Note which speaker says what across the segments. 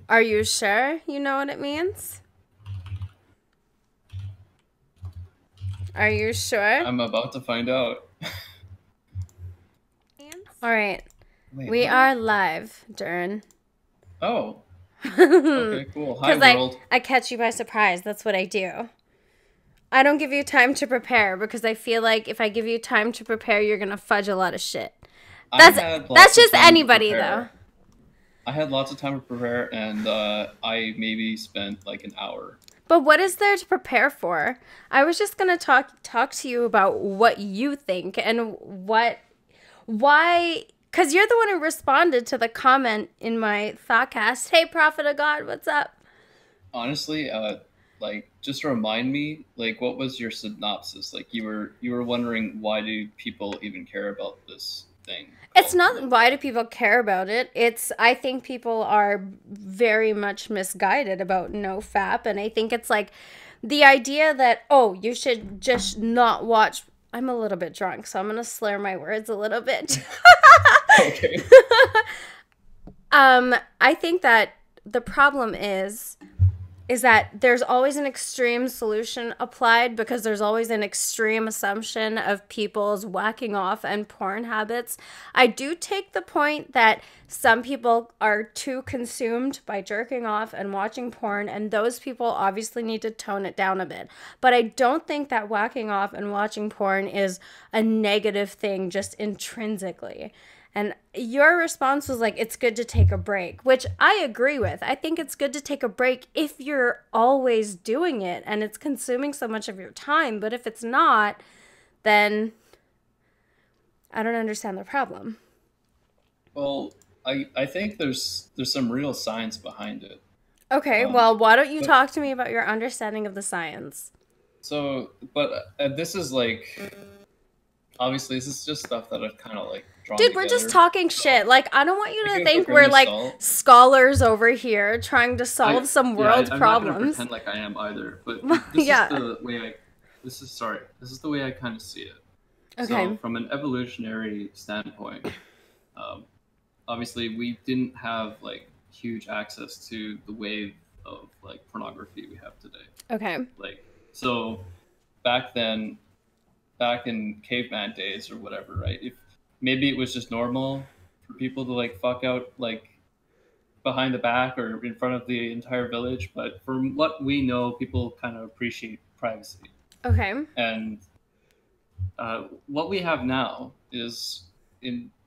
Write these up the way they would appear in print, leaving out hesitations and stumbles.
Speaker 1: Are you sure you know what it means? Are you sure?
Speaker 2: I'm about to find out.
Speaker 1: All right.
Speaker 2: Wait,
Speaker 1: We
Speaker 2: what?
Speaker 1: are live, Dern.
Speaker 2: Oh,
Speaker 1: Because
Speaker 2: okay, cool. Hi,
Speaker 1: I,
Speaker 2: world.
Speaker 1: I catch you by surprise. That's what I do. I don't give you time to prepare because I feel like if I give you time to prepare, you're going to fudge a lot of shit.
Speaker 2: I
Speaker 1: That's
Speaker 2: had
Speaker 1: that's
Speaker 2: lots of
Speaker 1: just
Speaker 2: time to
Speaker 1: anybody though.
Speaker 2: prepare. I had lots of time to prepare, and I maybe spent like an hour.
Speaker 1: But what is there to prepare for? I was just going to talk to you about what you think and why cuz you're the one who responded to the comment in my thoughtcast. Hey prophet of God, what's up?
Speaker 2: Honestly, like just remind me, like, what was your synopsis? Like, you were wondering why do people even care about this thing
Speaker 1: It's
Speaker 2: called
Speaker 1: not
Speaker 2: WUT?
Speaker 1: why do people care about it. It's I think people are very much misguided about no fap, and I think it's like the idea that oh, you should just not watch. I'm a little bit drunk, so I'm gonna slur my words a little bit.
Speaker 2: Okay.
Speaker 1: I think that the problem is that there's always an extreme solution applied because there's always an extreme assumption of people's whacking off and porn habits. I do take the point that some people are too consumed by jerking off and watching porn, and those people obviously need to tone it down a bit. But I don't think that whacking off and watching porn is a negative thing just intrinsically. And your response was like, it's good to take a break, which I agree with. I think it's good to take a break if you're always doing it and it's consuming so much of your time. But if it's not, then I don't understand the problem.
Speaker 2: Well, I think there's some real science behind it.
Speaker 1: Okay,
Speaker 2: Um,
Speaker 1: well, why don't you
Speaker 2: but
Speaker 1: talk to me about your understanding of the science?
Speaker 2: but this is like obviously this is just stuff that I've kind of like drawn
Speaker 1: Dude, we're just
Speaker 2: together.
Speaker 1: talking
Speaker 2: So
Speaker 1: shit. Like, I don't want you
Speaker 2: take
Speaker 1: to
Speaker 2: it with a
Speaker 1: think
Speaker 2: grain
Speaker 1: we're
Speaker 2: of
Speaker 1: like
Speaker 2: salt.
Speaker 1: scholars over here trying to
Speaker 2: I
Speaker 1: solve some
Speaker 2: yeah,
Speaker 1: world
Speaker 2: I'm not gonna
Speaker 1: problems.
Speaker 2: pretend like I am either. But this is
Speaker 1: Yeah.
Speaker 2: the way I this is sorry. This is the way I kind of see it. So
Speaker 1: Okay.
Speaker 2: from an evolutionary standpoint, um, obviously we didn't have like huge access to the wave of like pornography we have today.
Speaker 1: Okay.
Speaker 2: Like so back then, back in caveman days or whatever, right? If maybe it was just normal for people to like fuck out like behind the back or in front of the entire village, but from what we know, people kind of appreciate privacy.
Speaker 1: Okay.
Speaker 2: And what we have now is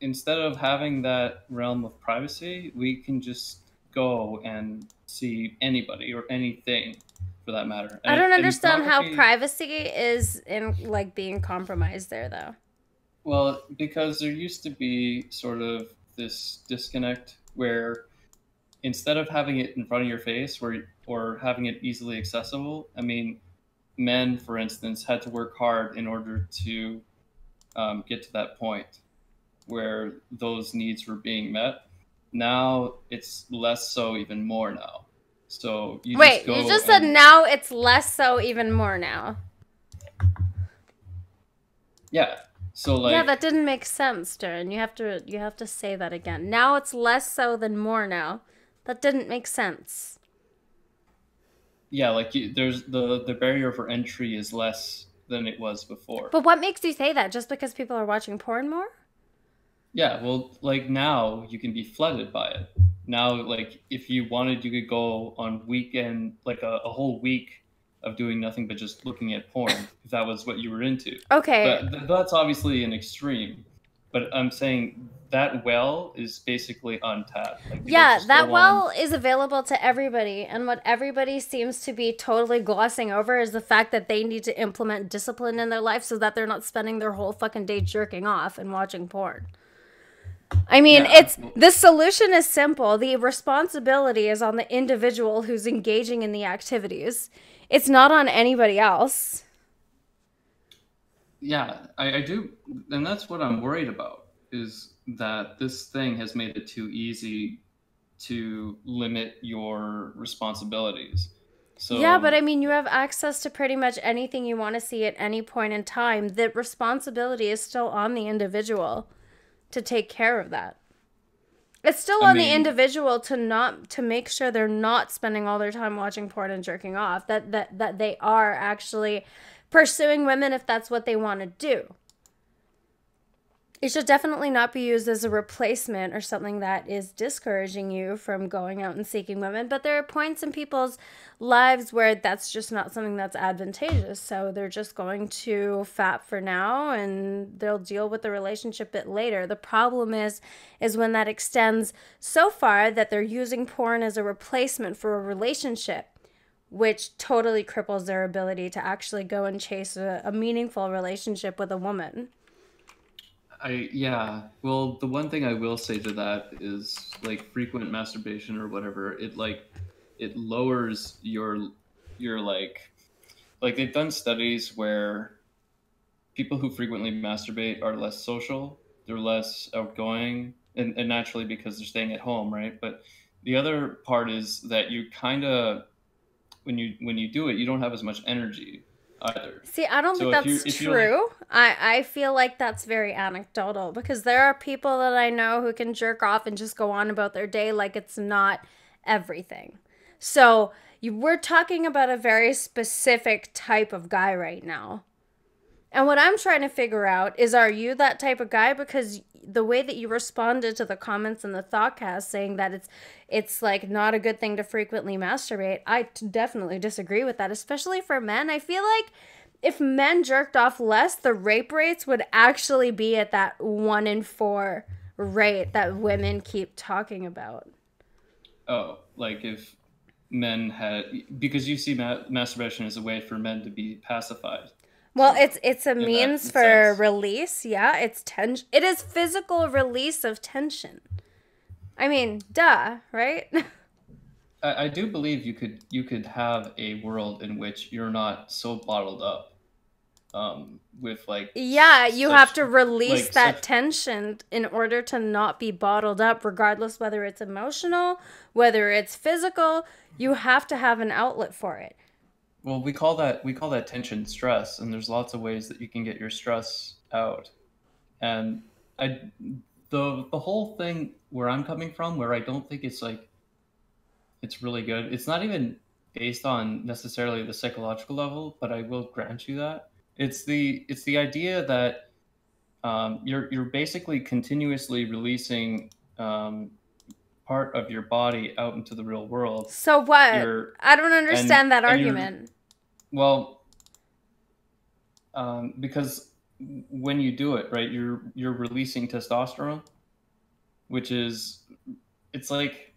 Speaker 2: instead of having that realm of privacy, we can just go and see anybody or anything for that matter.
Speaker 1: I don't
Speaker 2: And
Speaker 1: understand how
Speaker 2: pornography,
Speaker 1: privacy is in like being compromised there though.
Speaker 2: well, because there used to be sort of this disconnect where instead of having it in front of your face or having it easily accessible, I mean, men, for instance, had to work hard in order to get to that point where those needs were being met. Now it's less so, even more now. So you just
Speaker 1: Wait, you
Speaker 2: go
Speaker 1: just said
Speaker 2: and
Speaker 1: now it's less so even more now.
Speaker 2: yeah. So
Speaker 1: Yeah, that
Speaker 2: like
Speaker 1: didn't make sense, Darren. You have to say that again. Now it's less so than more now. That didn't make sense.
Speaker 2: yeah, like there's the barrier for entry is less than it was before.
Speaker 1: But what makes you say that? Just because people are watching porn more?
Speaker 2: Yeah, well, like now you can be flooded by it. Now, like if you wanted, you could go on weekend, like a whole week of doing nothing but just looking at porn, if that was what you were into.
Speaker 1: Okay.
Speaker 2: But that's obviously an extreme. But I'm saying that well is basically untapped. Like people
Speaker 1: Yeah,
Speaker 2: just
Speaker 1: that
Speaker 2: go on.
Speaker 1: well is available to everybody, and what everybody seems to be totally glossing over is the fact that they need to implement discipline in their life so that they're not spending their whole fucking day jerking off and watching porn. I mean,
Speaker 2: Yeah,
Speaker 1: it's the solution is simple. The responsibility is on the individual who's engaging in the activities. It's not on anybody else.
Speaker 2: yeah, I do, and that's what I'm worried about. Is that this thing has made it too easy to limit your responsibilities.
Speaker 1: Yeah, but I
Speaker 2: So,
Speaker 1: mean, you have access to pretty much anything you want to see at any point in time. The responsibility is still on the individual to take care of that. It's still
Speaker 2: I
Speaker 1: on the
Speaker 2: mean,
Speaker 1: individual to make sure they're not spending all their time watching porn and jerking off. That they are actually pursuing women if that's what they want to do. It should definitely not be used as a replacement or something that is discouraging you from going out and seeking women. But there are points in people's lives where that's just not something that's advantageous. So they're just going to fap for now and they'll deal with the relationship bit later. The problem is when that extends so far that they're using porn as a replacement for a relationship, which totally cripples their ability to actually go and chase a meaningful relationship with a woman.
Speaker 2: yeah. Well, the one thing I will say to that is like frequent masturbation or whatever. It lowers your like they've done studies where people who frequently masturbate are less social, they're less outgoing, and naturally because they're staying at home, right? But the other part is that you kind of when you do it, you don't have as much energy either.
Speaker 1: See, I don't think
Speaker 2: So
Speaker 1: that's
Speaker 2: if you're like,
Speaker 1: true. I feel like that's very anecdotal because there are people that I know who can jerk off and just go on about their day like it's not everything. So we're talking about a very specific type of guy right now. And what I'm trying to figure out is, are you that type of guy? Because the way that you responded to the comments in the Thoughtcast saying that it's like not a good thing to frequently masturbate, definitely disagree with that, especially for men. I feel like if men jerked off less, the rape rates would actually be at that 1 in 4 rate that women keep talking about.
Speaker 2: oh, like if men had, because you see masturbation as a way for men to be pacified,
Speaker 1: Well,
Speaker 2: sort of,
Speaker 1: it's a
Speaker 2: in that
Speaker 1: means for
Speaker 2: sense.
Speaker 1: release. Yeah, it's tension. It is physical release of tension. I mean, duh, right?
Speaker 2: I do believe you could have a world in which you're not so bottled up with like
Speaker 1: Yeah, you have to release
Speaker 2: such.
Speaker 1: that tension in order to not be bottled up, regardless whether it's emotional, whether it's physical. You have to have an outlet for it.
Speaker 2: Well, we call that tension stress, and there's lots of ways that you can get your stress out. And I the whole thing where I'm coming from, where I don't think it's like it's really good. It's not even based on necessarily the psychological level, but I will grant you that it's the idea that you're basically continuously releasing part of your body out into the real world.
Speaker 1: So what?
Speaker 2: You're
Speaker 1: I don't understand that
Speaker 2: and you're
Speaker 1: argument.
Speaker 2: well because when you do it right, you're releasing testosterone, which is it's like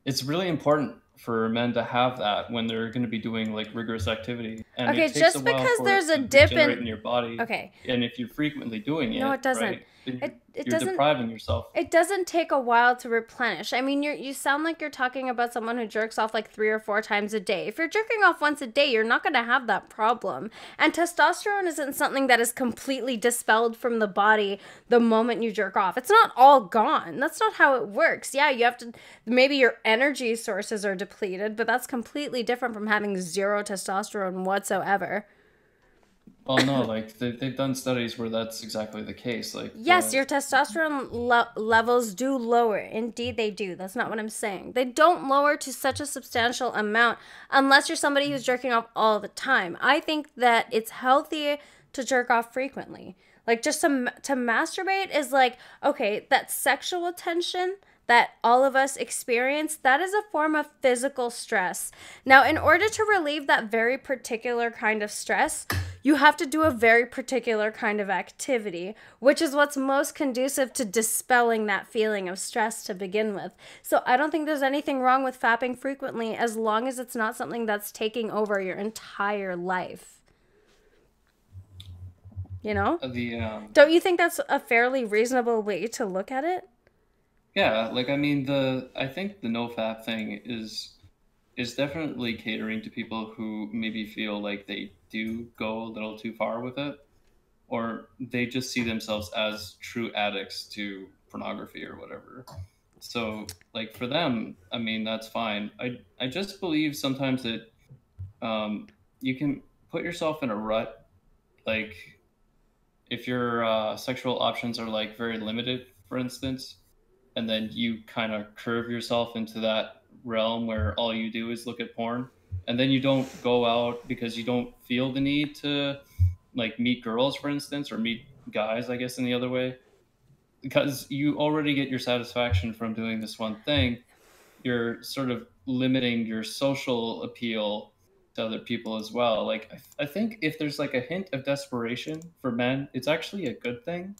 Speaker 2: it's really important for men to have that when they're going to be doing like rigorous activity, and it
Speaker 1: Okay,
Speaker 2: takes a
Speaker 1: just
Speaker 2: while
Speaker 1: because
Speaker 2: for it
Speaker 1: there's a
Speaker 2: to
Speaker 1: dip
Speaker 2: regenerate
Speaker 1: in.
Speaker 2: in your body.
Speaker 1: Okay,
Speaker 2: And if you're frequently doing
Speaker 1: no, it
Speaker 2: it
Speaker 1: doesn't.
Speaker 2: right, then
Speaker 1: It
Speaker 2: you're
Speaker 1: doesn't.
Speaker 2: depriving yourself.
Speaker 1: It doesn't take a while to replenish. I mean, you sound like you're talking about someone who jerks off like 3 or 4 times a day. If you're jerking off once a day, you're not going to have that problem. And testosterone isn't something that is completely dispelled from the body the moment you jerk off. It's not all gone. That's not how it works. Yeah, you have to, maybe your energy sources are depleted, but that's completely different from having zero testosterone whatsoever.
Speaker 2: Well, no, like they've done studies where that's exactly the case. Like
Speaker 1: Yes, your testosterone levels do lower. Indeed, they do. That's not what I'm saying. They don't lower to such a substantial amount unless you're somebody who's jerking off all the time. I think that it's healthy to jerk off frequently. Like just to masturbate is like, okay, that sexual tension that all of us experience, that is a form of physical stress. Now, in order to relieve that very particular kind of stress, you have to do a very particular kind of activity, which is what's most conducive to dispelling that feeling of stress to begin with. So I don't think there's anything wrong with fapping frequently as long as it's not something that's taking over your entire life. You know?
Speaker 2: the
Speaker 1: Don't you think that's a fairly reasonable way to look at it?
Speaker 2: yeah, like I mean the I think the nofap thing is definitely catering to people who maybe feel like they do go a little too far with it, or they just see themselves as true addicts to pornography or whatever. So, like for them, I mean, that's fine. I just believe sometimes that you can put yourself in a rut. Like if your sexual options are like very limited, for instance, and then you kind of curve yourself into that realm where all you do is look at porn, and then you don't go out because you don't feel the need to like meet girls, for instance, or meet guys, I guess, in the other way, because you already get your satisfaction from doing this one thing. You're sort of limiting your social appeal to other people as well. Like I think if there's like a hint of desperation for men, it's actually a good thing,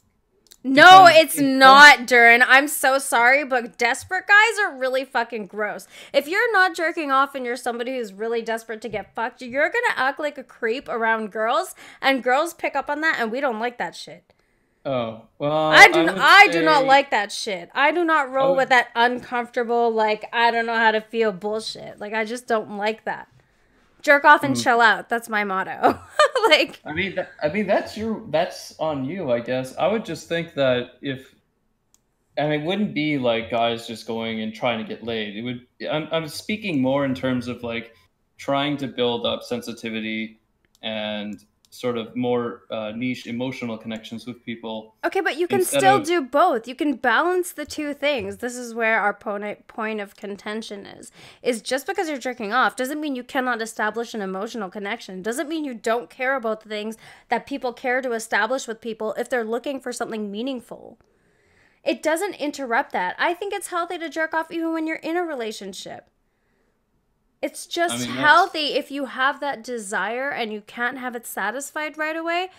Speaker 1: No,
Speaker 2: because
Speaker 1: it's
Speaker 2: it does.
Speaker 1: not, Durin. I'm so sorry, but desperate guys are really fucking gross. If you're not jerking off and you're somebody who's really desperate to get fucked, you're gonna act like a creep around girls, and girls pick up on that, and we don't like that shit.
Speaker 2: Oh well, I would
Speaker 1: I do not
Speaker 2: say
Speaker 1: like that shit. I do not
Speaker 2: I
Speaker 1: roll with
Speaker 2: would.
Speaker 1: that uncomfortable, like, I don't know how to feel bullshit. Like, I just don't like that. Jerk off and
Speaker 2: Mm,
Speaker 1: chill out. That's my motto. Like,
Speaker 2: I mean that's on you, I guess. I would just think that if, and it wouldn't be like guys just going and trying to get laid. It would. I'm speaking more in terms of like trying to build up sensitivity and sort of more niche emotional connections with people
Speaker 1: okay, but you can
Speaker 2: instead
Speaker 1: still
Speaker 2: of.
Speaker 1: do both. You can balance the two things. This is where our point of contention is. Is just because you're jerking off doesn't mean you cannot establish an emotional connection. Doesn't mean you don't care about the things that people care to establish with people if they're looking for something meaningful. It doesn't interrupt that. I think it's healthy to jerk off even when you're in a relationship. It's
Speaker 2: I
Speaker 1: just
Speaker 2: mean that's.
Speaker 1: healthy if you have that desire and you can't have it satisfied right away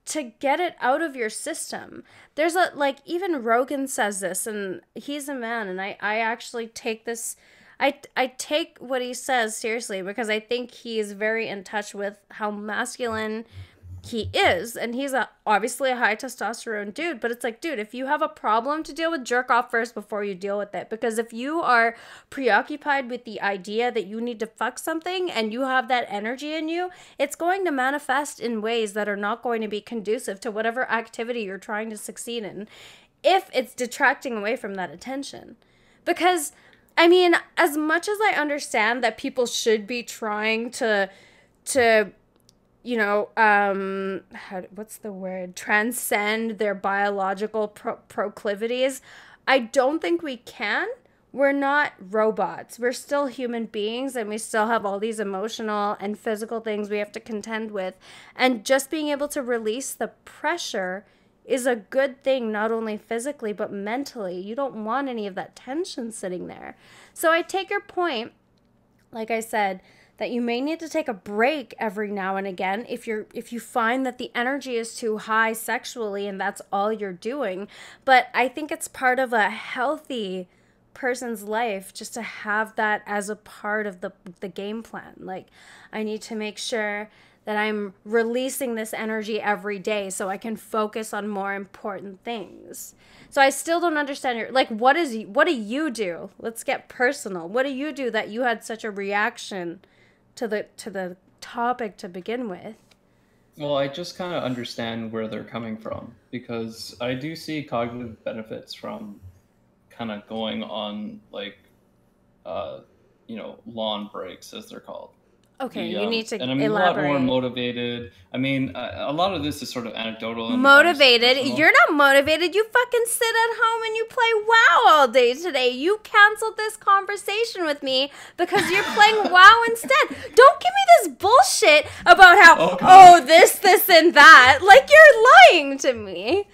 Speaker 1: to get it out of your system. There's a, like, even Rogan says this, and he's a man, and I actually take this, I take what he says seriously because I think he is very in touch with how masculine he is, and he's obviously a high testosterone dude, but it's like, dude, if you have a problem to deal with, jerk off first before you deal with it, because if you are preoccupied with the idea that you need to fuck something and you have that energy in you, it's going to manifest in ways that are not going to be conducive to whatever activity you're trying to succeed in if it's detracting away from that attention. Because I mean, as much as I understand that people should be trying to what's the word? Transcend their biological proclivities. I don't think we can. We're not robots. We're still human beings, and we still have all these emotional and physical things we have to contend with. And just being able to release the pressure is a good thing, not only physically, but mentally. You don't want any of that tension sitting there. So I take your point, like I said, that you may need to take a break every now and again if you find that the energy is too high sexually and that's all you're doing. But I think it's part of a healthy person's life just to have that as a part of the game plan. Like, I need to make sure that I'm releasing this energy every day so I can focus on more important things. So I still don't understand your, like, what do you do? Let's get personal. What do you do that you had such a reaction to the topic to begin with?
Speaker 2: Well, I just kind of understand where they're coming from, because I do see cognitive benefits from kind of going on like uh, lawn breaks, as they're called.
Speaker 1: Okay, you need to
Speaker 2: And I'm a lot more
Speaker 1: elaborate.
Speaker 2: motivated. I mean, a lot of this is sort of anecdotal and almost
Speaker 1: Motivated? You're
Speaker 2: personal.
Speaker 1: not motivated. You fucking sit at home and you play WoW all day today. You canceled this conversation with me because you're playing WoW instead. Don't give me this bullshit about how,
Speaker 2: Okay.
Speaker 1: oh, this, and that. Like, you're lying to me.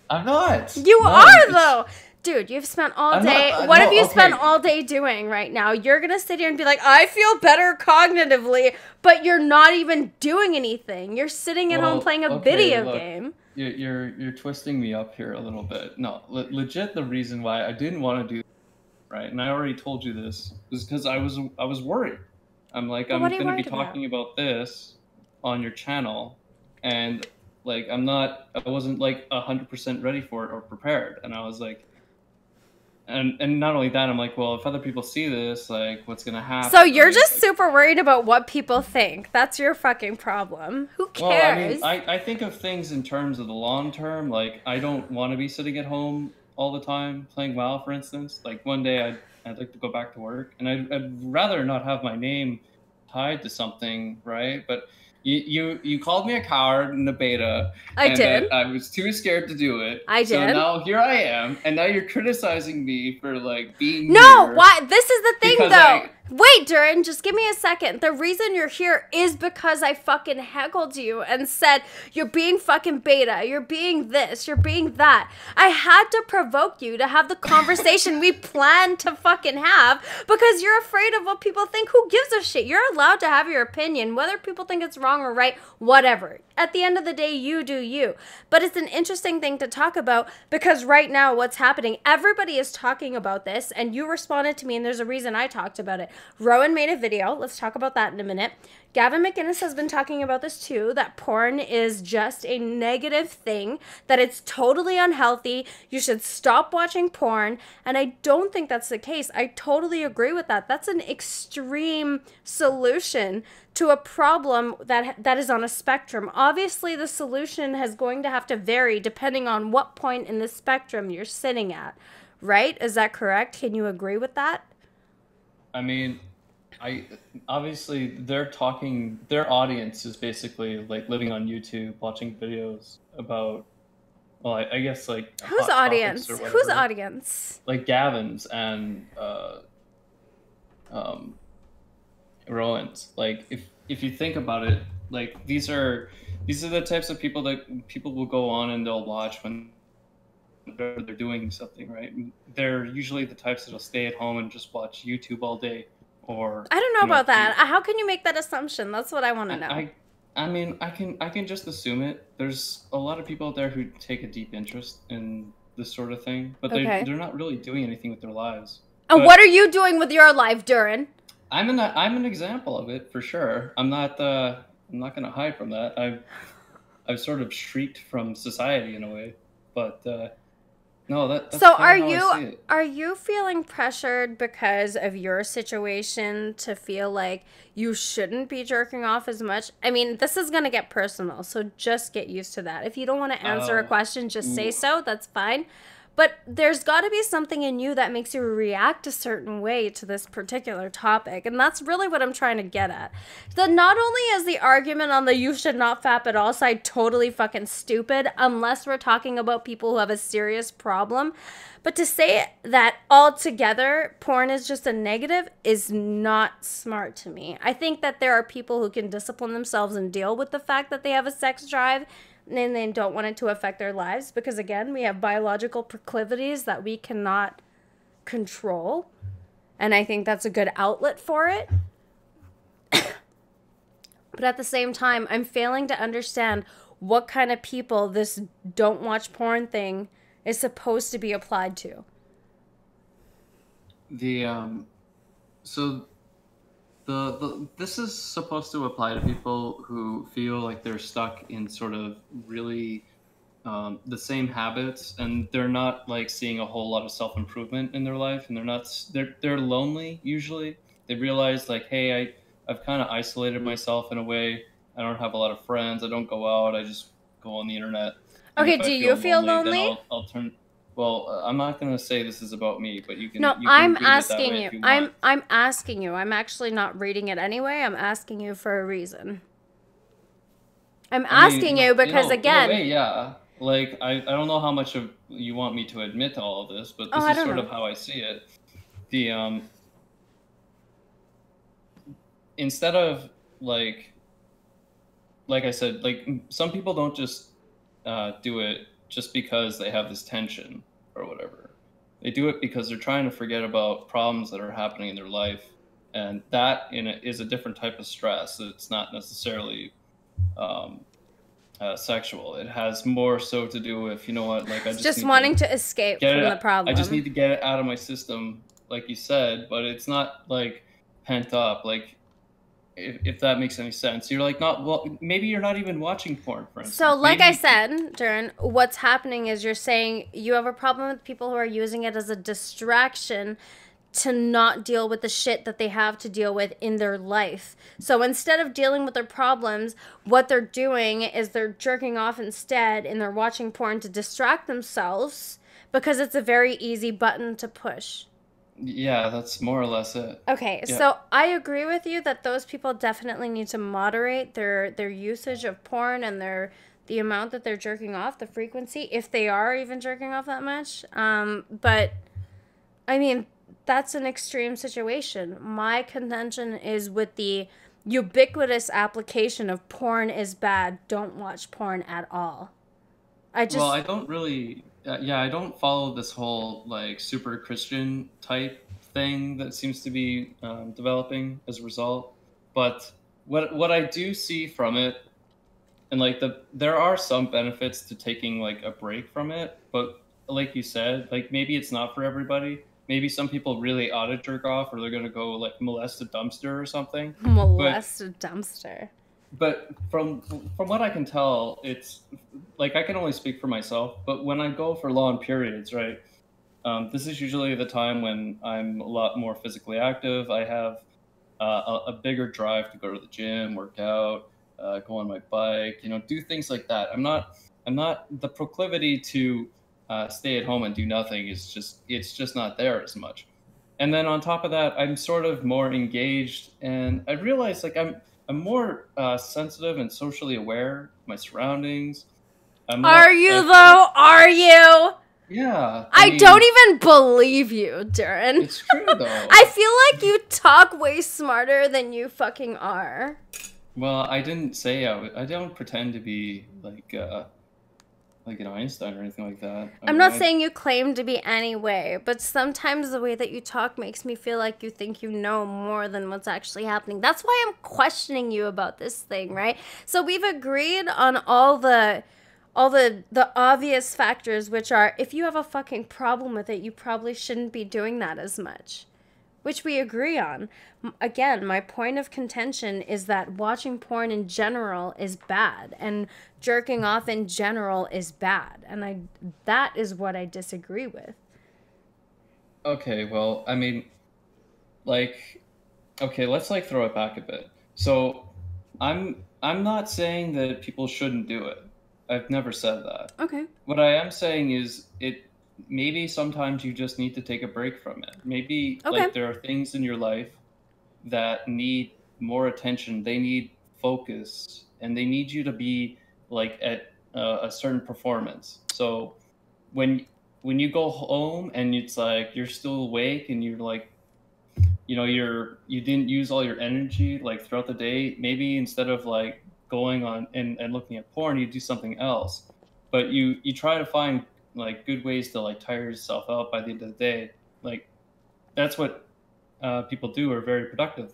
Speaker 2: I'm not.
Speaker 1: You
Speaker 2: No,
Speaker 1: are,
Speaker 2: it's.
Speaker 1: though. Dude, you've spent all
Speaker 2: I'm not.
Speaker 1: day. What have
Speaker 2: No.
Speaker 1: you spent
Speaker 2: Okay.
Speaker 1: all day doing right now? You're going to sit here and be like, I feel better cognitively, but you're not even doing anything. You're sitting at home
Speaker 2: Well,
Speaker 1: playing a
Speaker 2: okay.
Speaker 1: video
Speaker 2: Look,
Speaker 1: game.
Speaker 2: you're twisting me up here a little bit. No, legit. The reason why I didn't want to do, right, and I already told you this, is because I was worried. I'm like,
Speaker 1: But what
Speaker 2: I'm
Speaker 1: are you
Speaker 2: gonna be
Speaker 1: worried about?
Speaker 2: talking about this on your channel, and like I wasn't like 100% ready for it or prepared, and I was like, and not only that, I'm like, well, if other people see this, like, what's gonna
Speaker 1: So
Speaker 2: happen,
Speaker 1: you're
Speaker 2: right?
Speaker 1: just
Speaker 2: Like,
Speaker 1: super worried about what people think. That's your fucking problem. Who
Speaker 2: well, I mean,
Speaker 1: cares?
Speaker 2: I think of things in terms of the long term. Like, I don't want to be sitting at home all the time playing WoW, for instance. Like, one day I'd like to go back to work, and I'd rather not have my name tied to something, right? But You called me a coward and a beta,
Speaker 1: I
Speaker 2: and
Speaker 1: did.
Speaker 2: that I was too scared to do it.
Speaker 1: I
Speaker 2: So
Speaker 1: did.
Speaker 2: now here I am, and now you're criticizing me for like being
Speaker 1: No,
Speaker 2: here
Speaker 1: why? This is the thing,
Speaker 2: because
Speaker 1: though.
Speaker 2: I
Speaker 1: Wait, Duran, just give me a second. The reason you're here is because I fucking heckled you and said, you're being fucking beta, you're being this, you're being that. I had to provoke you to have the conversation we planned to fucking have because you're afraid of what people think. Who gives a shit? You're allowed to have your opinion, whether people think it's wrong or right, whatever. At the end of the day, you do you. But it's an interesting thing to talk about because right now what's happening, everybody is talking about this, and you responded to me, and there's a reason I talked about it. Rowan made a video. Let's talk about that in a minute. Gavin McInnes has been talking about this too, that porn is just a negative thing, that it's totally unhealthy. You should stop watching porn. And I don't think that's the case. I totally agree with that. That's an extreme solution to a problem that is on a spectrum. Obviously, the solution is going to have to vary depending on what point in the spectrum you're sitting at, right? Is that correct? Can you agree with that?
Speaker 2: I mean, I obviously they're talking. Their audience is basically like living on YouTube, watching videos about. Well, I guess like
Speaker 1: Whose
Speaker 2: hot topics
Speaker 1: audience?
Speaker 2: or
Speaker 1: Whose
Speaker 2: whatever.
Speaker 1: audience?
Speaker 2: Like Gavin's and um, Rowan's. Like if you think about it, like these are the types of people that people will go on and they'll watch when they're doing something, right? They're usually the types that'll stay at home and just watch YouTube all day, or
Speaker 1: I don't know
Speaker 2: you know,
Speaker 1: about that. How can you make that assumption? That's what I want to know.
Speaker 2: I mean, I can just assume it. There's a lot of people out there who take a deep interest in this sort of thing, but
Speaker 1: Okay.
Speaker 2: they're not really doing anything with their lives.
Speaker 1: And
Speaker 2: But
Speaker 1: what are you doing with your life, Duran?
Speaker 2: I'm an example of it for sure. I'm not gonna hide from that. I've sort of shrieked from society in a way, but no, that's
Speaker 1: So
Speaker 2: kind of how I see it.
Speaker 1: are you feeling pressured because of your situation to feel like you shouldn't be jerking off as much? I mean, this is going to get personal, so just get used to that. If you don't want to answer a
Speaker 2: Oh,
Speaker 1: question, just say
Speaker 2: ooh.
Speaker 1: so. That's fine. But there's got to be something in you that makes you react a certain way to this particular topic. And that's really what I'm trying to get at. That not only is the argument on the you should not fap at all side totally fucking stupid, unless we're talking about people who have a serious problem, but to say that altogether porn is just a negative is not smart to me. I think that there are people who can discipline themselves and deal with the fact that they have a sex drive and they don't want it to affect their lives because, again, we have biological proclivities that we cannot control, and I think that's a good outlet for it. But at the same time, I'm failing to understand what kind of people this don't watch porn thing is supposed to be applied to.
Speaker 2: The so this is supposed to apply to people who feel like they're stuck in sort of really the same habits, and they're not like seeing a whole lot of self improvement in their life, and they're lonely usually. They realize like, hey, I've kind of isolated myself in a way. I don't have a lot of friends. I don't go out. I just go on the internet. And
Speaker 1: Okay,
Speaker 2: if I
Speaker 1: do you feel
Speaker 2: lonely, then
Speaker 1: lonely?
Speaker 2: I'll turn. Well, I'm not gonna say this is about me, but
Speaker 1: No,
Speaker 2: you can
Speaker 1: I'm
Speaker 2: read it that
Speaker 1: asking
Speaker 2: way
Speaker 1: you.
Speaker 2: if you want.
Speaker 1: I'm asking you. I'm actually not reading it anyway. I'm asking you for a reason. I'm
Speaker 2: I mean,
Speaker 1: asking you because,
Speaker 2: in a
Speaker 1: again,
Speaker 2: way, yeah. Like I don't know how much of you want me to admit to all of this, but
Speaker 1: oh,
Speaker 2: this
Speaker 1: I
Speaker 2: is
Speaker 1: don't
Speaker 2: sort
Speaker 1: know.
Speaker 2: of how I see it. The instead of like I said, like some people don't just do it just because they have this tension or whatever. They do it because they're trying to forget about problems that are happening in their life, and that is a different type of stress. It's not necessarily um, sexual. It has more so to do with, you know what, like I
Speaker 1: It's
Speaker 2: just
Speaker 1: just
Speaker 2: need to
Speaker 1: wanting to escape
Speaker 2: get
Speaker 1: from
Speaker 2: it.
Speaker 1: the
Speaker 2: I just need
Speaker 1: problem.
Speaker 2: to get it out of my system, like you said. But it's not like pent up. Like if that makes any sense, you're like not well. Maybe you're not even watching porn, for
Speaker 1: So,
Speaker 2: instance.
Speaker 1: like I
Speaker 2: Maybe
Speaker 1: said, Duran, what's happening is you're saying you have a problem with people who are using it as a distraction to not deal with the shit that they have to deal with in their life. So instead of dealing with their problems, what they're doing is they're jerking off instead and they're watching porn to distract themselves because it's a very easy button to push.
Speaker 2: Yeah, that's more or less it.
Speaker 1: Okay,
Speaker 2: Yeah.
Speaker 1: so I agree with you that those people definitely need to moderate their usage of porn and the amount that they're jerking off, the frequency, if they are even jerking off that much. But I mean, that's an extreme situation. My contention is with the ubiquitous application of porn is bad. Don't watch porn at all. I
Speaker 2: Well,
Speaker 1: just
Speaker 2: I don't really, yeah, I don't follow this whole like super Christian type thing that seems to be developing as a result. But what I do see from it, and like there are some benefits to taking like a break from it, but like you said, like maybe it's not for everybody. Maybe some people really ought to jerk off, or they're gonna go like molest a dumpster or something. But
Speaker 1: molest a dumpster.
Speaker 2: from what I can tell, it's like I can only speak for myself. But when I go for long periods, right, this is usually the time when I'm a lot more physically active. I have a bigger drive to go to the gym, work out, go on my bike, do things like that. I'm not the proclivity to stay at home and do nothing is just it's just not there as much. And then on top of that, I'm sort of more engaged, and I realize like I'm more sensitive and socially aware of my surroundings. I'm
Speaker 1: Are
Speaker 2: not.
Speaker 1: you
Speaker 2: I feel like
Speaker 1: though? Are you?
Speaker 2: yeah. I
Speaker 1: I don't
Speaker 2: mean,
Speaker 1: even believe you, Duran.
Speaker 2: it's true
Speaker 1: I
Speaker 2: though.
Speaker 1: feel like you talk way smarter than you fucking are.
Speaker 2: Well, I didn't say I don't pretend to be like an Einstein or anything like that. I
Speaker 1: I'm
Speaker 2: mean,
Speaker 1: not
Speaker 2: I
Speaker 1: saying you claim to be anyway, but sometimes the way that you talk makes me feel like you think you know more than what's actually happening. That's why I'm questioning you about this thing, right? So we've agreed on all the obvious factors, which are if you have a fucking problem with it, you probably shouldn't be doing that as much, which we agree on. Again, my point of contention is that watching porn in general is bad and jerking off in general is bad. And that is what I disagree with.
Speaker 2: okay. Well, I mean, like okay, let's like throw it back a bit. So, I'm not saying that people shouldn't do it. I've never said that.
Speaker 1: Okay.
Speaker 2: What I am saying is it maybe sometimes you just need to take a break from it. Maybe
Speaker 1: Okay.
Speaker 2: like there are things in your life that need more attention. They need focus, and they need you to be like at a certain performance. So when when you go home and it's like you're still awake and you're like you didn't use all your energy like throughout the day, maybe instead of like going on and looking at porn, you do something else. But you try to find like good ways to like tire yourself out by the end of the day. Like that's what people do are very productive.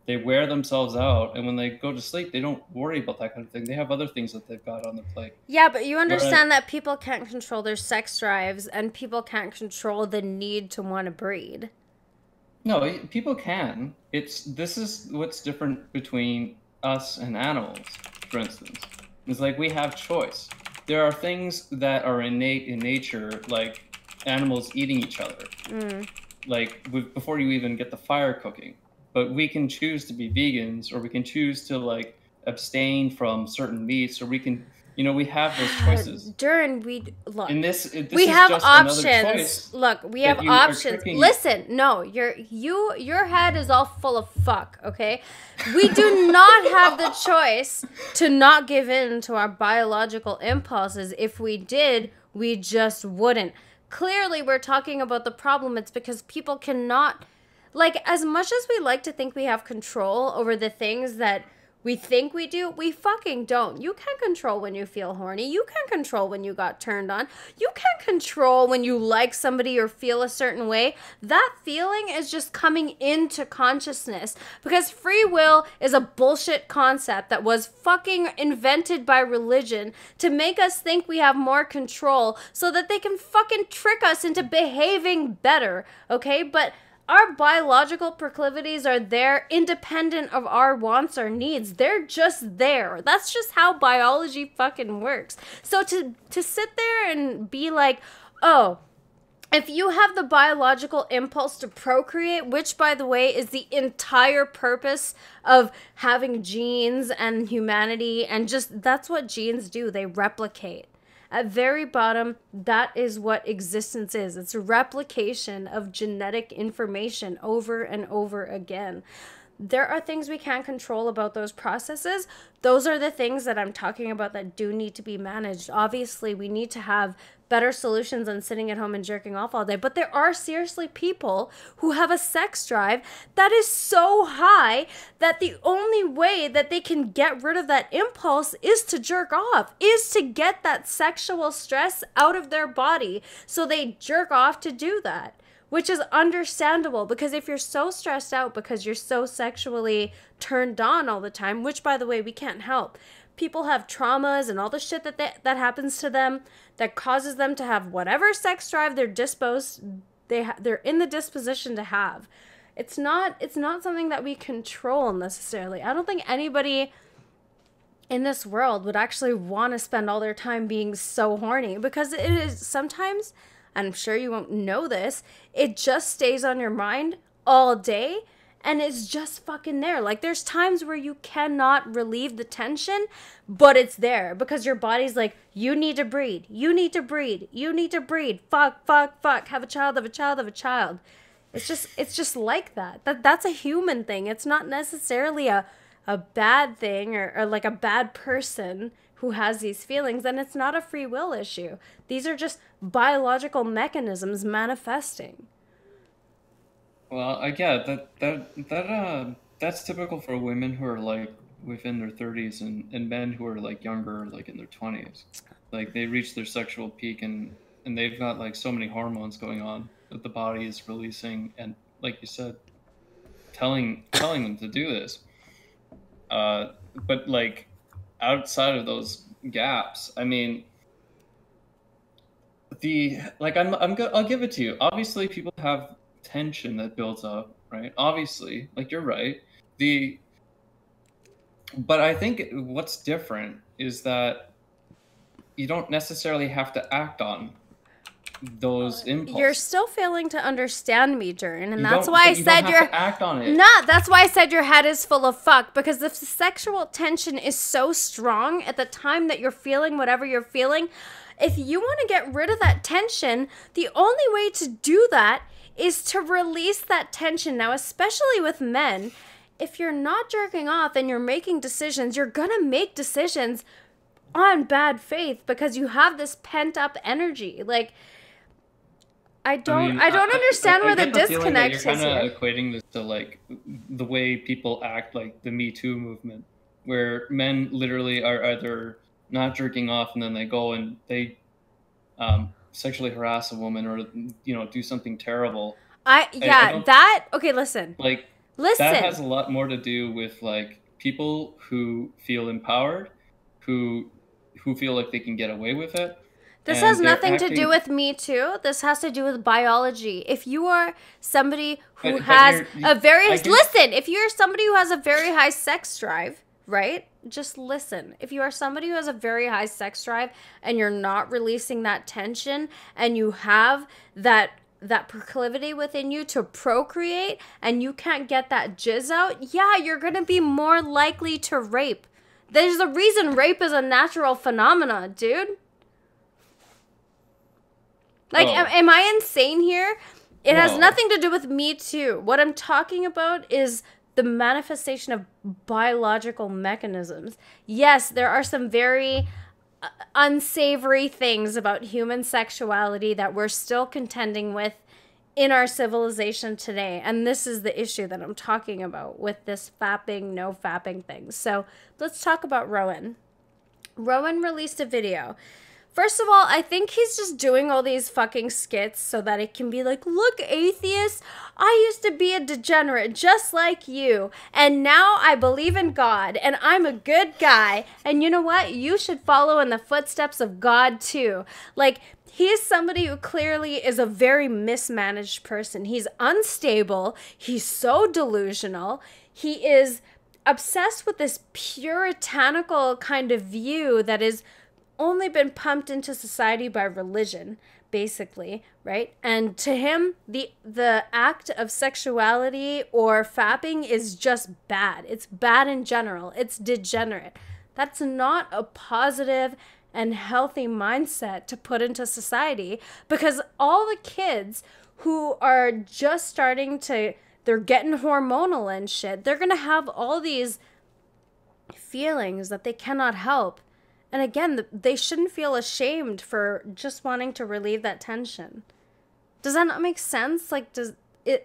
Speaker 2: They wear themselves out, and when they go to sleep, they don't worry about that kind of thing. They have other things that they've got on their plate.
Speaker 1: Yeah, but you
Speaker 2: Whereas,
Speaker 1: understand that people can't control their sex drives and people can't control the need to want to breed.
Speaker 2: no, people can. It's this is what's different between us and animals, for instance. It's like we have choice. There are things that are innate in nature, like animals eating each other,
Speaker 1: Mm.
Speaker 2: like before you even get the fire cooking. But we can choose to be vegans, or we can choose to like abstain from certain meats, or we have those choices.
Speaker 1: During
Speaker 2: And
Speaker 1: look,
Speaker 2: this
Speaker 1: we
Speaker 2: is
Speaker 1: have
Speaker 2: just another
Speaker 1: options.
Speaker 2: choice
Speaker 1: Look, we have
Speaker 2: that you are
Speaker 1: options.
Speaker 2: tricking.
Speaker 1: Listen, no, your head is all full of fuck, okay? We do not have the choice to not give in to our biological impulses. If we did, we just wouldn't. Clearly, we're talking about the problem. It's because people cannot, like, as much as we like to think we have control over the things that we think we do, we fucking don't. You can't control when you feel horny. You can't control when you got turned on. You can't control when you like somebody or feel a certain way. That feeling is just coming into consciousness because free will is a bullshit concept that was fucking invented by religion to make us think we have more control so that they can fucking trick us into behaving better, okay? But our biological proclivities are there independent of our wants or needs. They're just there. That's just how biology fucking works. So to sit there and be like, "Oh, if you have the biological impulse to procreate," which by the way is the entire purpose of having genes and humanity and just that's what genes do. They replicate. At very bottom, that is what existence is. It's a replication of genetic information over and over again. There are things we can't control about those processes. Those are the things that I'm talking about that do need to be managed. Obviously, we need to have better solutions than sitting at home and jerking off all day. But there are seriously people who have a sex drive that is so high that the only way that they can get rid of that impulse is to jerk off, is to get that sexual stress out of their body. So they jerk off to do that. Which is understandable, because if you're so stressed out because you're so sexually turned on all the time, which, by the way, we can't help. People have traumas and all the shit that happens to them that causes them to have whatever sex drive they're in the disposition to have. It's not something that we control necessarily. I don't think anybody in this world would actually want to spend all their time being so horny, because it is sometimes, and I'm sure you won't know this, it just stays on your mind all day and it's just fucking there. Like, there's times where you cannot relieve the tension, but it's there because your body's like, you need to breed, you need to breed, you need to breed, fuck, have a child, have a child, have a child. It's just like that. That's a human thing. It's not necessarily a bad thing or like a bad person who has these feelings, and it's not a free will issue. These are just biological mechanisms manifesting.
Speaker 2: Well, I get that's typical for women who are like within their 30s and men who are like younger, like in their 20s. Like they reach their sexual peak and they've got like so many hormones going on that the body is releasing, and like you said, telling them to do this. But like outside of those gaps, I mean, I'll give it to you. Obviously, people have tension that builds up, right? Obviously, like you're right. But I think what's different is that you don't necessarily have to act on those impulses.
Speaker 1: You're still failing to understand me, Jern, and
Speaker 2: that's why I said you're act on it.
Speaker 1: Nah, that's why I said your head is full of fuck, because if the sexual tension is so strong at the time that you're feeling whatever you're feeling, if you want to get rid of that tension, the only way to do that is to release that tension. Now, especially with men, if you're not jerking off and you're making decisions, you're gonna make decisions on bad faith because you have this pent up energy. Like, I don't understand where the disconnect is.
Speaker 2: You're kind of equating this to like the way people act, like the Me Too movement, where men literally are either not jerking off and then they go and they sexually harass a woman or do something terrible.
Speaker 1: Okay, listen.
Speaker 2: Like, that has a lot more to do with like people who feel empowered, who feel like they can get away with it.
Speaker 1: This has nothing to do with Me Too. This has to do with biology. If you are somebody who has a very high sex drive, right? Just listen. If you are somebody who has a very high sex drive and you're not releasing that tension and you have that proclivity within you to procreate and you can't get that jizz out, yeah, you're going to be more likely to rape. There's a reason rape is a natural phenomenon, dude. Like, am I insane here? It has nothing to do with Me Too. What I'm talking about is the manifestation of biological mechanisms. Yes, there are some very unsavory things about human sexuality that we're still contending with in our civilization today. And this is the issue that I'm talking about with this fapping, no fapping thing. So let's talk about Rowan. Rowan released a video. First of all, I think he's just doing all these fucking skits so that it can be like, look, atheist, I used to be a degenerate just like you, and now I believe in God, and I'm a good guy, and you know what? You should follow in the footsteps of God too. Like, he's somebody who clearly is a very mismanaged person. He's unstable. He's so delusional. He is obsessed with this puritanical kind of view that is only been pumped into society by religion, basically, right? And to him, the act of sexuality or fapping is just bad. It's bad in general. It's degenerate. That's not a positive, and healthy mindset to put into society, because all the kids who are just starting to, they're getting hormonal and shit, they're going to have all these feelings that they cannot help. And again, they shouldn't feel ashamed for just wanting to relieve that tension. Does that not make sense? Like,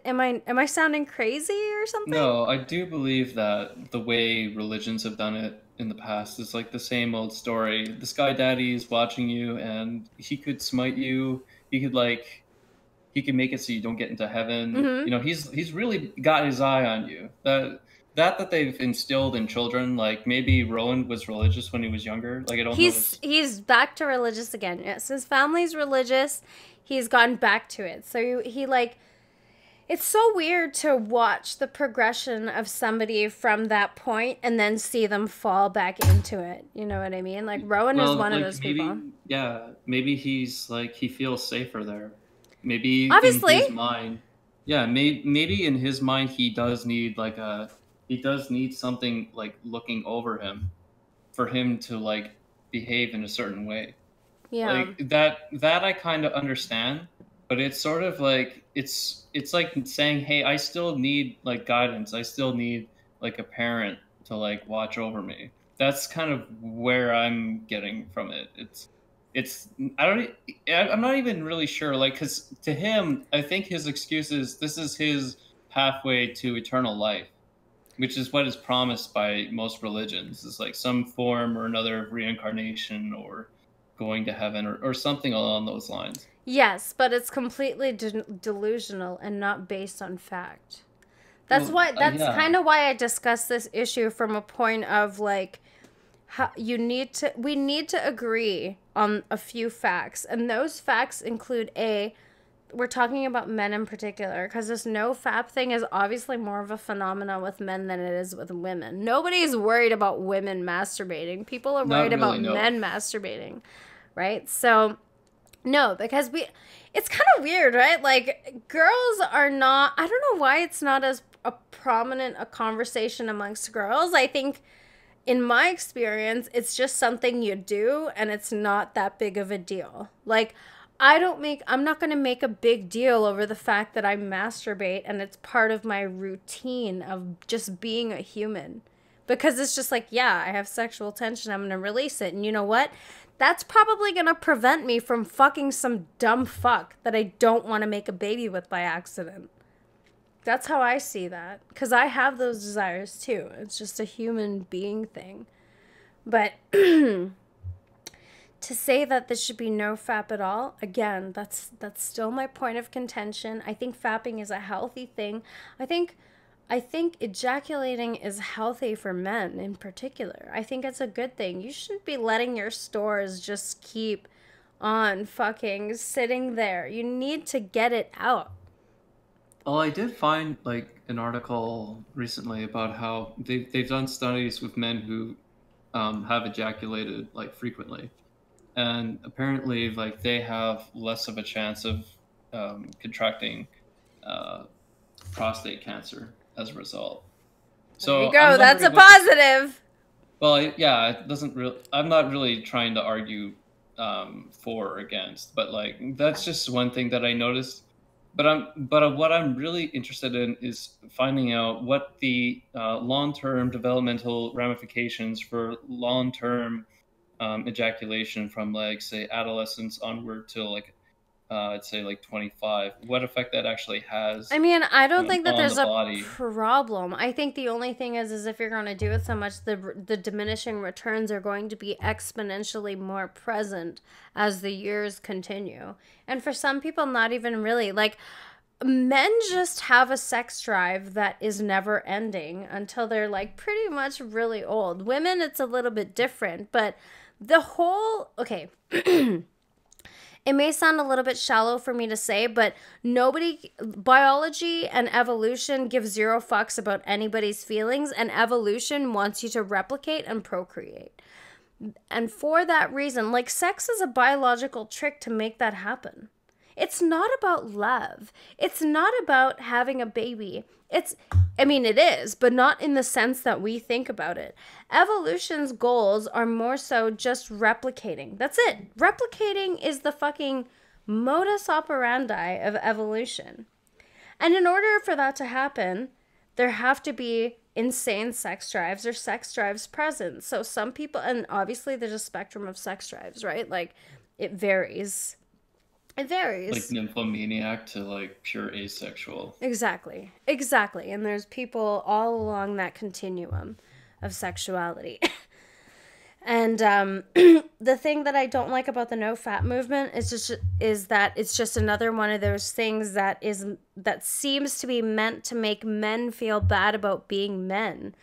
Speaker 1: am I sounding crazy or something?
Speaker 2: No, I do believe that the way religions have done it in the past is like the same old story. The Sky Daddy is watching you, and he could smite you. He could like he can make it so you don't get into heaven.
Speaker 1: Mm-hmm.
Speaker 2: You know, he's really got his eye on you. That they've instilled in children. Like maybe Rowan was religious when he was younger. Like I don't know.
Speaker 1: He's back to religious again. Yes, his family's religious. He's gone back to it. So he like, it's so weird to watch the progression of somebody from that point and then see them fall back into it. You know what I mean? Like Rowan is one of those people.
Speaker 2: Yeah, maybe he's like he feels safer there. Maybe in
Speaker 1: Obviously.
Speaker 2: his mind, yeah, maybe in his mind he does need something like looking over him for him to like behave in a certain way.
Speaker 1: Yeah.
Speaker 2: Like that I kind of understand, but it's sort of like it's like saying, hey, I still need like guidance. I still need like a parent to like watch over me. That's kind of where I'm getting from it. It's I don't I'm not even really sure, like, because to him I think his excuse is this is his pathway to eternal life, which is what is promised by most religions, is like some form or another of reincarnation or going to heaven or something along those lines.
Speaker 1: Yes, but it's completely delusional and not based on fact. That's why. That's
Speaker 2: Yeah.
Speaker 1: kind of why I discuss this issue from a point of like, how we need to agree on a few facts, and those facts include we're talking about men in particular, because this no fap thing is obviously more of a phenomenon with men than it is with women. Nobody's worried about women masturbating. People are
Speaker 2: Not
Speaker 1: worried about
Speaker 2: really, no.
Speaker 1: men masturbating, right? So no, because it's kind of weird, right? Like, girls are not, I don't know why it's not as a prominent a conversation amongst girls. I think in my experience, it's just something you do and it's not that big of a deal. Like, I'm not going to make a big deal over the fact that I masturbate and it's part of my routine of just being a human. Because it's just like, yeah, I have sexual tension, I'm going to release it. And you know what? That's probably going to prevent me from fucking some dumb fuck that I don't want to make a baby with by accident. That's how I see that. Because I have those desires too. It's just a human being thing. But to say that this should be no fap at all, again, that's still my point of contention. I think fapping is a healthy thing. I think ejaculating is healthy for men in particular. I think it's a good thing. You shouldn't be letting your stores just keep on fucking sitting there. You need to get it out.
Speaker 2: Well, I did find like an article recently about how they've done studies with men who have ejaculated like frequently, and apparently like they have less of a chance of contracting uh, prostate cancer as a result.
Speaker 1: There you
Speaker 2: So
Speaker 1: go.
Speaker 2: I'm
Speaker 1: That's a
Speaker 2: wondering what.
Speaker 1: positive.
Speaker 2: Well, yeah, it doesn't really. I'm not really trying to argue for or against, but like that's just one thing that I noticed. But what I'm really interested in is finding out what the long-term developmental ramifications for long-term ejaculation from like say adolescence onward to like I'd say like 25. What effect that actually has
Speaker 1: I mean, I don't think that
Speaker 2: on
Speaker 1: there's
Speaker 2: the
Speaker 1: a
Speaker 2: body.
Speaker 1: problem. I think the only thing is if you're going to do it so much, the diminishing returns are going to be exponentially more present as the years continue. And for some people, not even really. Like, men just have a sex drive that is never ending until they're like pretty much really old. Women, it's a little bit different, but okay. It may sound a little bit shallow for me to say, but biology and evolution give zero fucks about anybody's feelings, and evolution wants you to replicate and procreate. And for that reason, like, sex is a biological trick to make that happen. It's not about love. It's not about having a baby. I mean, it is, but not in the sense that we think about it. Evolution's goals are more so just replicating. That's it. Replicating is the fucking modus operandi of evolution. And in order for that to happen, there have to be insane sex drives or sex drives present. So some people, and obviously there's a spectrum of sex drives, right? Like it varies. It
Speaker 2: Like
Speaker 1: varies.
Speaker 2: nymphomaniac to like pure asexual.
Speaker 1: Exactly. Exactly. And there's people all along that continuum of sexuality. And the thing that I don't like about the no fat movement is that it's just another one of those things that seems to be meant to make men feel bad about being men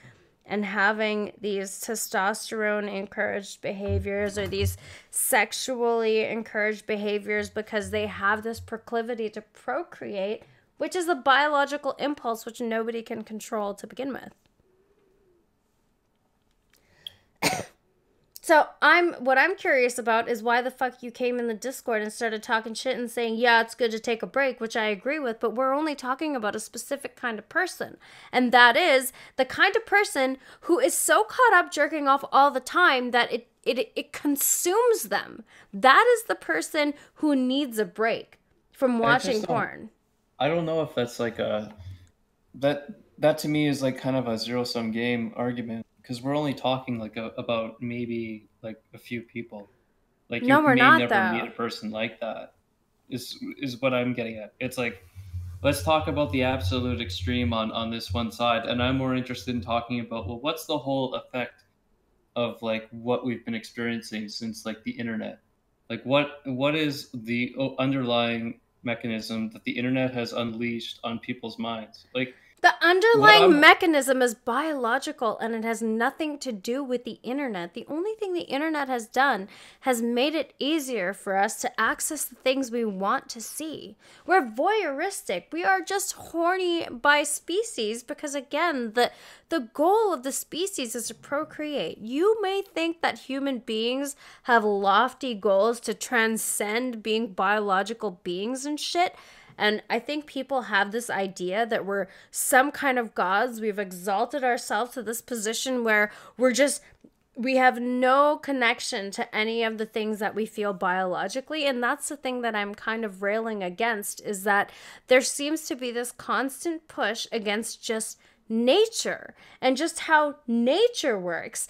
Speaker 1: and having these testosterone encouraged behaviors or these sexually encouraged behaviors because they have this proclivity to procreate, which is a biological impulse which nobody can control to begin with. So what I'm curious about is why the fuck you came in the Discord and started talking shit and saying, yeah, it's good to take a break, which I agree with, but we're only talking about a specific kind of person. And that is the kind of person who is so caught up jerking off all the time that it consumes them. That is the person who needs a break from
Speaker 2: I
Speaker 1: watching
Speaker 2: just don't.
Speaker 1: porn.
Speaker 2: I don't know if that's like a that that to me is like kind of a zero sum game argument because we're only talking like about maybe like a few people. Like
Speaker 1: No,
Speaker 2: you
Speaker 1: we're
Speaker 2: may
Speaker 1: not
Speaker 2: never meet
Speaker 1: though.
Speaker 2: a person like that. Is what I'm getting at. It's like let's talk about the absolute extreme on this one side, and I'm more interested in talking about well, what's the whole effect of like what we've been experiencing since like the internet. Like what is the underlying mechanism that the internet has unleashed on people's minds? Like
Speaker 1: The
Speaker 2: what
Speaker 1: underlying
Speaker 2: I'm
Speaker 1: mechanism is biological and it has nothing to do with the internet. The only thing the internet has done has made it easier for us to access the things we want to see. We're voyeuristic. We are just horny by species because, again, the goal of the species is to procreate. You may think that human beings have lofty goals to transcend being biological beings and shit. And I think people have this idea that we're some kind of gods. We've exalted ourselves to this position where we have no connection to any of the things that we feel biologically. And that's the thing that I'm kind of railing against is that there seems to be this constant push against just nature and just how nature works.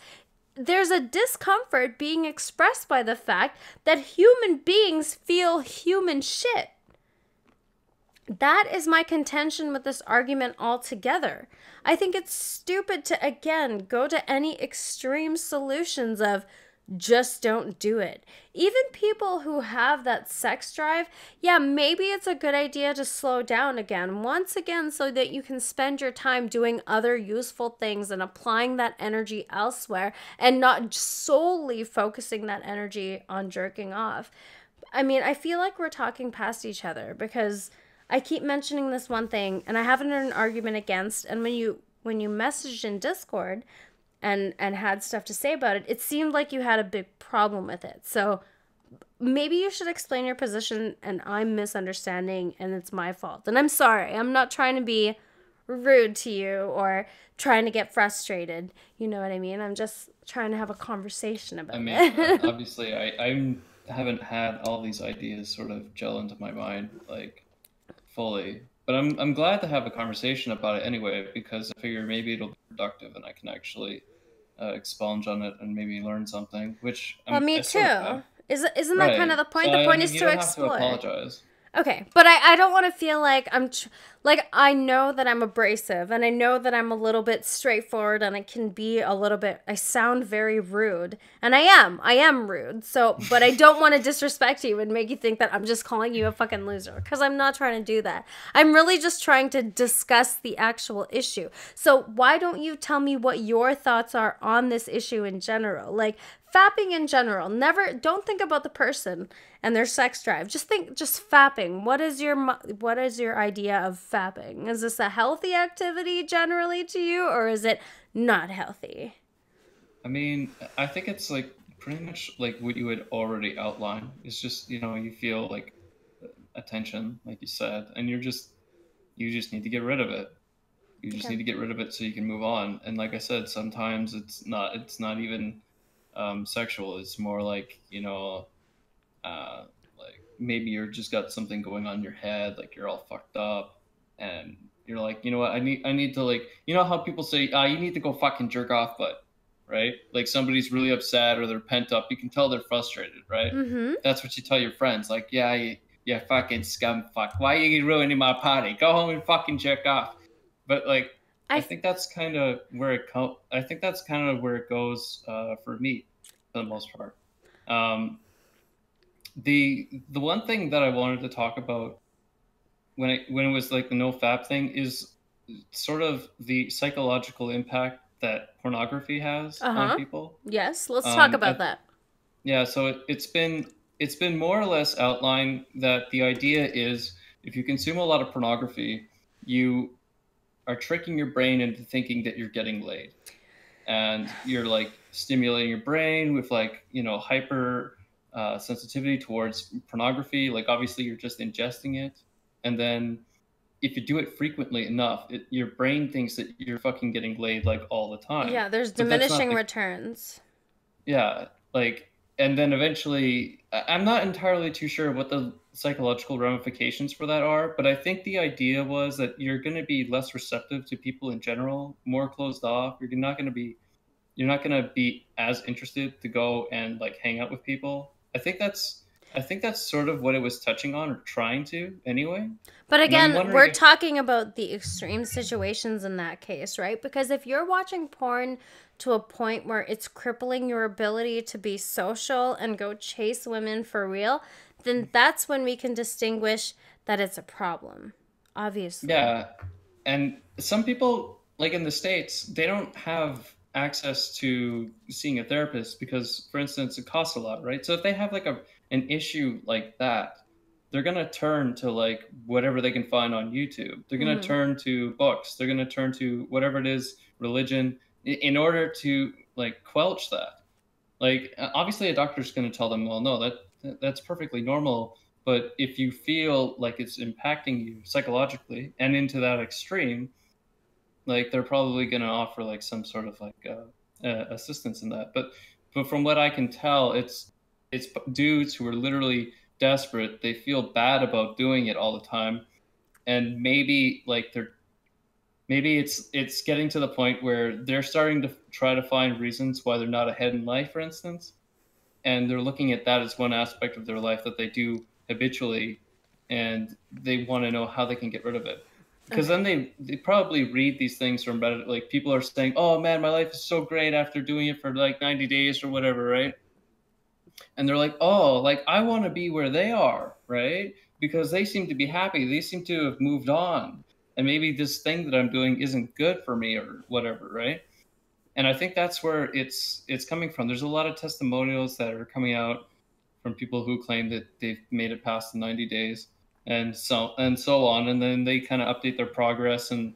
Speaker 1: There's a discomfort being expressed by the fact that human beings feel human shit. That is my contention with this argument altogether. I think it's stupid to, again, go to any extreme solutions of just don't do it. Even people who have that sex drive, yeah, maybe it's a good idea to slow down again, once again, so that you can spend your time doing other useful things and applying that energy elsewhere and not solely focusing that energy on jerking off. I mean, I feel like we're talking past each other because I keep mentioning this one thing and I haven't heard an argument against, and when you messaged in Discord and had stuff to say about it, it seemed like you had a big problem with it. So maybe you should explain your position and I'm misunderstanding and it's my fault. And I'm sorry. I'm not trying to be rude to you or trying to get frustrated. You know what I mean? I'm just trying to have a conversation
Speaker 2: I
Speaker 1: about
Speaker 2: mean,
Speaker 1: it.
Speaker 2: obviously I haven't had all these ideas sort of gel into my mind like fully. But I'm glad to have a conversation about it anyway because I figure maybe it'll be productive and I can actually expunge on it and maybe learn something, which
Speaker 1: Well, me
Speaker 2: I sort of have.
Speaker 1: too. Isn't that kind of
Speaker 2: Right.
Speaker 1: the
Speaker 2: So
Speaker 1: point? The
Speaker 2: I
Speaker 1: point
Speaker 2: mean,
Speaker 1: is
Speaker 2: you
Speaker 1: to
Speaker 2: don't have to
Speaker 1: explore.
Speaker 2: apologize.
Speaker 1: Okay, but I don't want to feel like like I know that I'm abrasive and I know that I'm a little bit straightforward and I can be a little bit I sound very rude and I am rude. So, but I don't want to disrespect you and make you think that I'm just calling you a fucking loser because I'm not trying to do that. I'm really just trying to discuss the actual issue. So, why don't you tell me what your thoughts are on this issue in general? Like fapping in general. Never don't think about the person and their sex drive. Just fapping. What is your idea of fapping? Is this a healthy activity generally to you or is it not healthy?
Speaker 2: I mean, I think it's like pretty much like what you had already outlined. It's just, you know, you feel like attention, like you said, and you just need to get rid of it. You just
Speaker 1: Okay.
Speaker 2: need to get rid of it so you can move on. And like I said, sometimes it's not even sexual. It's more like, you know, uh, like maybe you're just got something going on in your head, like you're all fucked up, and you're like, you know what, I need to, like, you know how people say, you need to go fucking jerk off, but right, like somebody's really upset or they're pent up, you can tell they're frustrated, right?
Speaker 1: Mm-hmm.
Speaker 2: That's what you tell your friends, like, yeah, yeah, fucking scum fuck, why are you ruining my party? Go home and fucking jerk off. But like, I
Speaker 1: I
Speaker 2: think that's kind of where I think that's kind of where it goes for me, for the most part. Um, the one thing that I wanted to talk about when it was like the no fap thing is sort of the psychological impact that pornography has on
Speaker 1: uh-huh.
Speaker 2: people.
Speaker 1: Yes, let's talk about
Speaker 2: I,
Speaker 1: that.
Speaker 2: yeah, so it's been more or less outlined that the idea is if you consume a lot of pornography, you are tricking your brain into thinking that you're getting laid, and you're like stimulating your brain with, like, you know, hyper sensitivity towards pornography. Like obviously you're just ingesting it, and then if you do it frequently enough, your brain thinks that you're fucking getting laid like all the time.
Speaker 1: Yeah, there's
Speaker 2: But that's not
Speaker 1: diminishing
Speaker 2: the,
Speaker 1: returns.
Speaker 2: yeah, like, and then eventually I'm not entirely too sure what the psychological ramifications for that are, but I think the idea was that you're going to be less receptive to people in general, more closed off. You're not going to be as interested to go and like hang out with people. I think that's sort of what it was touching on or trying to anyway.
Speaker 1: But
Speaker 2: And I'm
Speaker 1: again,
Speaker 2: wondering
Speaker 1: we're
Speaker 2: if,
Speaker 1: talking about the extreme situations in that case, right? Because if you're watching porn to a point where it's crippling your ability to be social and go chase women for real, then that's when we can distinguish that it's a problem, obviously.
Speaker 2: yeah, and some people, like in the States, they don't have access to seeing a therapist because, for instance, it costs a lot, right? So if they have like an issue like that, they're gonna turn to like whatever they can find on YouTube. They're gonna
Speaker 1: Mm-hmm.
Speaker 2: turn to books. They're gonna turn to whatever it is, religion, in order to like quelch that. Like obviously, a doctor's gonna tell them, well, no, that's perfectly normal. But if you feel like it's impacting you psychologically and into that extreme, like they're probably going to offer like some sort of like assistance in that. But from what I can tell, it's dudes who are literally desperate. They feel bad about doing it all the time, and maybe like they're maybe it's getting to the point where they're starting to try to find reasons why they're not ahead in life, for instance, and they're looking at that as one aspect of their life that they do habitually, and they want to know how they can get rid of it, because then
Speaker 1: Okay.
Speaker 2: they probably read these things from Reddit, like people are saying, oh man, my life is so great after doing it for like 90 days or whatever, right? And they're like, oh, like I want to be where they are, right? Because they seem to be happy, they seem to have moved on, and maybe this thing that I'm doing isn't good for me or whatever, right? And I think that's where it's coming from. There's a lot of testimonials that are coming out from people who claim that they've made it past the 90 days, and so on, and then they kind of update their progress and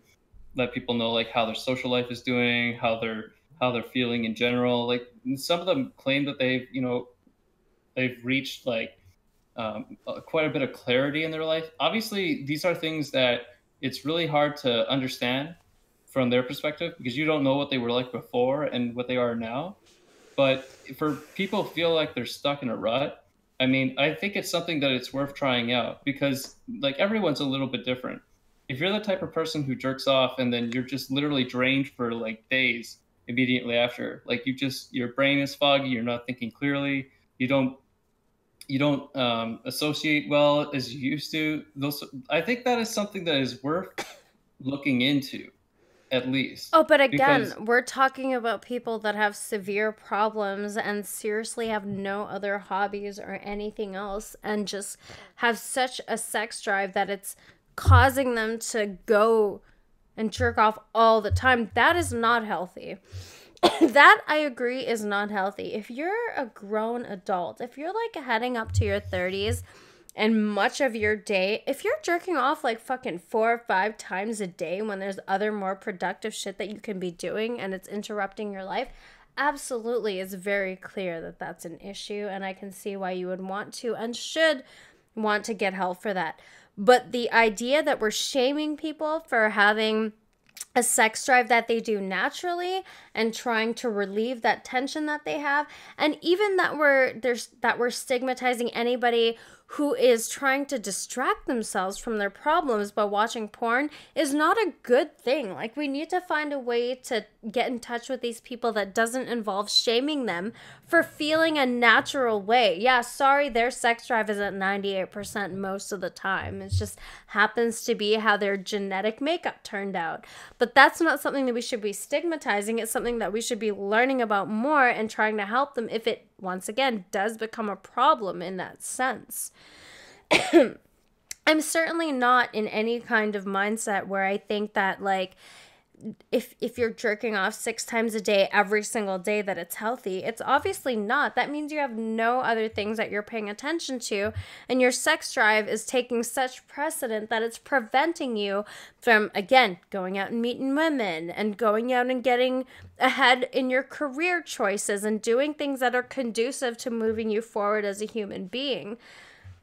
Speaker 2: let people know like how their social life is doing, how they're feeling in general. Like some of them claim that they've reached like quite a bit of clarity in their life. Obviously, these are things that it's really hard to understand from their perspective because you don't know what they were like before and what they are now. But for people who feel like they're stuck in a rut, I mean, I think it's something that it's worth trying out because like everyone's a little bit different. If you're the type of person who jerks off and then you're just literally drained for like days immediately after, like your brain is foggy, you're not thinking clearly, you don't you don't associate well as you used to. Those, I think that is something that is worth looking into at least
Speaker 1: Oh, but again,
Speaker 2: because
Speaker 1: we're talking about people that have severe problems and seriously have no other hobbies or anything else and just have such a sex drive that it's causing them to go and jerk off all the time. That is not healthy. That I agree is not healthy. If you're a grown adult, if you're like heading up to your 30s and much of your day, if you're jerking off like fucking 4 or 5 times a day when there's other more productive shit that you can be doing and it's interrupting your life, absolutely it's very clear that that's an issue, and I can see why you would want to and should want to get help for that. But the idea that we're shaming people for having a sex drive that they do naturally and trying to relieve that tension that they have, and even that we're stigmatizing anybody who is trying to distract themselves from their problems by watching porn is not a good thing. Like, we need to find a way to get in touch with these people that doesn't involve shaming them for feeling a natural way. Yeah, sorry, their sex drive is at 98% most of the time. It just happens to be how their genetic makeup turned out. But that's not something that we should be stigmatizing. It's something that we should be learning about more and trying to help them if it, once again, does become a problem in that sense. I'm certainly not in any kind of mindset where I think that, like, if you're jerking off 6 times a day every single day, that it's healthy. It's obviously not. That means you have no other things that you're paying attention to, and your sex drive is taking such precedent that it's preventing you from, again, going out and meeting women and going out and getting ahead in your career choices and doing things that are conducive to moving you forward as a human being.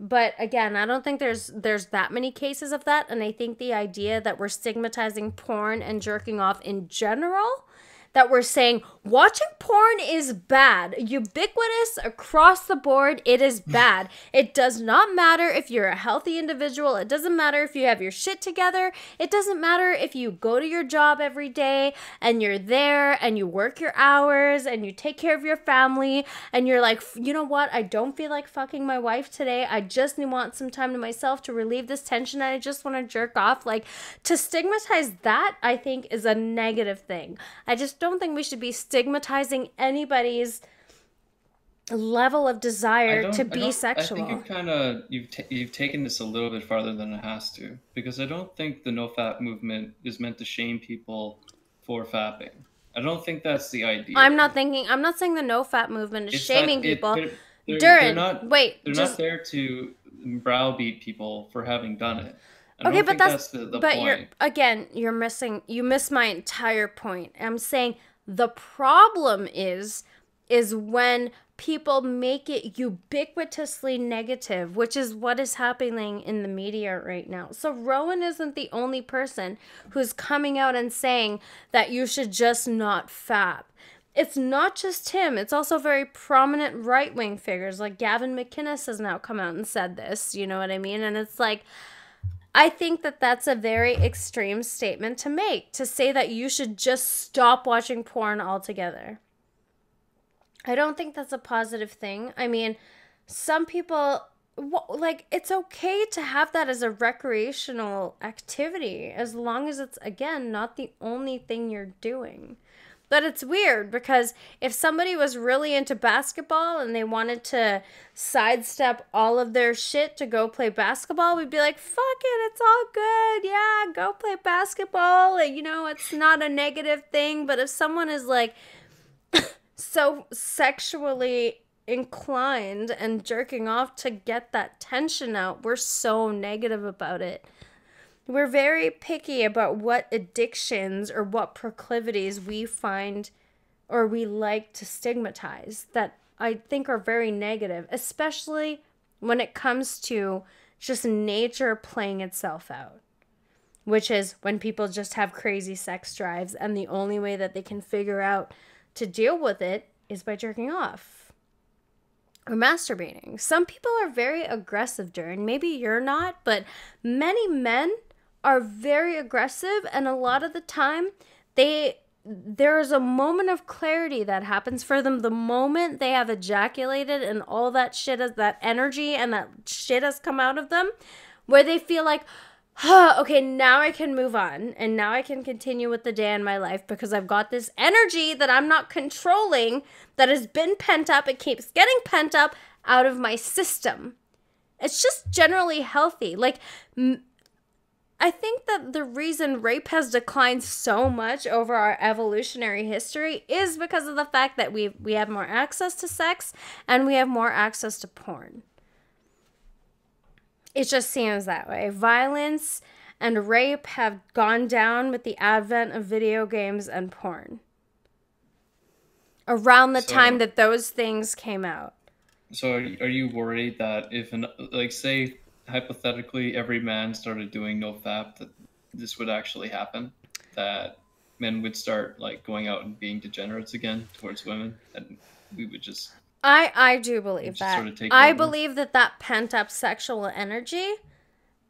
Speaker 1: But again, I don't think there's that many cases of that. And I think the idea that we're stigmatizing porn and jerking off in general, that we're saying watching porn is bad, ubiquitous across the board, it is bad. It does not matter if you're a healthy individual. It doesn't matter if you have your shit together. It doesn't matter if you go to your job every day and you're there and you work your hours and you take care of your family and you're like, you know what, I don't feel like fucking my wife today. I just want some time to myself to relieve this tension. I just want to jerk off. Like, to stigmatize that, I think, is a negative thing. I just don't think we should be stigmatizing anybody's level of desire to be sexual.
Speaker 2: I think you kind of you've taken this a little bit farther than it has to, because I don't think the no fap movement is meant to shame people for fapping. I don't think that's the idea.
Speaker 1: I'm not saying the no fap movement is shaming people.
Speaker 2: They're not there to browbeat people for having done it.
Speaker 1: Okay, but that's the point. You miss my entire point. I'm saying the problem is when people make it ubiquitously negative, which is what is happening in the media right now. So Rowan isn't the only person who's coming out and saying that you should just not fap. It's not just him. It's also very prominent right-wing figures like Gavin McInnes has now come out and said this. You know what I mean? And it's like, I think that that's a very extreme statement to make, to say that you should just stop watching porn altogether. I don't think that's a positive thing. I mean, some people, like, it's okay to have that as a recreational activity as long as it's, again, not the only thing you're doing. But it's weird because if somebody was really into basketball and they wanted to sidestep all of their shit to go play basketball, we'd be like, fuck it, it's all good. Yeah, go play basketball. You know, it's not a negative thing. But if someone is like so sexually inclined and jerking off to get that tension out, we're so negative about it. We're very picky about what addictions or what proclivities we find or we like to stigmatize that I think are very negative, especially when it comes to just nature playing itself out, which is when people just have crazy sex drives and the only way that they can figure out to deal with it is by jerking off or masturbating. Some people are very aggressive during, maybe you're not, but many men are very aggressive, and a lot of the time there is a moment of clarity that happens for them the moment they have ejaculated and all that shit, that energy and that shit has come out of them, where they feel like, okay, now I can move on and now I can continue with the day in my life because I've got this energy that I'm not controlling that has been pent up. It keeps getting pent up out of my system. It's just generally healthy. Like, I think that the reason rape has declined so much over our evolutionary history is because of the fact that we have more access to sex and we have more access to porn. It just seems that way. Violence and rape have gone down with the advent of video games and porn. Around the time that those things came out.
Speaker 2: So are you worried that if, say hypothetically every man started doing no fap, that this would actually happen, that men would start like going out and being degenerates again towards women, and we would just
Speaker 1: I do
Speaker 2: it would
Speaker 1: believe
Speaker 2: just
Speaker 1: that.
Speaker 2: sort of take
Speaker 1: I
Speaker 2: over.
Speaker 1: believe that that pent up sexual energy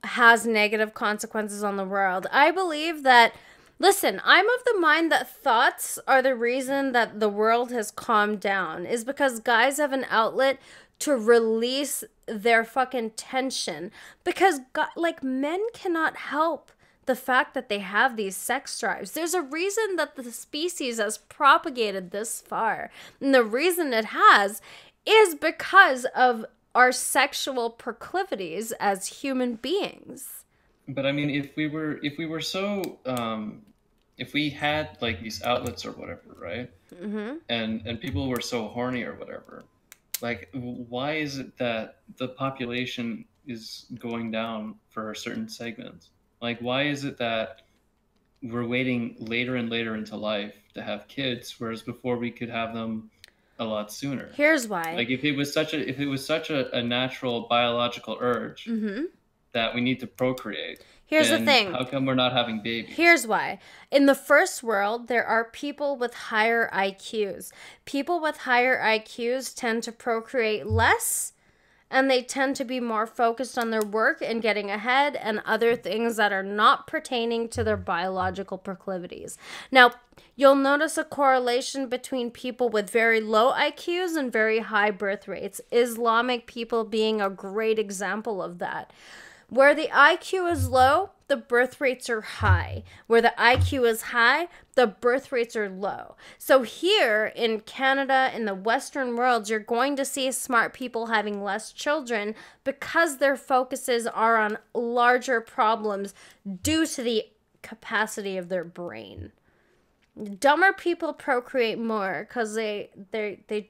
Speaker 1: has negative consequences on the world. I believe that, listen, I'm of the mind that thoughts are the reason that the world has calmed down, is because guys have an outlet to release their fucking tension. Because, like, men cannot help the fact that they have these sex drives. There's a reason that the species has propagated this far. And the reason it has is because of our sexual proclivities as human beings.
Speaker 2: But I mean, if we were so if we had like these outlets or whatever, right?
Speaker 1: Mm-hmm.
Speaker 2: And people were so horny or whatever, like why is it that the population is going down for certain segments? Like why is it that we're waiting later and later into life to have kids, whereas before we could have them a lot sooner?
Speaker 1: Here's why.
Speaker 2: Like if it was such a natural biological urge
Speaker 1: Mm-hmm.
Speaker 2: that we need to procreate,
Speaker 1: Here's the
Speaker 2: then
Speaker 1: thing.
Speaker 2: how come we're not having babies?
Speaker 1: Here's why. In the first world, there are people with higher IQs. People with higher IQs tend to procreate less, and they tend to be more focused on their work and getting ahead and other things that are not pertaining to their biological proclivities. Now, you'll notice a correlation between people with very low IQs and very high birth rates. Islamic people being a great example of that. Where the IQ is low, the birth rates are high. Where the IQ is high, the birth rates are low. So here in Canada, in the Western world, you're going to see smart people having less children because their focuses are on larger problems due to the capacity of their brain. Dumber people procreate more because they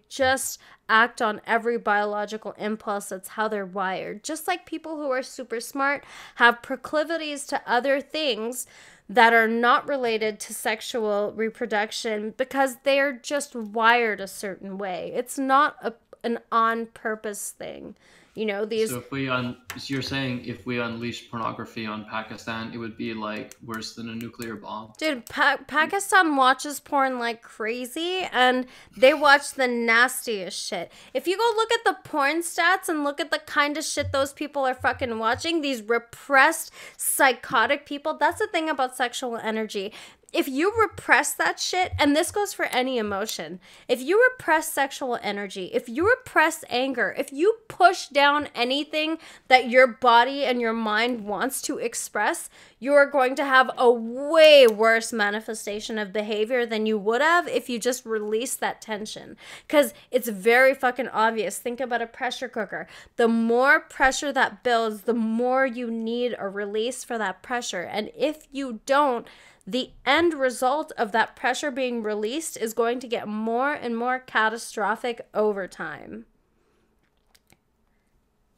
Speaker 1: just act on every biological impulse. That's how they're wired. Just like people who are super smart have proclivities to other things that are not related to sexual reproduction because they're just wired a certain way. It's not an on purpose thing. You know, these.
Speaker 2: So so you're saying if we unleashed pornography on Pakistan, it would be like worse than a nuclear bomb?
Speaker 1: Dude, Pakistan watches porn like crazy, and they watch the nastiest shit. If you go look at the porn stats and look at the kind of shit those people are fucking watching, these repressed, psychotic people, that's the thing about sexual energy. If you repress that shit, and this goes for any emotion, if you repress sexual energy, if you repress anger, if you push down anything that your body and your mind wants to express, you are going to have a way worse manifestation of behavior than you would have if you just release that tension. Because it's very fucking obvious. Think about a pressure cooker. The more pressure that builds, the more you need a release for that pressure. And if you don't, the end result of that pressure being released is going to get more and more catastrophic over time.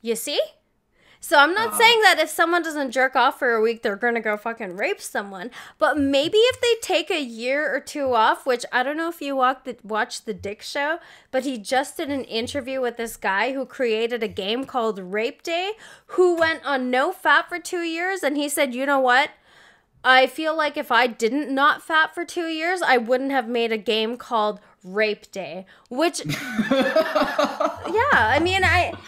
Speaker 1: You see? So I'm not saying that if someone doesn't jerk off for a week, they're going to go fucking rape someone. But maybe if they take a year or two off, which I don't know if you watched the Dick Show, but he just did an interview with this guy who created a game called Rape Day, who went on no fap for 2 years. And he said, you know what? I feel like if I didn't not fap for 2 years, I wouldn't have made a game called Rape Day, which, yeah, I mean,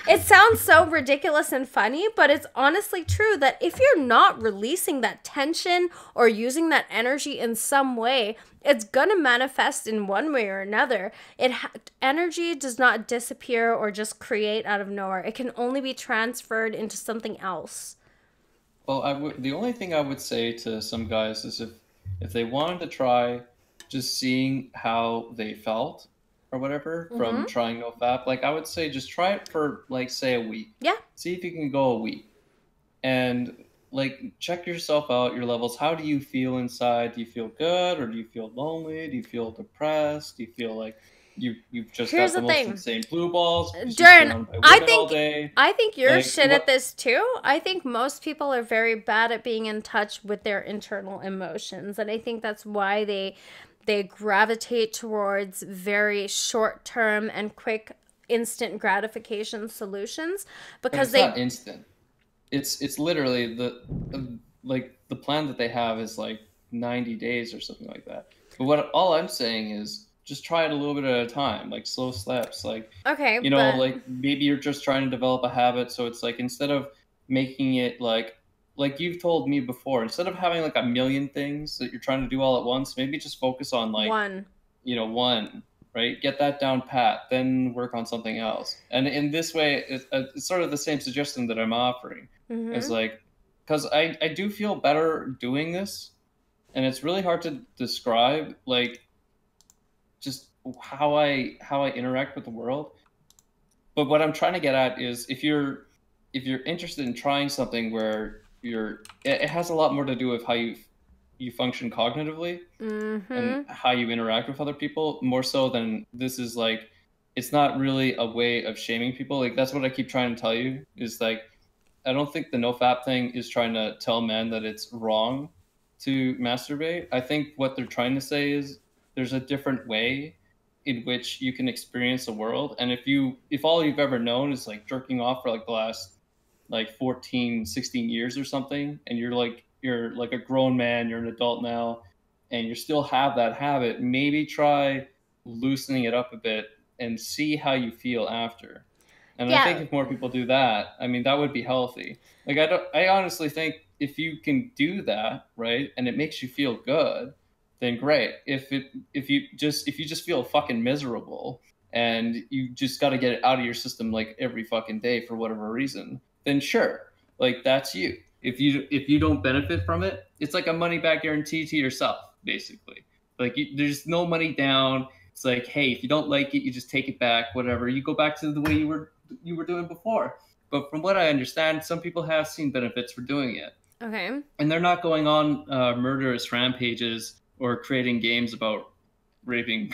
Speaker 1: it sounds so ridiculous and funny, but it's honestly true that if you're not releasing that tension or using that energy in some way, it's going to manifest in one way or another. Energy does not disappear or just create out of nowhere. It can only be transferred into something else.
Speaker 2: Well, the only thing I would say to some guys is if they wanted to try just seeing how they felt or whatever from trying NoFap, like I would say just try it for like say a week.
Speaker 1: Yeah.
Speaker 2: See if you can go a week. And like check yourself out, your levels. How do you feel inside? Do you feel good or do you feel lonely? Do you feel depressed? Do you feel like you've just
Speaker 1: Here's
Speaker 2: got the
Speaker 1: the
Speaker 2: most
Speaker 1: thing.
Speaker 2: insane blue balls?
Speaker 1: Darren,
Speaker 2: All day?
Speaker 1: I think you're
Speaker 2: Like,
Speaker 1: shit at this too. I think most people are very bad at being in touch with their internal emotions, and I think that's why they gravitate towards very short-term and quick instant gratification solutions
Speaker 2: But
Speaker 1: because
Speaker 2: it's not instant. it's literally like the plan that they have is like 90 days or something like that. But what all I'm saying is just try it a little bit at a time, like slow steps. Like,
Speaker 1: Okay,
Speaker 2: you know,
Speaker 1: but
Speaker 2: like maybe you're just trying to develop a habit, so it's like instead of making it like you've told me before, instead of having like a million things that you're trying to do all at once, maybe just focus on like,
Speaker 1: one.
Speaker 2: one, right? Get that down pat, then work on something else. And in this way, it's sort of the same suggestion that I'm offering. Is
Speaker 1: Mm-hmm.
Speaker 2: like, because I do feel better doing this, and it's really hard to describe, like, just how I interact with the world. But what I'm trying to get at is if you're interested in trying something where it has a lot more to do with how you function cognitively and
Speaker 1: Mm-hmm.
Speaker 2: how you interact with other people more so than this is like it's not really a way of shaming people. Like that's what I keep trying to tell you is like I don't think the nofap thing is trying to tell men that it's wrong to masturbate. I think what they're trying to say is there's a different way in which you can experience the world. And if all you've ever known is like jerking off for like the last like 14, 16 years or something, and you're like a grown man, you're an adult now, and you still have that habit, maybe try loosening it up a bit and see how you feel after. And I think
Speaker 1: Yeah.
Speaker 2: if more people do that, I mean, that would be healthy. Like I honestly think if you can do that, right, and it makes you feel good, then great. If you just feel fucking miserable and you just got to get it out of your system like every fucking day for whatever reason, then sure, like that's you. If you don't benefit from it, it's like a money back guarantee to yourself, basically. Like there's no money down. It's like, hey, if you don't like it, you just take it back, whatever. You go back to the way you were doing before. But from what I understand, some people have seen benefits for doing it,
Speaker 1: Okay.
Speaker 2: and they're not going on murderous rampages or creating games about raping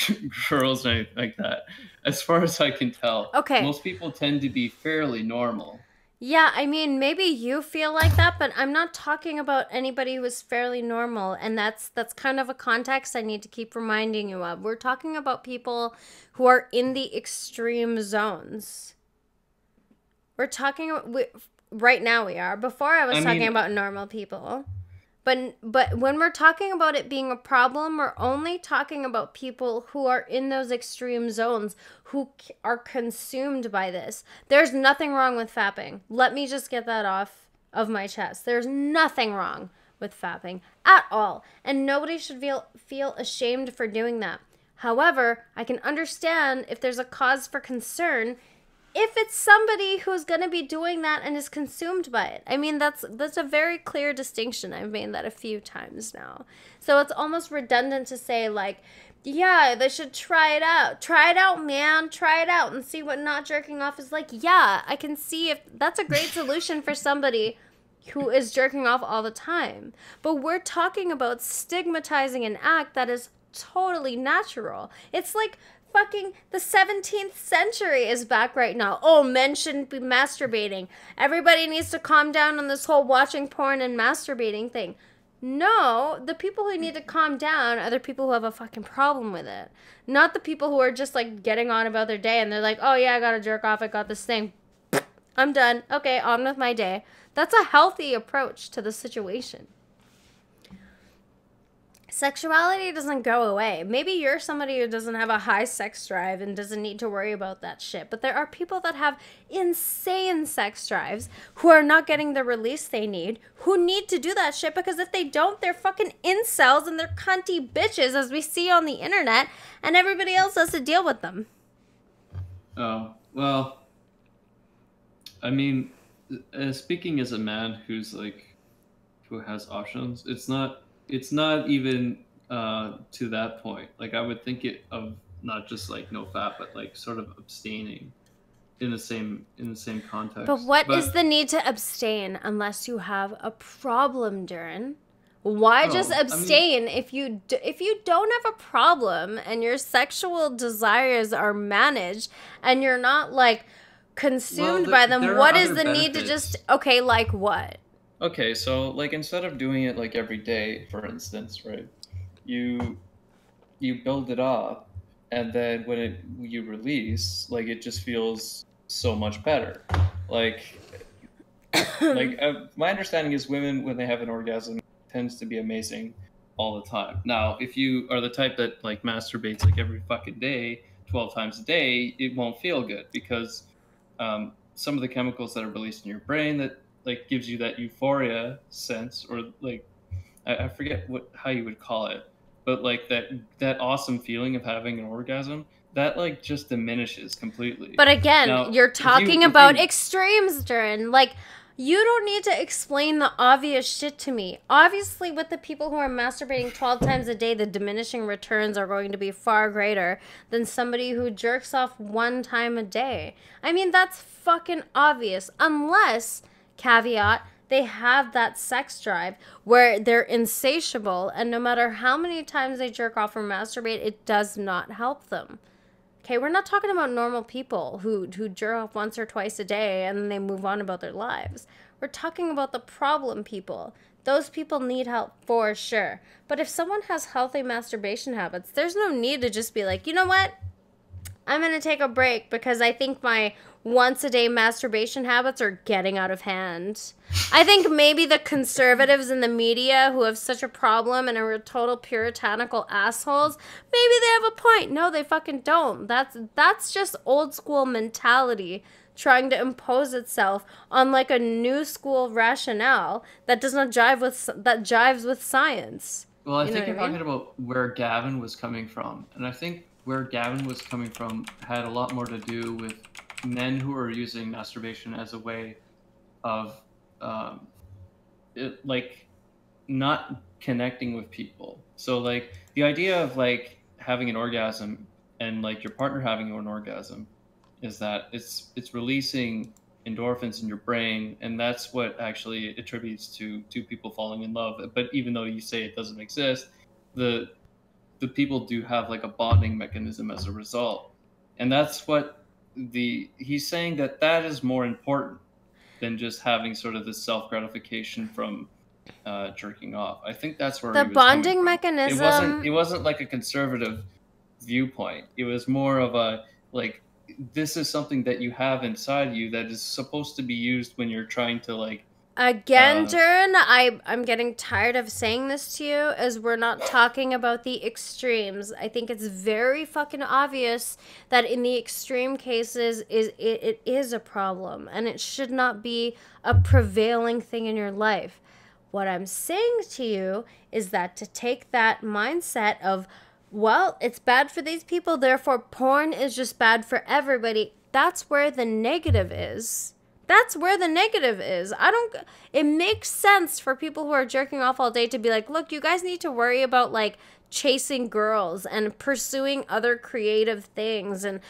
Speaker 2: girls or anything like that. As far as I can tell,
Speaker 1: Okay.
Speaker 2: most people tend to be fairly normal.
Speaker 1: Yeah, I mean, maybe you feel like that, but I'm not talking about anybody who is fairly normal, and that's kind of a context I need to keep reminding you of. We're talking about people who are in the extreme zones. We're talking right now we are. Before I was
Speaker 2: I
Speaker 1: talking
Speaker 2: mean,
Speaker 1: about normal people. But when we're talking about it being a problem, we're only talking about people who are in those extreme zones who are consumed by this. There's nothing wrong with fapping. Let me just get that off of my chest. There's nothing wrong with fapping at all, and nobody should feel ashamed for doing that. However, I can understand if there's a cause for concern if it's somebody who's going to be doing that and is consumed by it. I mean, that's a very clear distinction. I've made that a few times now. So it's almost redundant to say like, yeah, they should try it out. Try it out, man. Try it out and see what not jerking off is like. Yeah, I can see if that's a great solution for somebody who is jerking off all the time. But we're talking about stigmatizing an act that is totally natural. It's like fucking the 17th century is back right now. Oh, men shouldn't be masturbating. Everybody needs to calm down on this whole watching porn and masturbating thing. No, the people who need to calm down are the people who have a fucking problem with it. Not the people who are just like getting on about their day and they're like, oh yeah, I gotta jerk off, I got this thing. I'm done. Okay, on with my day. That's a healthy approach to the situation. Sexuality doesn't go away. Maybe you're somebody who doesn't have a high sex drive and doesn't need to worry about that shit. But there are people that have insane sex drives who are not getting the release they need, who need to do that shit because if they don't, they're fucking incels and they're cunty bitches as we see on the internet and everybody else has to deal with them.
Speaker 2: oh well. I mean, speaking as a man who has options, it's not even to that point. Like I would think it of not just like no fat, but like sort of abstaining in the same
Speaker 1: But
Speaker 2: context.
Speaker 1: what is
Speaker 2: But
Speaker 1: the need to abstain unless you have a problem, Durin? Why just
Speaker 2: I mean,
Speaker 1: abstain if you don't have a problem and your sexual desires are managed and you're not like
Speaker 2: well,
Speaker 1: consumed by them?
Speaker 2: there are
Speaker 1: What is
Speaker 2: other
Speaker 1: the need to just
Speaker 2: benefits.
Speaker 1: okay, like what?
Speaker 2: Okay, so like instead of doing it like every day, for instance, right? You you build it up, and then you release, like it just feels so much better. Like Like my understanding is women, when they have an orgasm, tends to be amazing all the time. Now, if you are the type that like masturbates like every fucking day, 12 times a day, it won't feel good because some of the chemicals that are released in your brain that like gives you that euphoria sense, or like I forget how you would call it, but like that awesome feeling of having an orgasm, that like just diminishes completely.
Speaker 1: But again,
Speaker 2: Now,
Speaker 1: you're
Speaker 2: if you
Speaker 1: talking
Speaker 2: if
Speaker 1: about
Speaker 2: you
Speaker 1: extremes, Durin. Like, you don't need to explain the obvious shit to me. Obviously, with the people who are masturbating 12 times a day, the diminishing returns are going to be far greater than somebody who jerks off 1 time a day. I mean, that's fucking obvious. Unless, caveat, they have that sex drive where they're insatiable, and no matter how many times they jerk off or masturbate, it does not help them. Okay, we're not talking about normal people who jerk off once or twice a day and then they move on about their lives. We're talking about the problem people. Those people need help for sure. But if someone has healthy masturbation habits, there's no need to just be like, you know what? I'm going to take a break because I think my once a day masturbation habits are getting out of hand. I think maybe the conservatives in the media who have such a problem and are total puritanical assholes, maybe they have a point. No, they fucking don't. That's just old school mentality trying to impose itself on like a new school rationale that does not jives with science.
Speaker 2: Well, I
Speaker 1: You know
Speaker 2: think
Speaker 1: what
Speaker 2: you're
Speaker 1: I mean?
Speaker 2: talking about where Gavin was coming from. And I think where Gavin was coming from had a lot more to do with men who are using masturbation as a way of, like, not connecting with people. So, like, the idea of, like, having an orgasm and, like, your partner having an orgasm is that it's releasing endorphins in your brain, and that's what actually attributes to two people falling in love. But even though you say it doesn't exist, the the people do have like a bonding mechanism as a result, and that's what he's saying, that is more important than just having sort of this self gratification from jerking off. I think that's where
Speaker 1: The
Speaker 2: he was coming
Speaker 1: bonding
Speaker 2: from.
Speaker 1: mechanism.
Speaker 2: It wasn't like a conservative viewpoint. It was more of a like, this is something that you have inside you that is supposed to be used when you're trying to like
Speaker 1: Again,
Speaker 2: uh,
Speaker 1: Durin, I'm getting tired of saying this to you, as we're not talking about the extremes. I think it's very fucking obvious that in the extreme cases it is a problem, and it should not be a prevailing thing in your life. What I'm saying to you is that to take that mindset of, well, it's bad for these people, therefore porn is just bad for everybody, that's where the negative is. That's where the negative is. It makes sense for people who are jerking off all day to be like, look, you guys need to worry about like chasing girls and pursuing other creative things and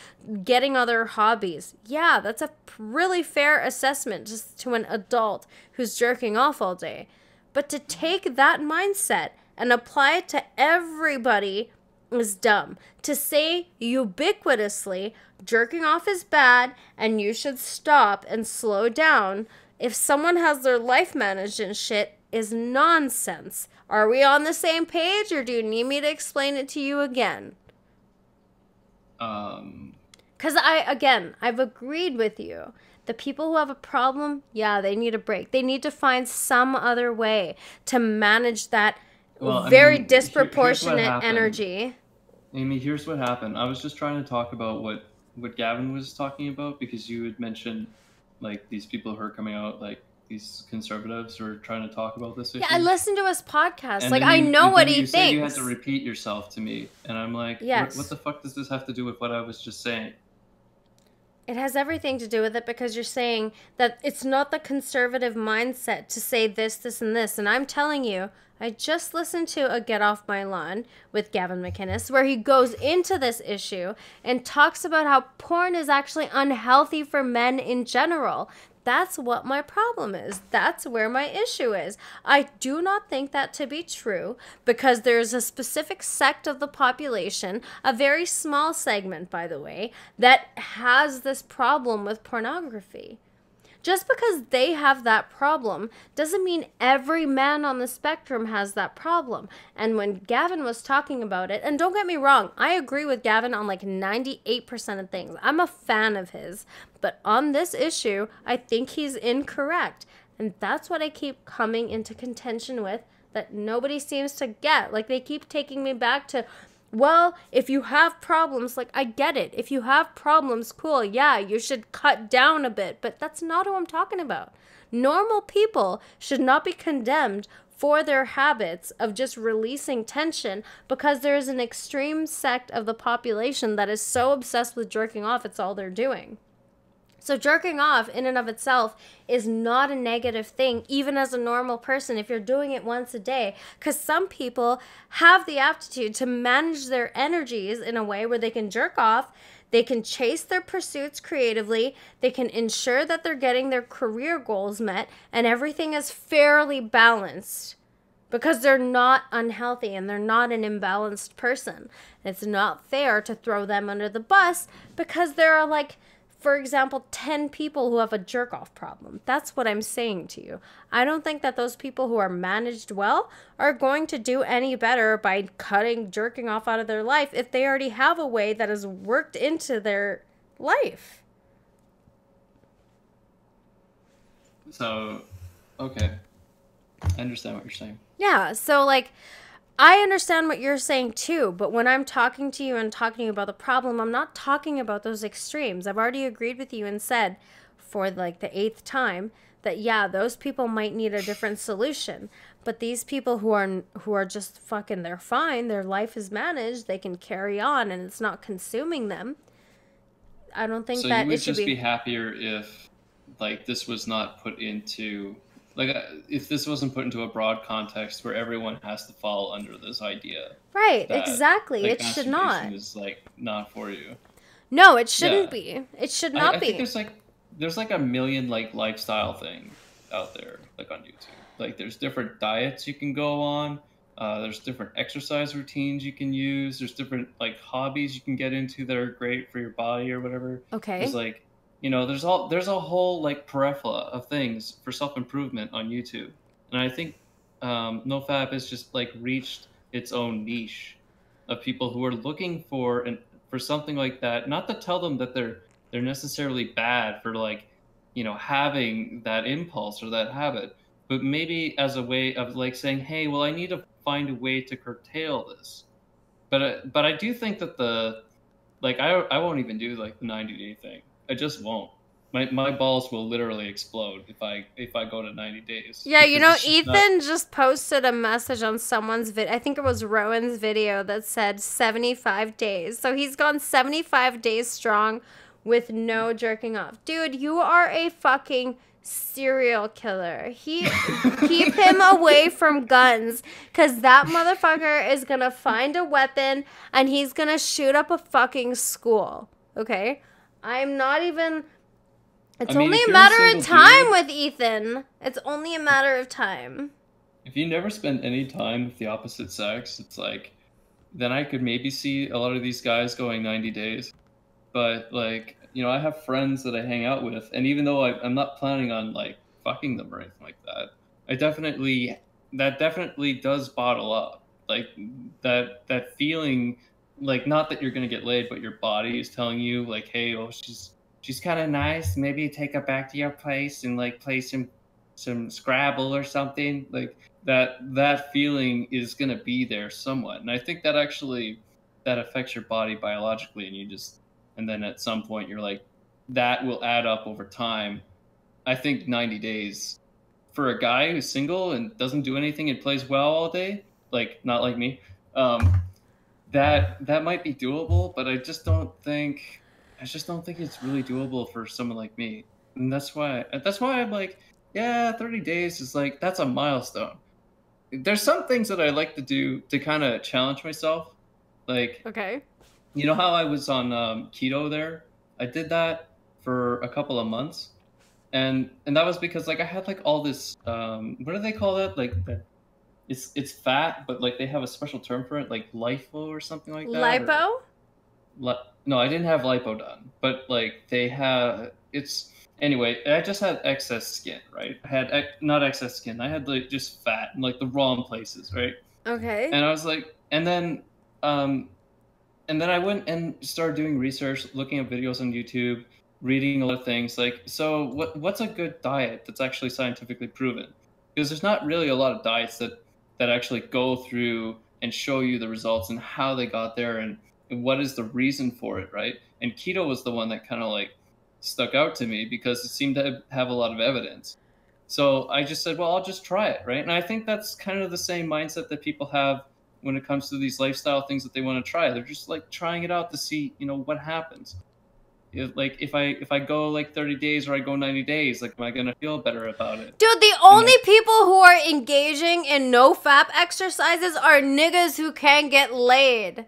Speaker 1: getting other hobbies. Yeah, that's a really fair assessment just to an adult who's jerking off all day. But to take that mindset and apply it to everybody is dumb. To say ubiquitously jerking off is bad and you should stop and slow down if someone has their life managed and shit is nonsense. Are we on the same page, or do you need me to explain it to you again? Because I've agreed with you. The people who have a problem, yeah, they need a break. They need to find some other way to manage that very disproportionate energy.
Speaker 2: Amy, here's what happened. I was just trying to talk about what Gavin was talking about, because you had mentioned like these people who are coming out, like these conservatives who are trying to talk about this issue.
Speaker 1: Yeah, I listened to his podcast.
Speaker 2: And
Speaker 1: like, I know what he
Speaker 2: you
Speaker 1: thinks.
Speaker 2: Said you had to repeat yourself to me, and I'm like,
Speaker 1: yes.
Speaker 2: What the fuck does this have to do with what I was just saying?
Speaker 1: It has everything to do with it, because you're saying that it's not the conservative mindset to say this, this, and this. And I'm telling you, I just listened to a Get Off My Lawn with Gavin McInnes, where he goes into this issue and talks about how porn is actually unhealthy for men in general. That's what my problem is. That's where my issue is. I do not think that to be true, because there's a specific sect of the population, a very small segment, by the way, that has this problem with pornography. Just because they have that problem doesn't mean every man on the spectrum has that problem. And when Gavin was talking about it, and don't get me wrong, I agree with Gavin on like 98% of things. I'm a fan of his. But on this issue, I think he's incorrect. And that's what I keep coming into contention with, that nobody seems to get. Like, they keep taking me back to, well, if you have problems, like, I get it. If you have problems, cool, yeah, you should cut down a bit. But that's not who I'm talking about. Normal people should not be condemned for their habits of just releasing tension because there is an extreme sect of the population that is so obsessed with jerking off, it's all they're doing. So jerking off in and of itself is not a negative thing, even as a normal person, if you're doing it once a day. Because some people have the aptitude to manage their energies in a way where they can jerk off, they can chase their pursuits creatively, they can ensure that they're getting their career goals met, and everything is fairly balanced. Because they're not unhealthy and they're not an imbalanced person. It's not fair to throw them under the bus because there are, like, for example, 10 people who have a jerk-off problem. That's what I'm saying to you. I don't think that those people who are managed well are going to do any better by cutting jerking off out of their life if they already have a way that is worked into their life.
Speaker 2: So, okay. I understand what you're saying.
Speaker 1: Yeah, so, like, I understand what you're saying too, but when I'm talking to you and talking to you about the problem, I'm not talking about those extremes. I've already agreed with you and said for like the 8th time that yeah, those people might need a different solution. But these people who are just fucking, they're fine, their life is managed, they can carry on and it's not consuming them. I don't think
Speaker 2: So
Speaker 1: that
Speaker 2: you would
Speaker 1: it should
Speaker 2: just be
Speaker 1: be
Speaker 2: happier if, like, this was not put into, like, if this wasn't put into a broad context where everyone has to fall under this idea
Speaker 1: right,
Speaker 2: that,
Speaker 1: exactly.
Speaker 2: like,
Speaker 1: It should not.
Speaker 2: masturbation is, like, not for you.
Speaker 1: No, it shouldn't
Speaker 2: Yeah,
Speaker 1: be. It should
Speaker 2: I
Speaker 1: not
Speaker 2: think
Speaker 1: be.
Speaker 2: there's like a million like lifestyle things out there, like on YouTube. Like, there's different diets you can go on. There's different exercise routines you can use. There's different like hobbies you can get into that are great for your body or whatever. There's
Speaker 1: Okay.
Speaker 2: like, there's a whole like peripheral of things for self improvement on YouTube, and I think NoFap has just like reached its own niche of people who are looking for something like that. Not to tell them that they're necessarily bad for like, having that impulse or that habit, but maybe as a way of like saying, hey, well, I need to find a way to curtail this. But I do think that I won't even do like the 90-day thing. I just won't. My balls will literally explode if I go to 90 days
Speaker 1: Yeah, you
Speaker 2: because
Speaker 1: know,
Speaker 2: it's just not.
Speaker 1: Ethan just posted a message on someone's I think it was Rowan's video that said 75 days. So he's gone 75 days strong with no jerking off. Dude, you are a fucking serial killer. Keep him away from guns cuz that motherfucker is going to find a weapon and he's going to shoot up a fucking school. Okay? I'm not even
Speaker 2: I
Speaker 1: It's
Speaker 2: mean,
Speaker 1: only
Speaker 2: if
Speaker 1: a
Speaker 2: you're a
Speaker 1: matter of
Speaker 2: single
Speaker 1: time
Speaker 2: dude,
Speaker 1: with Ethan. It's only a matter of time.
Speaker 2: if you never spend any time with the opposite sex, it's like, then I could maybe see a lot of these guys going 90 days. But like, I have friends that I hang out with, and even though I'm not planning on like fucking them or anything like that, that definitely does bottle up. Like, that feeling, like, not that you're gonna get laid, but your body is telling you like, hey, oh, she's kind of nice. Maybe take her back to your place and like play some Scrabble or something. Like, that feeling is gonna be there somewhat, and I think that actually that affects your body biologically, and then at some point you're like, that will add up over time. I think 90 days for a guy who's single and doesn't do anything and plays well all day, like not like me, um, that might be doable, but I just don't think it's really doable for someone like me. And that's why I'm like, yeah, 30 days is like, that's a milestone. There's some things that I like to do to kind of challenge myself. Like,
Speaker 1: Okay.
Speaker 2: you know how I was on keto there? I did that for a couple of months, and that was because like I had like all this what do they call that? Like it's fat, but like they have a special term for it, like lipo or something like that, or
Speaker 1: Lipo?
Speaker 2: no, I didn't have lipo done, but like they have it's anyway. I just had excess skin, right? I had not excess skin. I had like just fat in like the wrong places, right?
Speaker 1: Okay.
Speaker 2: And I was like, um, and then I went and started doing research, looking at videos on YouTube, reading a lot of things like, so what's a good diet that's actually scientifically proven? Because there's not really a lot of diets that actually go through and show you the results and how they got there, and what is the reason for it, right? And keto was the one that kind of like stuck out to me because it seemed to have a lot of evidence. So I just said, well, I'll just try it, right? And I think that's kind of the same mindset that people have when it comes to these lifestyle things that they want to try. They're just like trying it out to see, what happens. Like if I go like 30 days or I go 90 days, like am I gonna feel better about it?
Speaker 1: Dude, the only people who are engaging in no-fap exercises are niggas who can't get laid.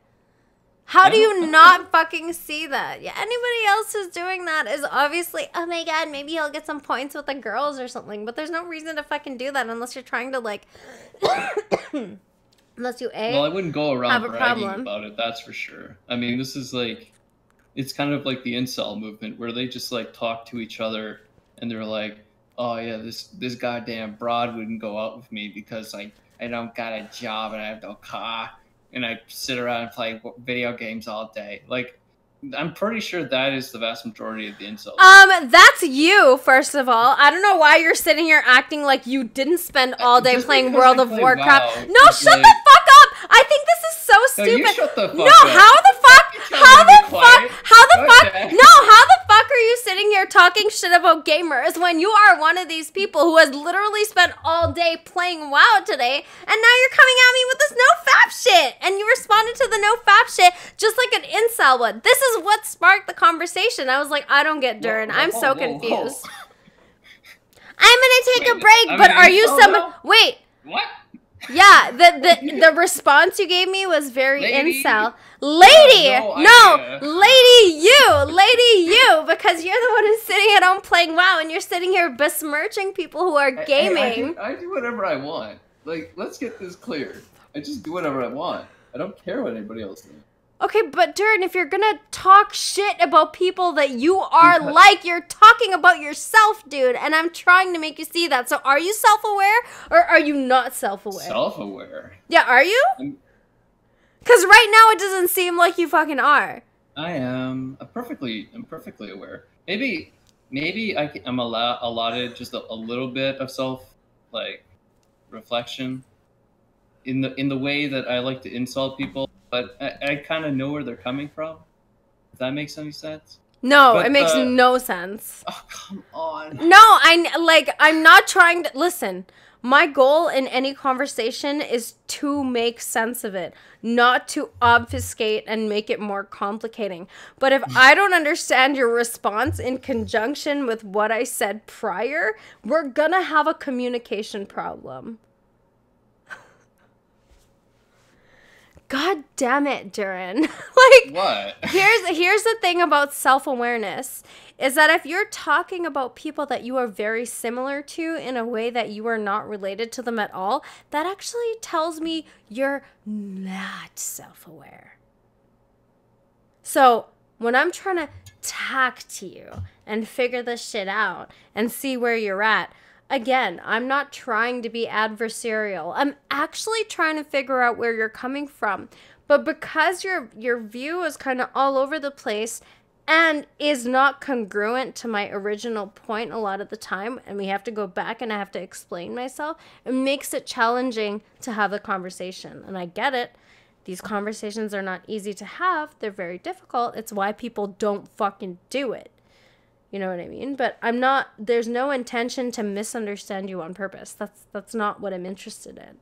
Speaker 1: How do you not fucking see that? Yeah, anybody else who's doing that is obviously, oh my god, maybe he'll get some points with the girls or something. But there's no reason to fucking do that unless you're trying to like, unless you
Speaker 2: Well, I wouldn't go around
Speaker 1: have a
Speaker 2: bragging
Speaker 1: problem
Speaker 2: about it. That's for sure. I mean, this is like, it's kind of like the incel movement where they just like talk to each other and they're like, oh yeah, this goddamn broad wouldn't go out with me because I don't got a job and I have no car and I sit around and play video games all day. Like, I'm pretty sure that is the vast majority of the incels.
Speaker 1: That's you, first of all. I don't know why you're sitting here acting like you didn't spend all day playing World of Warcraft.
Speaker 2: WoW,
Speaker 1: No, shut the fuck up! I think this is so stupid.
Speaker 2: No, you shut the fuck
Speaker 1: no,
Speaker 2: up.
Speaker 1: how the fuck? How the fuck? How the fuck?
Speaker 2: Okay.
Speaker 1: No, how the fuck are you sitting here talking shit about gamers when you are one of these people who has literally spent all day playing WoW today, and now you're coming at me with this no fap shit, and you responded to the no fap shit just like an incel would. This is what sparked the conversation. I was like, I don't get Durin. I'm so confused. I'm gonna take a break, but are you some? Wait.
Speaker 2: What?
Speaker 1: Yeah, the response you gave me was very
Speaker 2: Lady?
Speaker 1: incel. Lady!
Speaker 2: No,
Speaker 1: Lady you, because you're the one who's sitting at home playing WoW and you're sitting here besmirching people who are gaming.
Speaker 2: I do whatever I want. Like, let's get this clear. I just do whatever I want. I don't care what anybody else does.
Speaker 1: Okay, but Durin, if you're gonna talk shit about people that you are like, you're talking about yourself, dude, and I'm trying to make you see that. So are you self-aware or are you not self-aware?
Speaker 2: Self-aware?
Speaker 1: Yeah, are you? Because right now it doesn't seem like you fucking are.
Speaker 2: I am. I'm perfectly aware. Maybe I'm allotted just a little bit of reflection in the way that I like to insult people, but I kind of know where they're coming from. If that makes any sense.
Speaker 1: No,
Speaker 2: but,
Speaker 1: it makes no sense.
Speaker 2: Oh, come on.
Speaker 1: No, I'm not trying to listen. My goal in any conversation is to make sense of it, not to obfuscate and make it more complicating. But if I don't understand your response in conjunction with what I said prior, we're gonna have a communication problem. God damn it, Durin. Like,
Speaker 2: what?
Speaker 1: Here's the thing about self-awareness is that if you're talking about people that you are very similar to in a way that you are not related to them at all, that actually tells me you're not self-aware. So when I'm trying to talk to you and figure this shit out and see where you're at, again, I'm not trying to be adversarial. I'm actually trying to figure out where you're coming from. But because your view is kind of all over the place and is not congruent to my original point a lot of the time, and we have to go back and I have to explain myself, it makes it challenging to have a conversation. And I get it. These conversations are not easy to have. They're very difficult. It's why people don't fucking do it. You know what I mean? But there's no intention to misunderstand you on purpose. That's not what I'm interested in.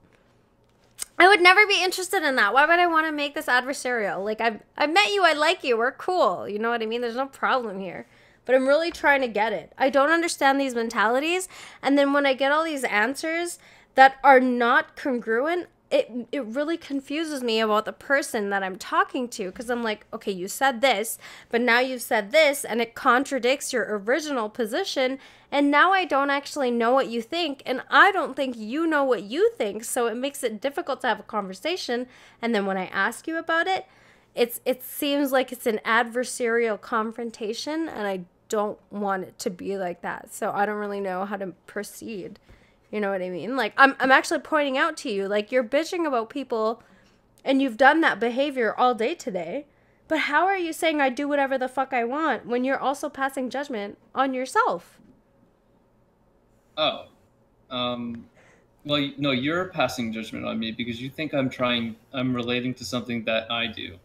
Speaker 1: I would never be interested in that. Why would I want to make this adversarial? Like, I've met you, I like you, we're cool. You know what I mean? There's no problem here. But I'm really trying to get it. I don't understand these mentalities. And then when I get all these answers that are not congruent, it really confuses me about the person that I'm talking to, because I'm like, okay, you said this, but now you've said this, and it contradicts your original position, and now I don't actually know what you think, and I don't think you know what you think, so it makes it difficult to have a conversation, and then when I ask you about it, it seems like it's an adversarial confrontation, and I don't want it to be like that, so I don't really know how to proceed. You know what I mean? Like, I'm actually pointing out to you, like, you're bitching about people and you've done that behavior all day today, But how are you saying I do whatever the fuck I want when you're also passing judgment on yourself?
Speaker 2: Oh, well, no, you're passing judgment on me because you think I'm relating to something that I do.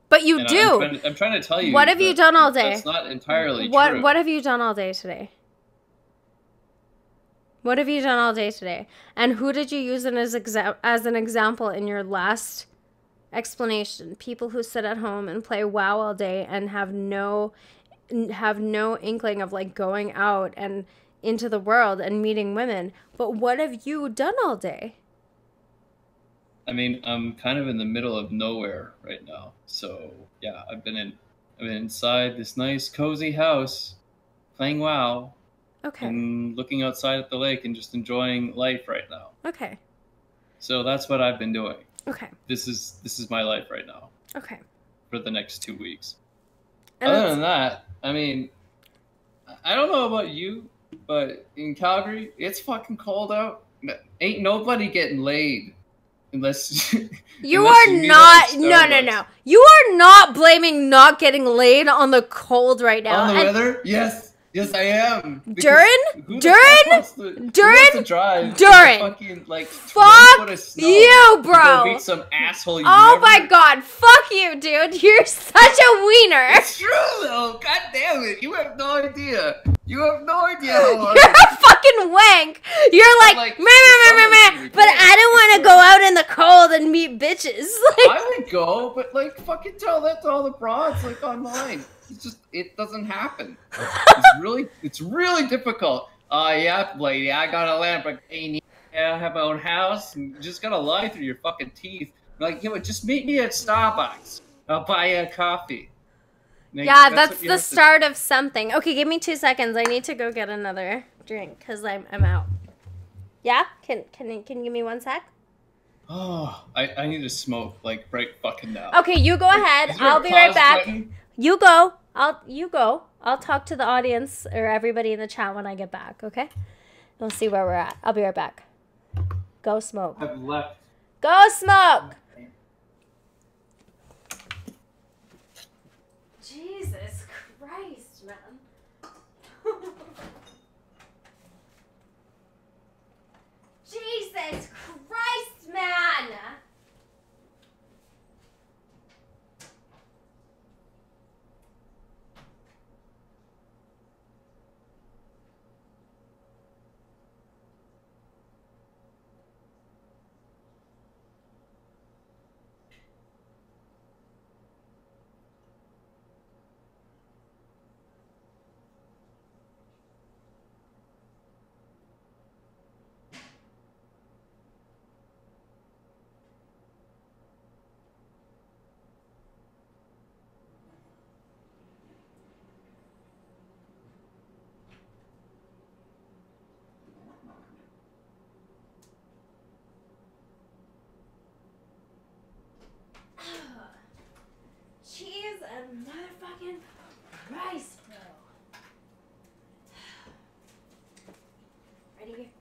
Speaker 1: But you
Speaker 2: And
Speaker 1: do.
Speaker 2: I'm trying to tell you.
Speaker 1: What have you done all day?
Speaker 2: That's not entirely true.
Speaker 1: What have you done all day today? What have you done all day today? And who did you use as an example in your last explanation? People who sit at home and play WoW all day and have no inkling of like going out and into the world and meeting women. But what have you done all day?
Speaker 2: I mean, I'm kind of in the middle of nowhere right now. So yeah, I've been inside this nice cozy house playing WoW.
Speaker 1: Okay.
Speaker 2: And looking outside at the lake and just enjoying life right now.
Speaker 1: Okay.
Speaker 2: So that's what I've been doing.
Speaker 1: Okay.
Speaker 2: This is my life right now.
Speaker 1: Okay.
Speaker 2: For the next 2 weeks.
Speaker 1: And
Speaker 2: other than that, I mean, I don't know about you, but in Calgary, it's fucking cold out. Ain't nobody getting laid. Unless
Speaker 1: you
Speaker 2: unless
Speaker 1: are not no. You are not blaming not getting laid on the cold right now.
Speaker 2: On the weather? Yes, I am.
Speaker 1: Durin?
Speaker 2: Fucking, like,
Speaker 1: fuck you, bro.
Speaker 2: Go beat some asshole.
Speaker 1: Oh my god, fuck you, dude. You're such a wiener.
Speaker 2: It's true though. God damn it. You have no idea. You have no idea how
Speaker 1: You're a fucking wank. You're like meh. But I don't want to go out in the cold and meet bitches. Like,
Speaker 2: I would go, but like fucking tell that to all the broads like online. It doesn't happen. It's really difficult. Yeah, lady, I got a Lamborghini. I have my own house. And you just gotta lie through your fucking teeth. Like, just meet me at Starbucks. I'll buy you a coffee.
Speaker 1: Yeah, that's the start of something. Okay, give me 2 seconds. I need to go get another drink because I'm out. Yeah? Can you give me 1 sec?
Speaker 2: Oh, I need to smoke like right fucking now.
Speaker 1: Okay, you go ahead. I'll be right back. Button? You go. I'll talk to the audience or everybody in the chat when I get back, okay? We'll see where we're at. I'll be right back. Go smoke.
Speaker 2: I've left.
Speaker 1: Go smoke! Jesus Christ, man. Jesus Christ, man! Cheese and motherfucking rice, bro.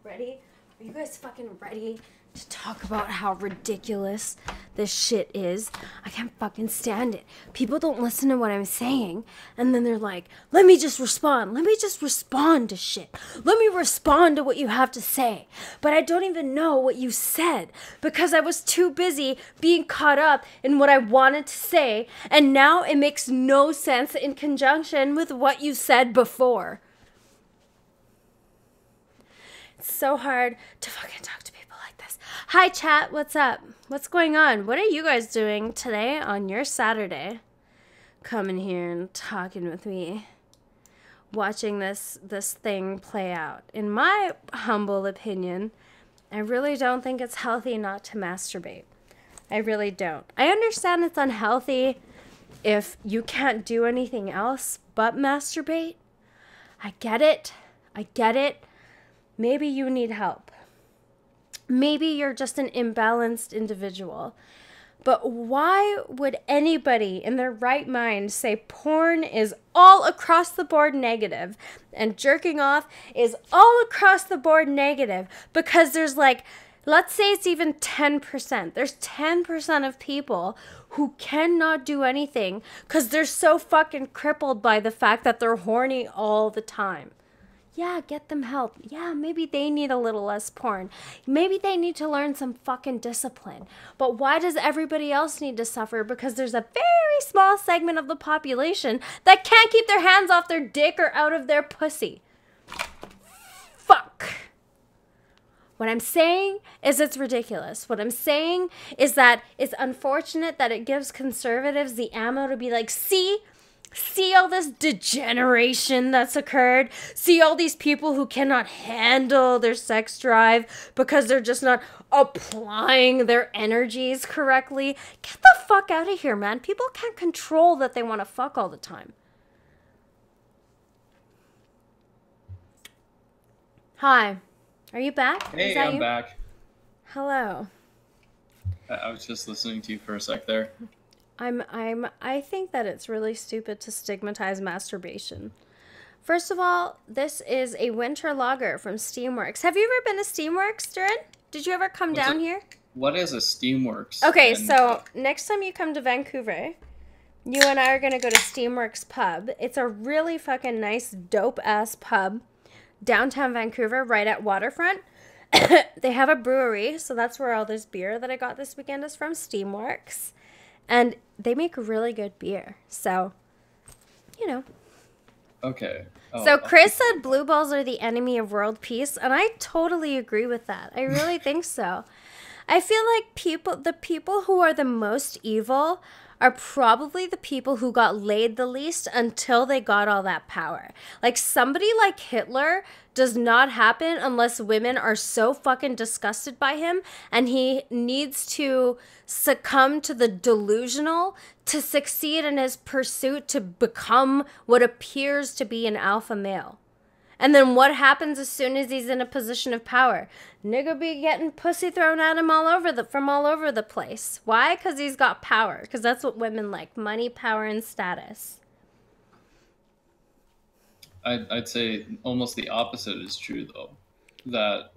Speaker 1: Ready? Are you guys fucking ready to talk about how ridiculous this shit is? I can't fucking stand it. People don't listen to what I'm saying, and then they're like, let me just respond. Let me just respond to shit. Let me respond to what you have to say. But I don't even know what you said because I was too busy being caught up in what I wanted to say, and now it makes no sense in conjunction with what you said before. It's so hard to fucking talk to people like this. Hi, chat. What's up? What's going on? What are you guys doing today on your Saturday? Coming here and talking with me. Watching this thing play out. In my humble opinion, I really don't think it's healthy not to masturbate. I really don't. I understand it's unhealthy if you can't do anything else but masturbate. I get it. Maybe you need help. Maybe you're just an imbalanced individual. But why would anybody in their right mind say porn is all across the board negative and jerking off is all across the board negative? Because there's like Let's say it's even 10%. There's 10% of people who cannot do anything because they're so fucking crippled by the fact that they're horny all the time. Yeah, get them help. Yeah, maybe they need a little less porn. Maybe they need to learn some fucking discipline. But why does everybody else need to suffer? Because there's a very small segment of the population that can't keep their hands off their dick or out of their pussy. Fuck. What I'm saying is it's ridiculous. What I'm saying is that it's unfortunate that it gives conservatives the ammo to be like, see all this degeneration that's occurred. See all these people who cannot handle their sex drive because they're just not applying their energies correctly. Get the fuck out of here, man. People can't control that they want to fuck all the time. Hi. Are you back?
Speaker 2: Hey, I'm back.
Speaker 1: Hello.
Speaker 2: I was just listening to you for a sec there.
Speaker 1: I think that it's really stupid to stigmatize masturbation. First of all, this is a winter lager from Steamworks. Have you ever been to Steamworks, Durin? Did you ever come down here?
Speaker 2: What is a Steamworks?
Speaker 1: Okay, so next time you come to Vancouver, you and I are going to go to Steamworks Pub. It's a really fucking nice, dope-ass pub downtown Vancouver, right at Waterfront. They have a brewery, so that's where all this beer that I got this weekend is from, Steamworks. And they make really good beer. So, you know.
Speaker 2: Okay.
Speaker 1: So Chris said blue balls are the enemy of world peace, and I totally agree with that. I really think so. I feel like the people who are the most evil are probably the people who got laid the least until they got all that power. Like somebody like Hitler does not happen unless women are so fucking disgusted by him and he needs to succumb to the delusional to succeed in his pursuit to become what appears to be an alpha male. And then what happens as soon as he's in a position of power? Nigga be getting pussy thrown at him from all over the place. Why? Because he's got power. Because that's what women like. Money, power, and status.
Speaker 2: I'd say almost the opposite is true, though. That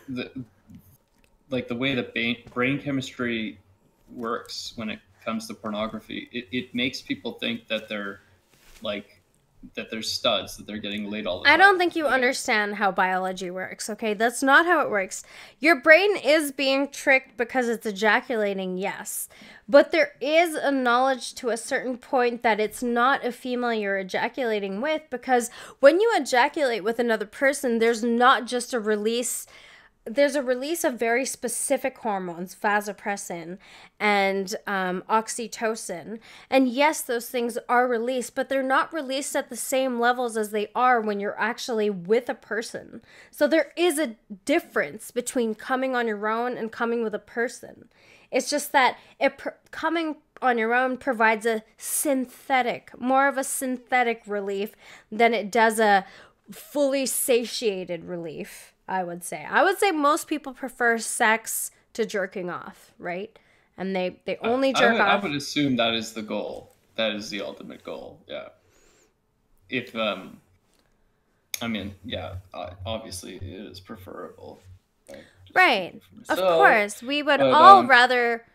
Speaker 2: the way the brain chemistry works when it comes to pornography, it makes people think that they're studs, that they're getting laid all the time.
Speaker 1: I don't think you understand how biology works, okay? That's not how it works. Your brain is being tricked because it's ejaculating, yes. But there is a knowledge to a certain point that it's not a female you're ejaculating with, because when you ejaculate with another person, there's not just a release. There's a release of very specific hormones, vasopressin and oxytocin. And yes, those things are released, but they're not released at the same levels as they are when you're actually with a person. So there is a difference between coming on your own and coming with a person. It's just that coming on your own provides more of a synthetic relief than it does a fully satiated relief. I would say most people prefer sex to jerking off, right? And they only jerk off.
Speaker 2: I would assume that is the goal. That is the ultimate goal. Yeah. If obviously it is preferable.
Speaker 1: Right. Of course, we would all rather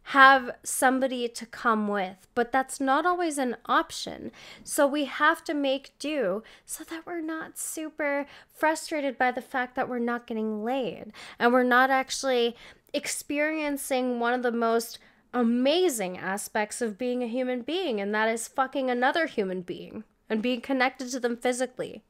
Speaker 1: have somebody to come with, but that's not always an option. So we have to make do so that we're not super frustrated by the fact that we're not getting laid and we're not actually experiencing one of the most amazing aspects of being a human being, and that is fucking another human being and being connected to them physically.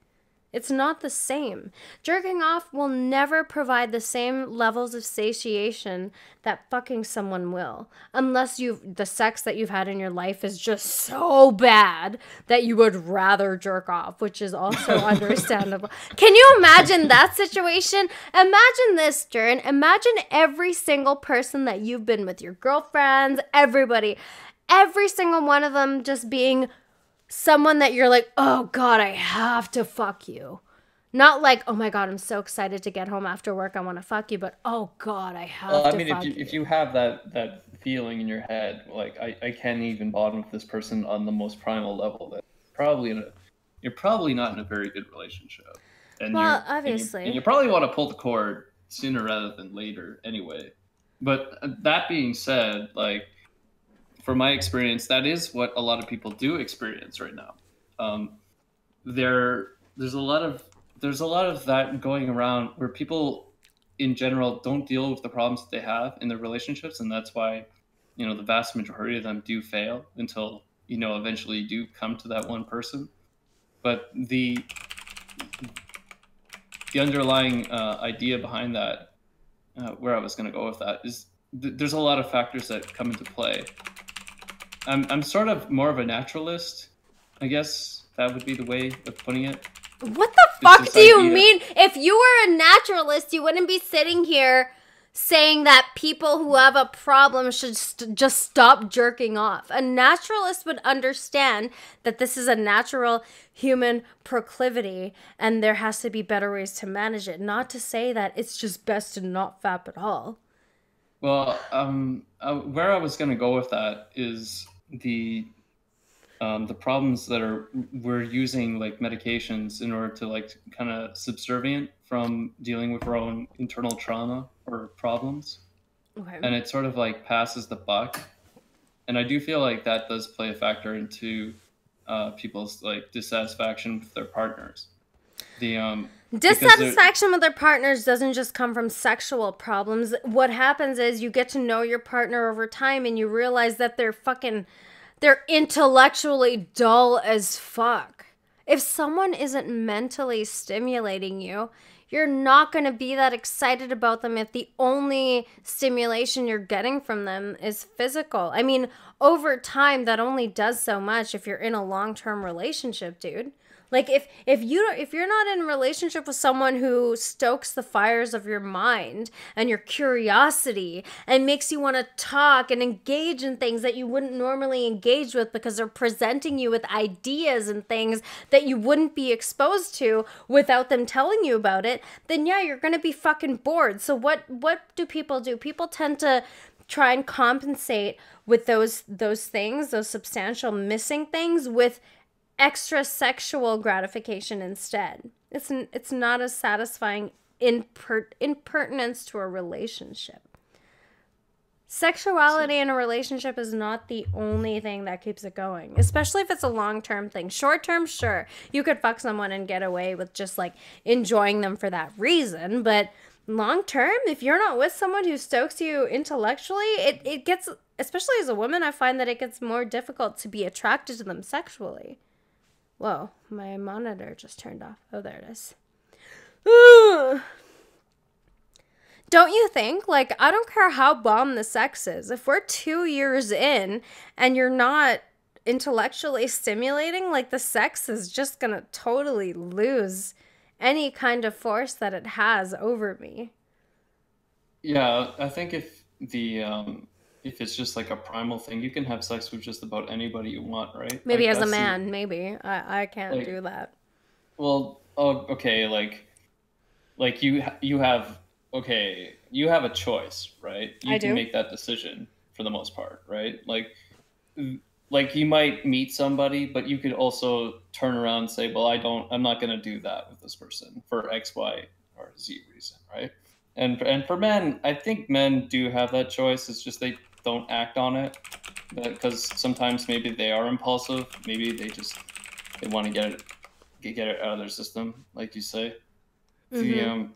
Speaker 1: It's not the same. Jerking off will never provide the same levels of satiation that fucking someone will. Unless the sex that you've had in your life is just so bad that you would rather jerk off, which is also understandable. Can you imagine that situation? Imagine this, Durin. Imagine every single person that you've been with, your girlfriends, everybody. Every single one of them just being someone that you're like, oh God, I have to fuck you. Not like, oh my God, I'm so excited to get home after work, I want to fuck you, but oh God, I have to fuck you.
Speaker 2: If you have that feeling in your head, like I can't even bond with this person on the most primal level, that you're probably not in a very good relationship. And
Speaker 1: well, obviously.
Speaker 2: And you probably want to pull the cord sooner rather than later anyway. But that being said, like, from my experience, that is what a lot of people do experience right now. Um, there's a lot of that going around where people in general don't deal with the problems that they have in their relationships, and that's why, the vast majority of them do fail until, eventually you do come to that one person. But the underlying idea behind that, where I was going to go with that, is there's a lot of factors that come into play. I'm sort of more of a naturalist, I guess that would be the way of putting it.
Speaker 1: What the fuck do you mean? If you were a naturalist, you wouldn't be sitting here saying that people who have a problem should just stop jerking off. A naturalist would understand that this is a natural human proclivity and there has to be better ways to manage it. Not to say that it's just best to not fap at all.
Speaker 2: Well, where I was going to go with that is the problems that we're using like medications in order to like kind of subservient from dealing with our own internal trauma or problems.
Speaker 1: Okay.
Speaker 2: And it sort of like passes the buck. And I do feel like that does play a factor into people's like dissatisfaction with their partners.
Speaker 1: Dissatisfaction with their partners doesn't just come from sexual problems. What happens is you get to know your partner over time and you realize that they're intellectually dull as fuck. If someone isn't mentally stimulating you, you're not going to be that excited about them if the only stimulation you're getting from them is physical. I mean, over time, that only does so much if you're in a long-term relationship, dude. Like, if you're not in a relationship with someone who stokes the fires of your mind and your curiosity and makes you want to talk and engage in things that you wouldn't normally engage with because they're presenting you with ideas and things that you wouldn't be exposed to without them telling you about it, then yeah, you're going to be fucking bored. So what do people do? People tend to try and compensate with those things, those substantial missing things, with extra sexual gratification instead. It's not as satisfying in pertinence to a relationship. Sexuality in a relationship is not the only thing that keeps it going, especially if it's a long-term thing. Short-term, sure, you could fuck someone and get away with just like enjoying them for that reason, but long-term, if you're not with someone who stokes you intellectually, it gets, especially as a woman, I find that it gets more difficult to be attracted to them sexually. Whoa, my monitor just turned off. Oh, there it is. Don't you think? Like, I don't care how bomb the sex is. If we're 2 years in and you're not intellectually stimulating, like, the sex is just gonna totally lose any kind of force that it has over me.
Speaker 2: Yeah, I think if it's just like a primal thing, you can have sex with just about anybody you want, right?
Speaker 1: Maybe
Speaker 2: Like
Speaker 1: as a man, maybe. I can't
Speaker 2: like,
Speaker 1: do that.
Speaker 2: well, oh, okay, like you have you have a choice, right? You
Speaker 1: I
Speaker 2: can
Speaker 1: do.
Speaker 2: make that decision for the most part, right? Like you might meet somebody, but you could also turn around and say, well, I'm not going to do that with this person for X, Y, or Z reason, right? And for men, I think men do have that choice. It's just they don't act on it because sometimes maybe they are impulsive. Maybe they want to get it out of their system, like you say.
Speaker 1: Mm-hmm.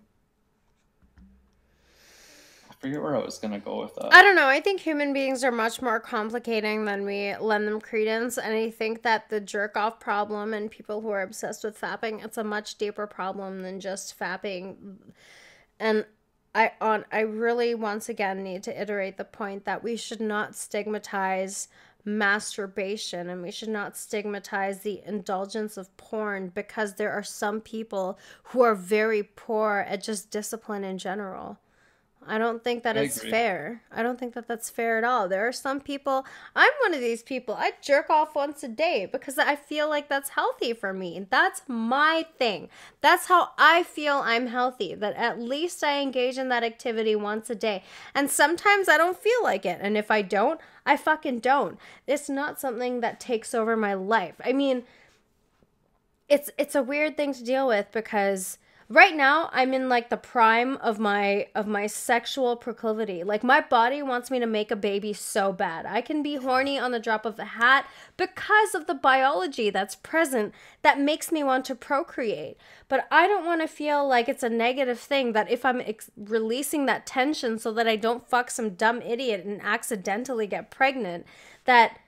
Speaker 2: I forget where I was gonna go with that.
Speaker 1: I don't know. I think human beings are much more complicating than we lend them credence. And I think that the jerk off problem and people who are obsessed with fapping, it's a much deeper problem than just fapping. And I really, once again, need to iterate the point that we should not stigmatize masturbation and we should not stigmatize the indulgence of porn, because there are some people who are very poor at just discipline in general. I don't think that
Speaker 2: I
Speaker 1: it's
Speaker 2: agree.
Speaker 1: fair. I don't think that that's fair at all. There are some people, I'm one of these people, I jerk off once a day because I feel like that's healthy for me. That's my thing. That's how I feel I'm healthy, that at least I engage in that activity once a day. And sometimes I don't feel like it. And if I don't, I fucking don't. It's not something that takes over my life. I mean, it's a weird thing to deal with because Right now I'm in like the prime of my sexual proclivity. Like my body wants me to make a baby so bad. I can be horny on the drop of a hat because of the biology that's present that makes me want to procreate. But I don't want to feel like it's a negative thing that if I'm releasing that tension so that I don't fuck some dumb idiot and accidentally get pregnant, that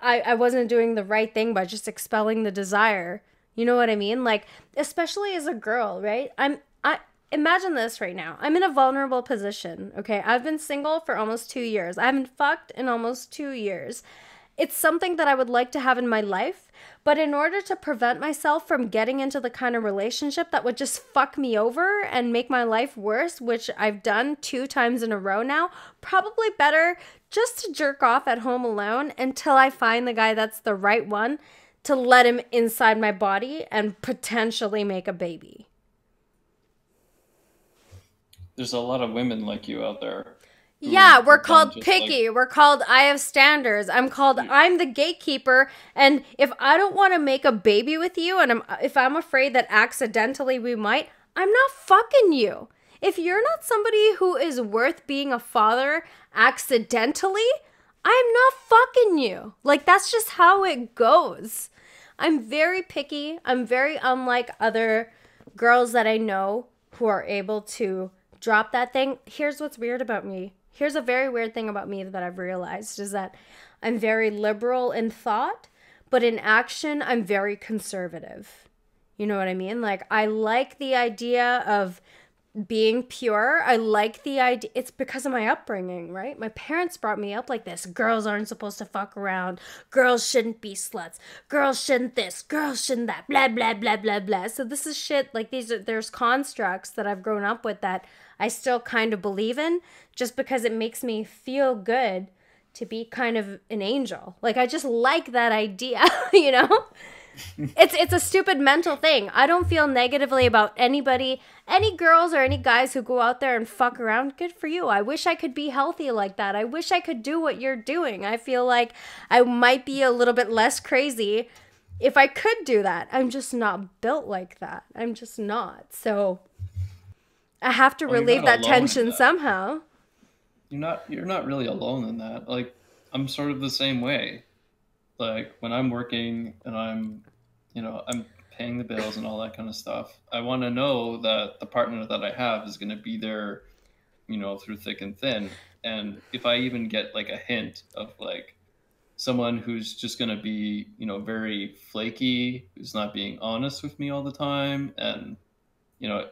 Speaker 1: I wasn't doing the right thing by just expelling the desire. You know what I mean? Like, especially as a girl, right? I imagine this right now. I'm in a vulnerable position, okay? I've been single for almost 2 years. I haven't fucked in almost 2 years. It's something that I would like to have in my life, but in order to prevent myself from getting into the kind of relationship that would just fuck me over and make my life worse, which I've done 2 times in a row now, probably better just to jerk off at home alone until I find the guy that's the right one to let him inside my body and potentially make a baby.
Speaker 2: There's a lot of women like you out there
Speaker 1: Yeah, we're
Speaker 2: who've done
Speaker 1: called
Speaker 2: just like
Speaker 1: picky. We're called I have standards. I'm the gatekeeper, and if I don't want to make a baby with you and if I'm afraid that accidentally we might, I'm not fucking you. If you're not somebody who is worth being a father accidentally, I'm not fucking you. Like that's just how it goes. I'm very picky. I'm very unlike other girls that I know who are able to drop that thing. Here's what's weird about me. Here's a very weird thing about me that I've realized is that I'm very liberal in thought, but in action, I'm very conservative. You know what I mean? Like, I like the idea of being pure. I like the idea. It's because of my upbringing, right? My parents brought me up like this. Girls aren't supposed to fuck around. Girls shouldn't be sluts. Girls shouldn't this. Girls shouldn't that. Blah, blah, blah, blah, blah. So this is shit. Like there's constructs that I've grown up with that I still kind of believe in just because it makes me feel good to be kind of an angel. Like I just like that idea, you know? It's a stupid mental thing. I don't feel negatively about anybody, any girls or any guys who go out there and fuck around. Good for you. I wish I could be healthy like that. I wish I could do what you're doing. I feel like I might be a little bit less crazy if I could do that. I'm just not built like that. I'm just not. So I have to
Speaker 2: well, you're
Speaker 1: relieve
Speaker 2: not
Speaker 1: that
Speaker 2: alone in
Speaker 1: tension
Speaker 2: that.
Speaker 1: somehow.
Speaker 2: You're not really alone in that. Like I'm sort of the same way. Like when I'm working and I'm paying the bills and all that kind of stuff, I want to know that the partner that I have is going to be there, through thick and thin. And if I even get like a hint of like someone who's just going to be, very flaky, who's not being honest with me all the time, and you know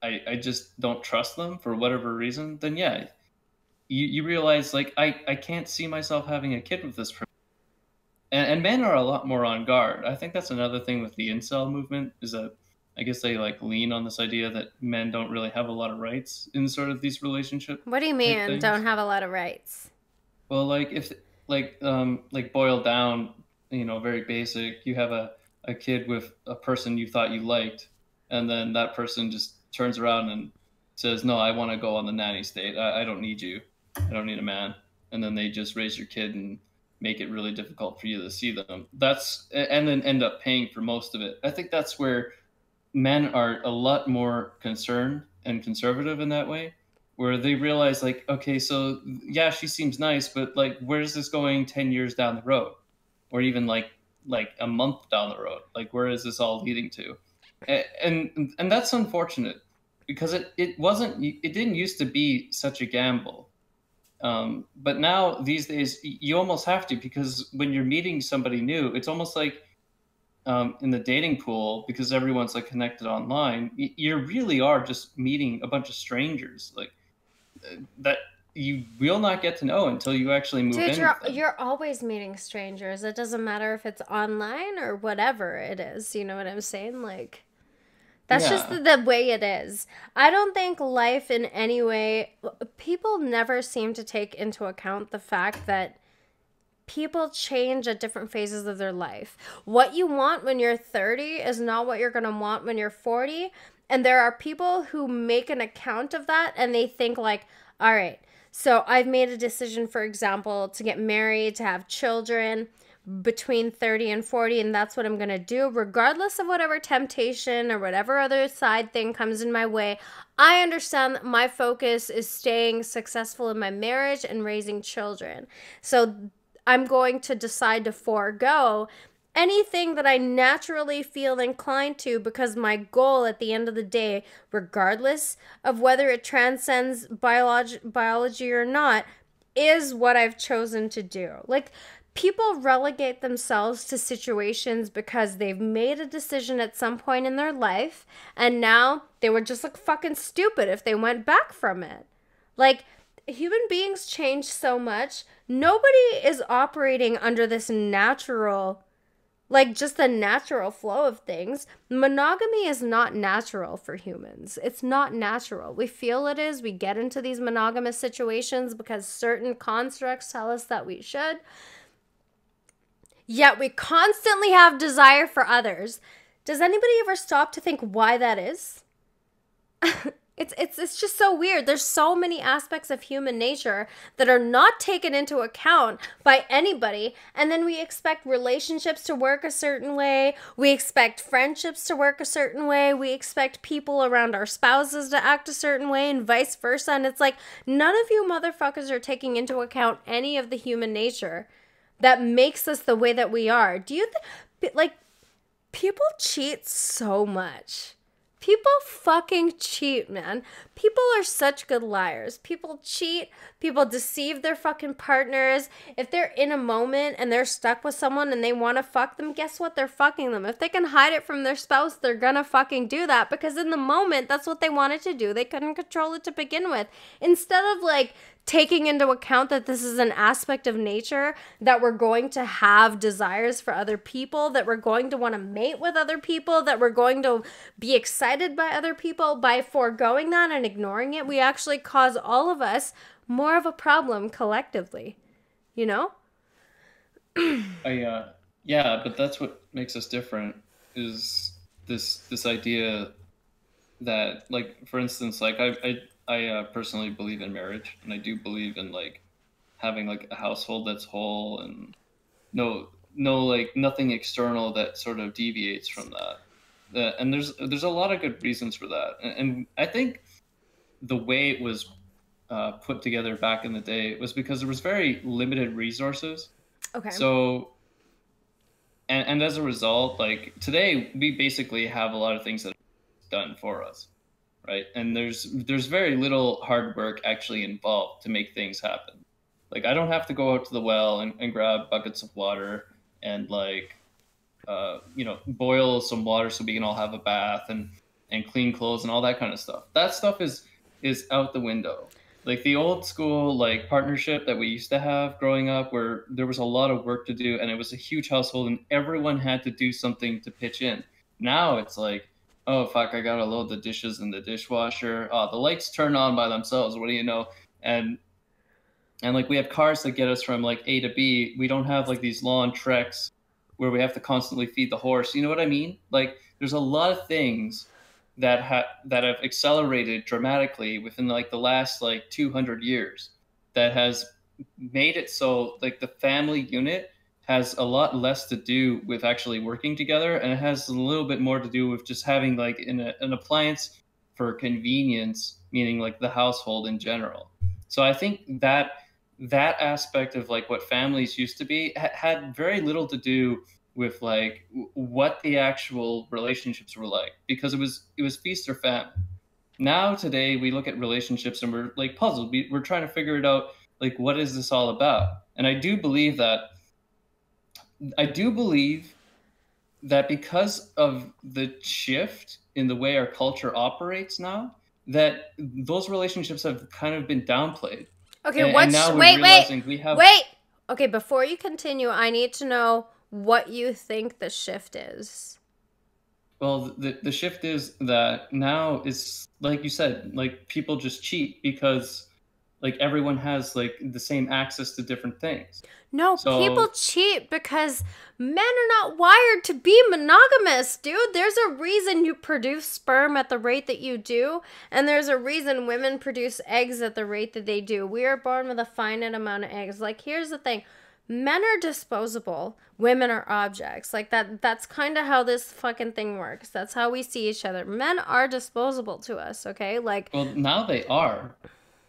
Speaker 2: I just don't trust them for whatever reason, then yeah, you realize like I can't see myself having a kid with this person. And men are a lot more on guard. I think that's another thing with the incel movement is that I guess they like lean on this idea that men don't really have a lot of rights in sort of these relationship
Speaker 1: What do you
Speaker 2: type
Speaker 1: mean don't
Speaker 2: things.
Speaker 1: have a lot of rights?
Speaker 2: Well, like if like boiled down, very basic, you have a kid with a person you thought you liked, and then that person just turns around and says, "No, I want to go on the nanny state. I don't need you. I don't need a man." And then they just raise your kid and make it really difficult for you to see them. And then end up paying for most of it. I think that's where men are a lot more concerned and conservative in that way, where they realize like, okay, so yeah, she seems nice, but like, where's this going 10 years down the road, or even like a month down the road? Like, where is this all leading to? And that's unfortunate because it didn't used to be such a gamble. But now these days you almost have to, because when you're meeting somebody new, it's almost like in the dating pool, because everyone's like connected online, you really are just meeting a bunch of strangers like that you will not get to know until you actually move
Speaker 1: Dude,
Speaker 2: in with them.
Speaker 1: you're always meeting strangers. It doesn't matter if it's online or whatever it is. You know what I'm saying? Like that's just
Speaker 2: Yeah,
Speaker 1: the way it is. I don't think life in any way, people never seem to take into account the fact that people change at different phases of their life. What you want when you're 30 is not what you're going to want when you're 40. And there are people who make an account of that and they think, like, all right, so I've made a decision, for example, to get married, to have children between 30 and 40, and that's what I'm going to do, regardless of whatever temptation or whatever other side thing comes in my way. I understand that my focus is staying successful in my marriage and raising children. So I'm going to decide to forego anything that I naturally feel inclined to, because my goal at the end of the day, regardless of whether it transcends biology or not, is what I've chosen to do. Like, people relegate themselves to situations because they've made a decision at some point in their life, and now they would just look fucking stupid if they went back from it. Like, human beings change so much. Nobody is operating under this natural, like, just the natural flow of things. Monogamy is not natural for humans. It's not natural. We feel it is. We get into these monogamous situations because certain constructs tell us that we should. Yet we constantly have desire for others. Does anybody ever stop to think why that is? It's just so weird. There's so many aspects of human nature that are not taken into account by anybody, and then we expect relationships to work a certain way. We expect friendships to work a certain way. We expect people around our spouses to act a certain way, and vice versa. And it's like, none of you motherfuckers are taking into account any of the human nature that makes us the way that we are. Do you like, people cheat so much. People fucking cheat, man. People are such good liars. People cheat. People deceive their fucking partners. If they're in a moment and they're stuck with someone and they want to fuck them, guess what? They're fucking them. If they can hide it from their spouse, they're gonna fucking do that, because in the moment, that's what they wanted to do. They couldn't control it to begin with. Instead of, like, taking into account that this is an aspect of nature, that we're going to have desires for other people, that we're going to want to mate with other people, that we're going to be excited by other people, by foregoing that and ignoring it, we actually cause all of us more of a problem collectively, you know?
Speaker 2: Yeah, but that's what makes us different, is this idea that, like, for instance, like, I personally believe in marriage, and I do believe in, like, having, like, a household that's whole, and no like nothing external that sort of deviates from that. And there's a lot of good reasons for that, and I think the way it was put together back in the day was because there was very limited resources.
Speaker 1: Okay.
Speaker 2: So, and as a result, like, today we basically have a lot of things that are done for us, right? And there's very little hard work actually involved to make things happen. Like, I don't have to go out to the well and grab buckets of water and, like, boil some water so we can all have a bath and clean clothes and all that kind of stuff. That stuff is out the window. Like, the old school, like, partnership that we used to have growing up, where there was a lot of work to do and it was a huge household and everyone had to do something to pitch in. Now it's like, oh fuck, I gotta load the dishes in the dishwasher. Oh, the lights turn on by themselves. What do you know? And like, we have cars that get us from, like, A to B. We don't have, like, these long treks where we have to constantly feed the horse. You know what I mean? Like, there's a lot of things that have accelerated dramatically within, like, the last, like, 200 years, that has made it so, like, the family unit has a lot less to do with actually working together, and it has a little bit more to do with just having, like, an appliance for convenience, meaning, like, the household in general. So I think that aspect of, like, what families used to be had very little to do with, like, what the actual relationships were like, because it was feast or famine. Now today we look at relationships and we're, like, puzzled. We're trying to figure it out, like, what is this all about? And I do believe that because of the shift in the way our culture operates now, that those relationships have kind of been downplayed.
Speaker 1: Okay,
Speaker 2: and now we're realizing we have.
Speaker 1: Wait! Okay, before you continue, I need to know what you think the shift is.
Speaker 2: Well, the shift is that now is, like you said, like, people just cheat because, like, everyone has, like, the same access to different things.
Speaker 1: No, people cheat because men are not wired to be monogamous, dude. There's a reason you produce sperm at the rate that you do, and there's a reason women produce eggs at the rate that they do. We are born with a finite amount of eggs. Like, here's the thing. men are disposable, women are objects. Like that's kind of how this fucking thing works. That's how we see each other. Men are disposable to us, okay? Like,
Speaker 2: Well, now they are,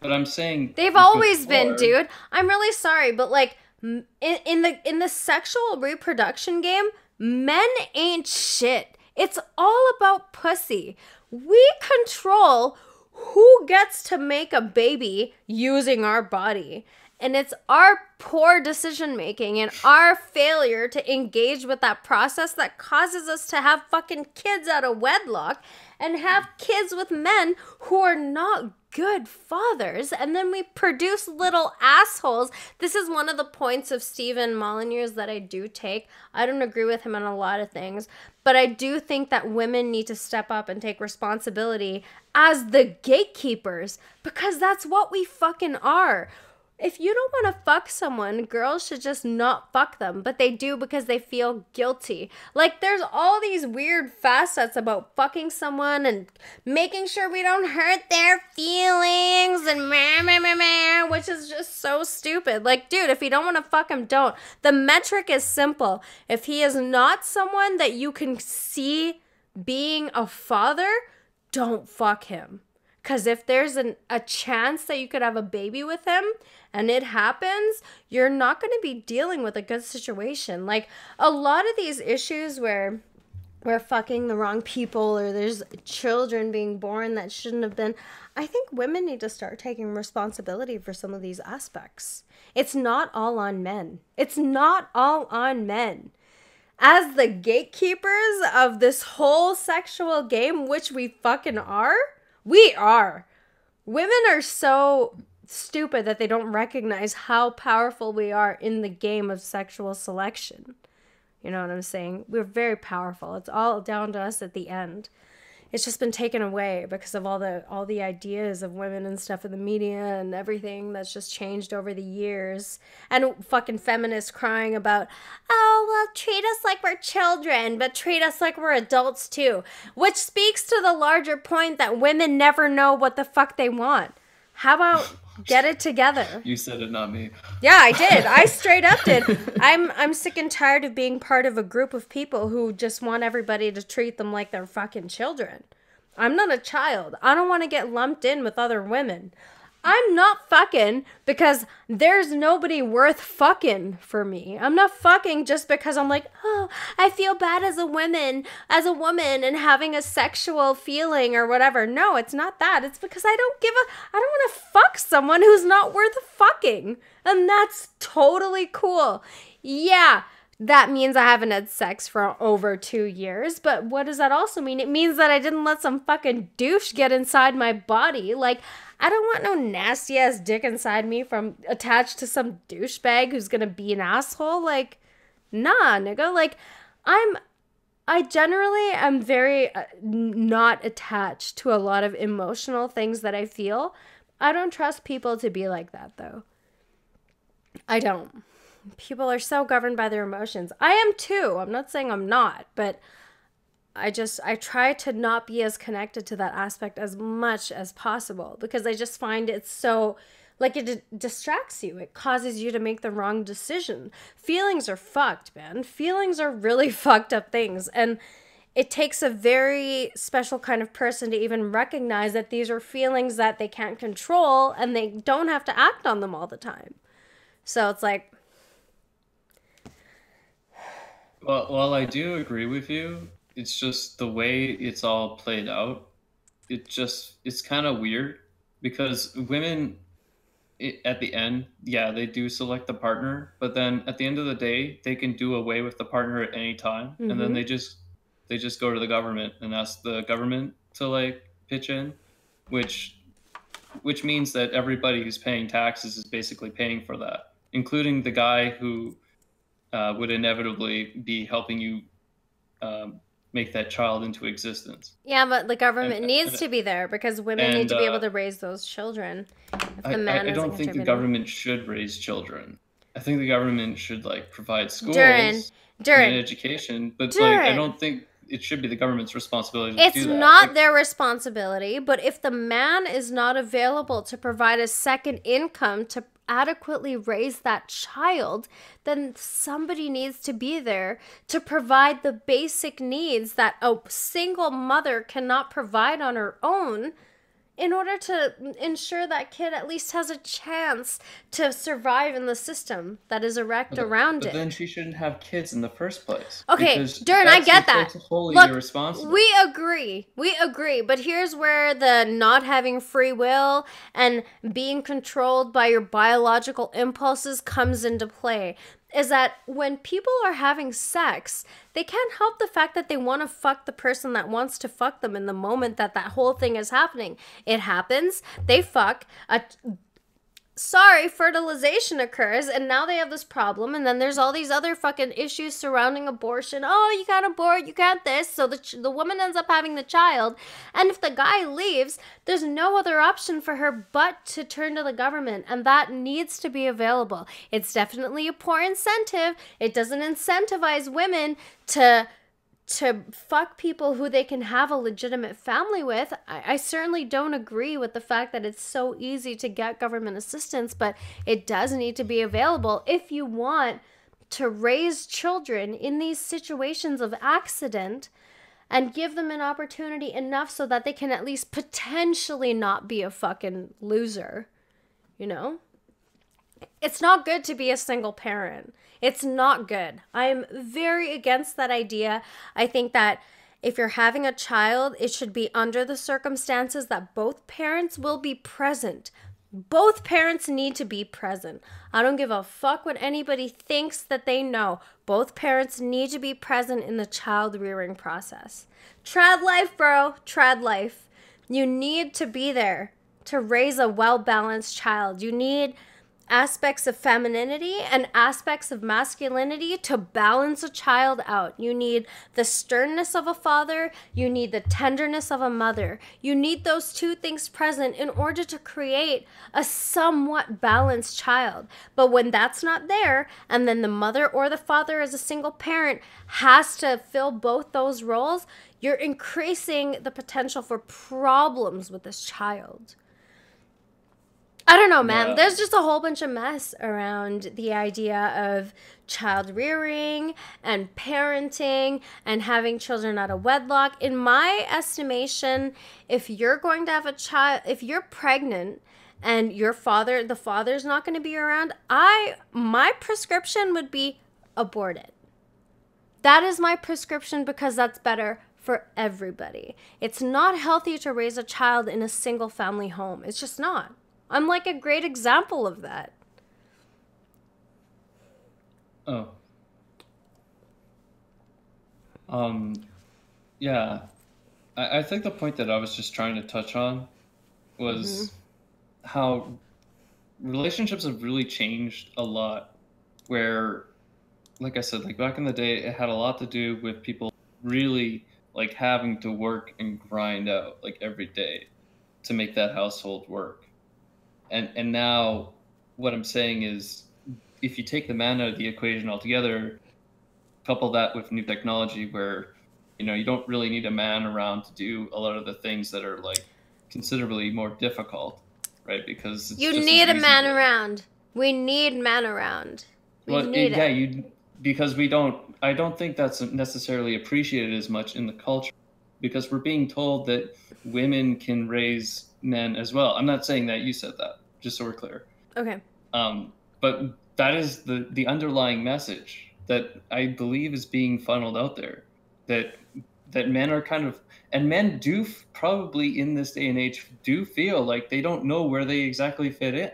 Speaker 2: but I'm saying
Speaker 1: they've always been,
Speaker 2: before.
Speaker 1: dude. I'm really sorry, but like in the sexual reproduction game, men ain't shit. It's all about pussy. We control who gets to make a baby using our body. And it's our poor decision making and our failure to engage with that process that causes us to have fucking kids out of wedlock and have kids with men who are not good fathers. And then we produce little assholes. This is one of the points of Stephen Molyneux's that I do take. I don't agree with him on a lot of things, but I do think that women need to step up and take responsibility as the gatekeepers, because that's what we fucking are. If you don't want to fuck someone, girls should just not fuck them, but they do because they feel guilty. Like, there's all these weird facets about fucking someone and making sure we don't hurt their feelings and which is just so stupid. Like, dude, if you don't want to fuck him, don't. The metric is simple. If he is not someone that you can see being a father, don't fuck him. Because if there's a chance that you could have a baby with him and it happens, you're not going to be dealing with a good situation. Like, a lot of these issues where we're fucking the wrong people or there's children being born that shouldn't have been, I think women need to start taking responsibility for some of these aspects. It's not all on men. It's not all on men. As the gatekeepers of this whole sexual game, which we fucking are, we are. Women are so stupid that they don't recognize how powerful we are in the game of sexual selection. You know what I'm saying? We're very powerful. It's all down to us at the end. It's just been taken away because of all the ideas of women and stuff in the media and everything that's just changed over the years. And fucking feminists crying about, oh, well, treat us like we're children, but treat us like we're adults too. Which speaks to the larger point that women never know what the fuck they want. How about get it together?
Speaker 2: You said it, not me.
Speaker 1: Yeah, I did. I straight up did. I'm sick and tired of being part of a group of people who just want everybody to treat them like they're fucking children. I'm not a child. I don't want to get lumped in with other women. I'm not fucking because there's nobody worth fucking for me. I'm not fucking just because I'm like, oh, I feel bad as a woman and having a sexual feeling or whatever. No, it's not that. It's because I don't want to fuck someone who's not worth fucking. And that's totally cool. Yeah. That means I haven't had sex for over 2 years, but what does that also mean? It means that I didn't let some fucking douche get inside my body. Like, I don't want no nasty ass dick inside me from attached to some douchebag who's gonna be an asshole. Like, nah, nigga. Like, I generally am very not attached to a lot of emotional things that I feel. I don't trust people to be like that, though. I don't. People are so governed by their emotions. I am too. I'm not saying I'm not, but I try to not be as connected to that aspect as much as possible because I just find it so, like, it distracts you. It causes you to make the wrong decision. Feelings are fucked, man. Feelings are really fucked up things. And it takes a very special kind of person to even recognize that these are feelings that they can't control and they don't have to act on them all the time. So it's like,
Speaker 2: Well, while I do agree with you, it's just the way it's all played out. It's kind of weird because women, at the end, yeah, they do select the partner, but then at the end of the day, they can do away with the partner at any time, and then they just go to the government and ask the government to like pitch in, which means that everybody who's paying taxes is basically paying for that, including the guy who would inevitably be helping you make that child into existence.
Speaker 1: Yeah, but the government needs to be there because women need to be able to raise those children. If the man
Speaker 2: I don't
Speaker 1: isn't
Speaker 2: think the
Speaker 1: contributing.
Speaker 2: government should raise children. I think the government should like provide schools
Speaker 1: Durin.
Speaker 2: and education, but like I don't think it should be the government's responsibility to
Speaker 1: It's
Speaker 2: do that.
Speaker 1: not
Speaker 2: Like,
Speaker 1: their responsibility, but if the man is not available to provide a second income to adequately raise that child, then somebody needs to be there to provide the basic needs that a single mother cannot provide on her own, in order to ensure that kid at least has a chance to survive in the system that is erect around
Speaker 2: But
Speaker 1: it.
Speaker 2: then she shouldn't have kids in the first place.
Speaker 1: Okay,
Speaker 2: Because
Speaker 1: Durin, I
Speaker 2: that's
Speaker 1: get that.
Speaker 2: wholly
Speaker 1: Look,
Speaker 2: irresponsible.
Speaker 1: we agree. We agree. But here's where the not having free will and being controlled by your biological impulses comes into play. Is that when people are having sex, they can't help the fact that they want to fuck the person that wants to fuck them in the moment that that whole thing is happening. It happens. They fuck. Fertilization occurs, and now they have this problem, and then there's all these other fucking issues surrounding abortion. Oh, you can't abort, you can't this, so the woman ends up having the child, and if the guy leaves, there's no other option for her but to turn to the government, and that needs to be available. It's definitely a poor incentive. It doesn't incentivize women to fuck people who they can have a legitimate family with. I certainly don't agree with the fact that it's so easy to get government assistance, but it does need to be available if you want to raise children in these situations of accident and give them an opportunity enough so that they can at least potentially not be a fucking loser. You know? It's not good to be a single parent. It's not good. I'm very against that idea. I think that if you're having a child, it should be under the circumstances that both parents will be present. Both parents need to be present. I don't give a fuck what anybody thinks that they know. Both parents need to be present in the child rearing process. Trad life, bro. Trad life. You need to be there to raise a well-balanced child. You need aspects of femininity and aspects of masculinity to balance a child out. You need the sternness of a father. You need the tenderness of a mother. You need those two things present in order to create a somewhat balanced child. But when that's not there, and then the mother or the father as a single parent has to fill both those roles, you're increasing the potential for problems with this child. I don't know, man.
Speaker 2: Yeah.
Speaker 1: There's just a whole bunch of mess around the idea of child rearing and parenting and having children out of wedlock. In my estimation, if you're going to have a child, if you're pregnant and the father's not going to be around, my prescription would be abort it. That is my prescription because that's better for everybody. It's not healthy to raise a child in a single family home. It's just not. I'm like a great example of that.
Speaker 2: Oh. Yeah. I think the point that I was just trying to touch on was how relationships have really changed a lot. Where, like I said, like back in the day, it had a lot to do with people really like having to work and grind out like every day to make that household work. And now what I'm saying is if you take the man out of the equation altogether, couple that with new technology where, you know, you don't really need a man around to do a lot of the things that are like considerably more difficult, right? Because it's
Speaker 1: you
Speaker 2: just
Speaker 1: need
Speaker 2: as
Speaker 1: a man
Speaker 2: easy to-
Speaker 1: around. We need men around. We
Speaker 2: Well,
Speaker 1: need
Speaker 2: yeah,
Speaker 1: it.
Speaker 2: because I don't think that's necessarily appreciated as much in the culture because we're being told that women can raise men as well. I'm not saying that you said that, just so we're clear.
Speaker 1: Okay.
Speaker 2: But that is the underlying message that I believe is being funneled out there, that men are kind of, and men do probably in this day and age do feel like they don't know where they exactly fit in.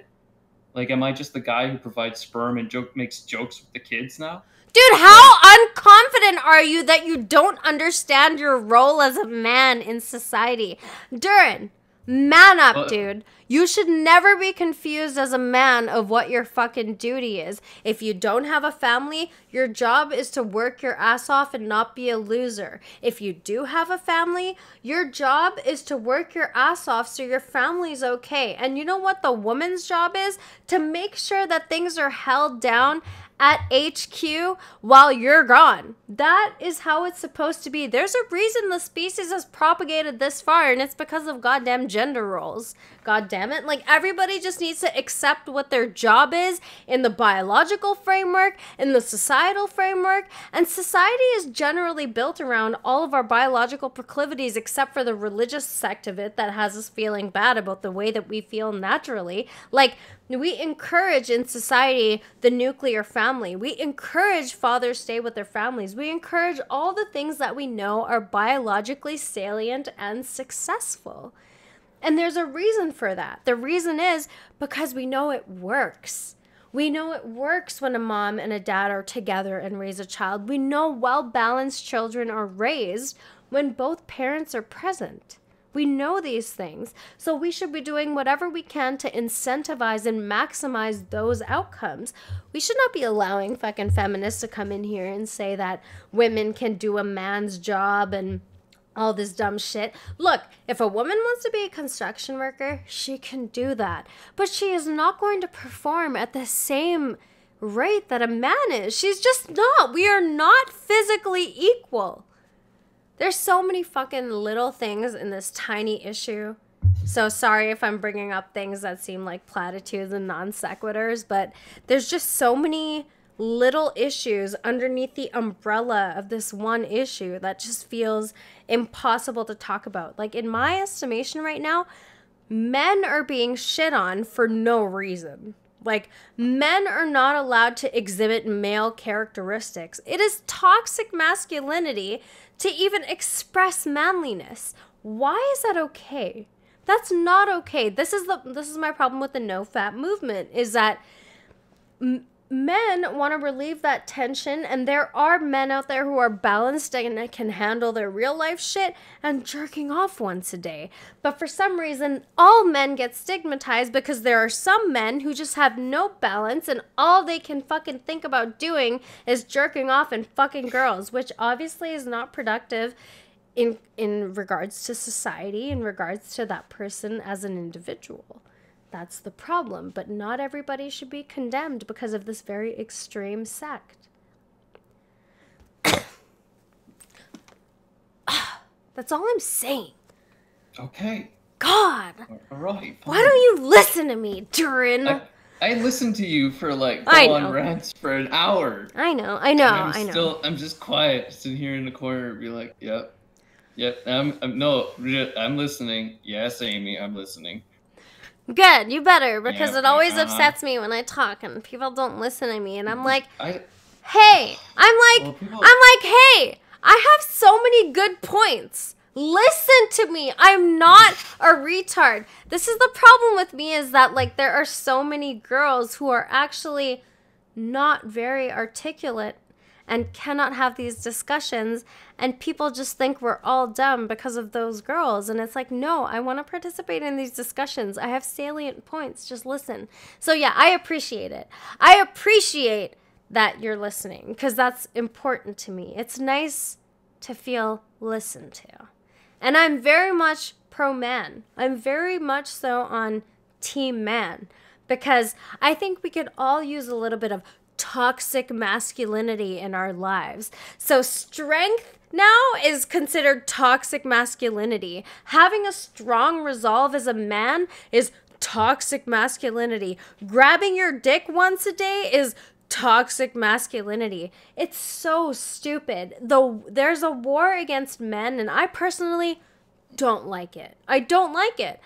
Speaker 2: Like, am I just the guy who provides sperm and makes jokes with the kids now?
Speaker 1: Dude, how unconfident are you that you don't understand your role as a man in society? Durin, man up, dude. You should never be confused as a man of what your fucking duty is. If you don't have a family, your job is to work your ass off and not be a loser. If you do have a family, your job is to work your ass off so your family's okay. And you know what the woman's job is? To make sure that things are held down at HQ while you're gone. That is how it's supposed to be. There's a reason the species has propagated this far, and it's because of goddamn gender roles. God damn it. Like, everybody just needs to accept what their job is in the biological framework, in the societal framework, and society is generally built around all of our biological proclivities except for the religious sect of it that has us feeling bad about the way that we feel naturally. Like, we encourage in society the nuclear family. We encourage fathers stay with their families. We encourage all the things that we know are biologically salient and successful. And there's a reason for that. The reason is because we know it works. We know it works when a mom and a dad are together and raise a child. We know well-balanced children are raised when both parents are present. We know these things. So we should be doing whatever we can to incentivize and maximize those outcomes. We should not be allowing fucking feminists to come in here and say that women can do a man's job and all this dumb shit. Look, if a woman wants to be a construction worker, she can do that. But she is not going to perform at the same rate that a man is. She's just not. We are not physically equal. There's so many fucking little things in this tiny issue. So sorry if I'm bringing up things that seem like platitudes and non sequiturs, but there's just so many little issues underneath the umbrella of this one issue that just feels impossible to talk about. Like, in my estimation right now, men are being shit on for no reason. Like, men are not allowed to exhibit male characteristics. It is toxic masculinity to even express manliness. Why is that okay? That's not okay. This is my problem with the no fat movement, is that men want to relieve that tension, and there are men out there who are balanced and can handle their real life shit and jerking off once a day. But for some reason, all men get stigmatized because there are some men who just have no balance and all they can fucking think about doing is jerking off and fucking girls, which obviously is not productive in regards to society, in regards to that person as an individual. That's the problem, but not everybody should be condemned because of this very extreme sect. That's all I'm saying.
Speaker 2: Okay.
Speaker 1: God.
Speaker 2: All right. Fine.
Speaker 1: Why don't you listen to me, Durin?
Speaker 2: I listened to you for like on rants for an hour.
Speaker 1: I know.
Speaker 2: I'm just quiet, sitting here in the corner, be like, yep. I'm listening. Yes, Amy, I'm listening.
Speaker 1: Good, you better, because it always upsets me when I talk and people don't listen to me, and I'm like, hey, hey, I have so many good points. Listen to me. I'm not a retard. This is the problem with me, is that, like, there are so many girls who are actually not very articulate and cannot have these discussions, and people just think we're all dumb because of those girls. And it's like, no, I want to participate in these discussions. I have salient points. Just listen. So yeah, I appreciate it. I appreciate that you're listening, because that's important to me. It's nice to feel listened to. And I'm very much pro-man. I'm very much so on team man, because I think we could all use a little bit of toxic masculinity in our lives. So strength now is considered toxic masculinity. Having a strong resolve as a man is toxic masculinity. Grabbing your dick once a day is toxic masculinity. It's so stupid. Though there's a war against men, and I personally don't like it. I don't like it.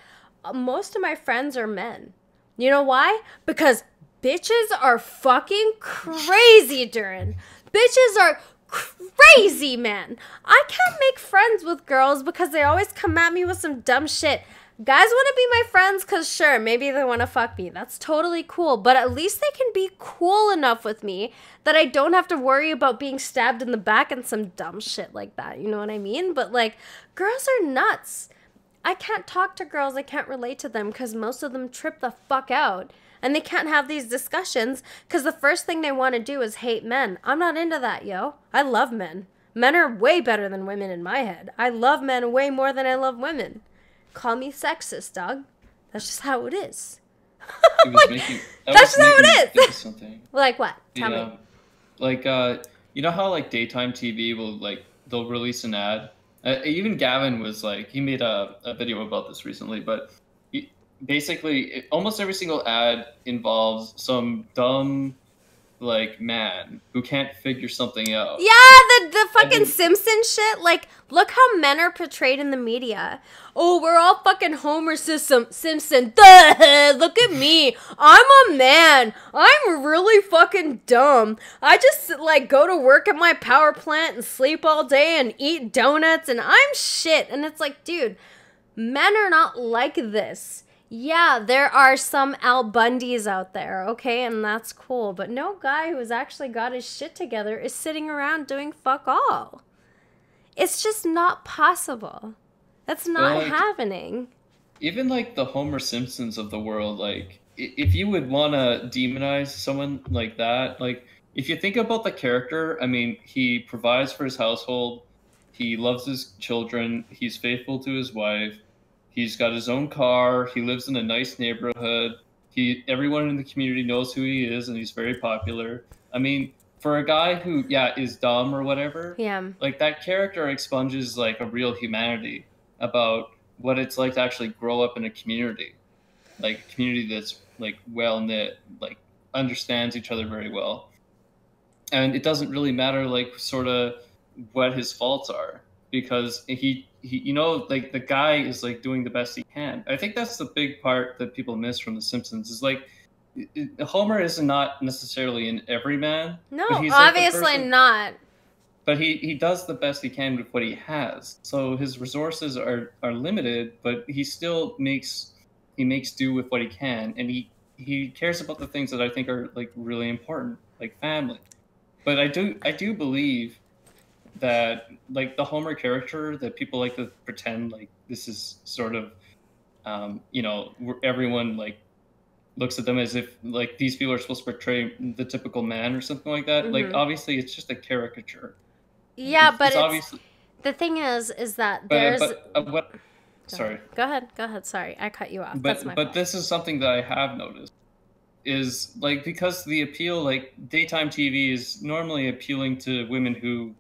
Speaker 1: Most of my friends are men. You know why? Because bitches are fucking crazy, Durin. Bitches are crazy, man. I can't make friends with girls because they always come at me with some dumb shit. Guys want to be my friends because, sure, maybe they want to fuck me. That's totally cool. But at least they can be cool enough with me that I don't have to worry about being stabbed in the back and some dumb shit like that. You know what I mean? But, like, girls are nuts. I can't talk to girls. I can't relate to them because most of them trip the fuck out. And they can't have these discussions because the first thing they want to do is hate men. I'm not into that, yo. I love men. Men are way better than women in my head. I love men way more than I love women. Call me sexist, dog. That's just how it is.
Speaker 2: It was making that
Speaker 1: That's
Speaker 2: was
Speaker 1: not
Speaker 2: making me
Speaker 1: what
Speaker 2: think
Speaker 1: it
Speaker 2: of
Speaker 1: is.
Speaker 2: something.
Speaker 1: Like what? Tell me.
Speaker 2: Yeah, like you know how like daytime TV will like they'll release an ad. Even Gavin was like he made a video about this recently, but basically almost every single ad involves some dumb like man who can't figure something out.
Speaker 1: Yeah, the
Speaker 2: And
Speaker 1: fucking
Speaker 2: then
Speaker 1: Simpson shit. Like, look how men are portrayed in the media. Oh, we're all fucking Homer Simpson. Duh, look at me. I'm a man. I'm really fucking dumb. I just, like, go to work at my power plant and sleep all day and eat donuts and I'm shit. And it's like, dude, men are not like this. Yeah, there are some Al Bundys out there, okay, and that's cool. But no guy who's actually got his shit together is sitting around doing fuck all. It's just not possible. That's
Speaker 2: well,
Speaker 1: not
Speaker 2: like
Speaker 1: happening.
Speaker 2: even like the Homer Simpsons of the world, like if you would want to demonize someone like that, like if you think about the character, I mean, he provides for his household, he loves his children, he's faithful to his wife, he's got his own car, he lives in a nice neighborhood, he everyone in the community knows who he is, and he's very popular. I mean, for a guy who yeah is dumb or whatever,
Speaker 1: Yeah.
Speaker 2: like that character expunges like a real humanity about what it's like to actually grow up in a community, like a community that's like well knit, like understands each other very well, and it doesn't really matter like sort of what his faults are because he you know like the guy is like doing the best he can. I think that's the big part that people miss from The Simpsons is like Homer is not necessarily an everyman,
Speaker 1: No,
Speaker 2: but he's like the
Speaker 1: obviously
Speaker 2: person
Speaker 1: not.
Speaker 2: but he does the best he can with what he has. So his resources are limited, but he makes do with what he can, and he cares about the things that I think are like really important, like family. But I do believe that like the Homer character that people like to pretend like this is sort of you know where everyone like looks at them as if like these people are supposed to portray the typical man or something like that. Like
Speaker 1: Mm-hmm.
Speaker 2: obviously it's just a caricature.
Speaker 1: Yeah, but
Speaker 2: It's
Speaker 1: it's
Speaker 2: obviously,
Speaker 1: the thing is that
Speaker 2: but
Speaker 1: there's.
Speaker 2: what?
Speaker 1: Go ahead.
Speaker 2: Sorry,
Speaker 1: Go ahead. Go ahead. Sorry, I cut you off. That's my
Speaker 2: but
Speaker 1: fault.
Speaker 2: this is something that I have noticed is like because the appeal, like daytime TV, is normally appealing to women who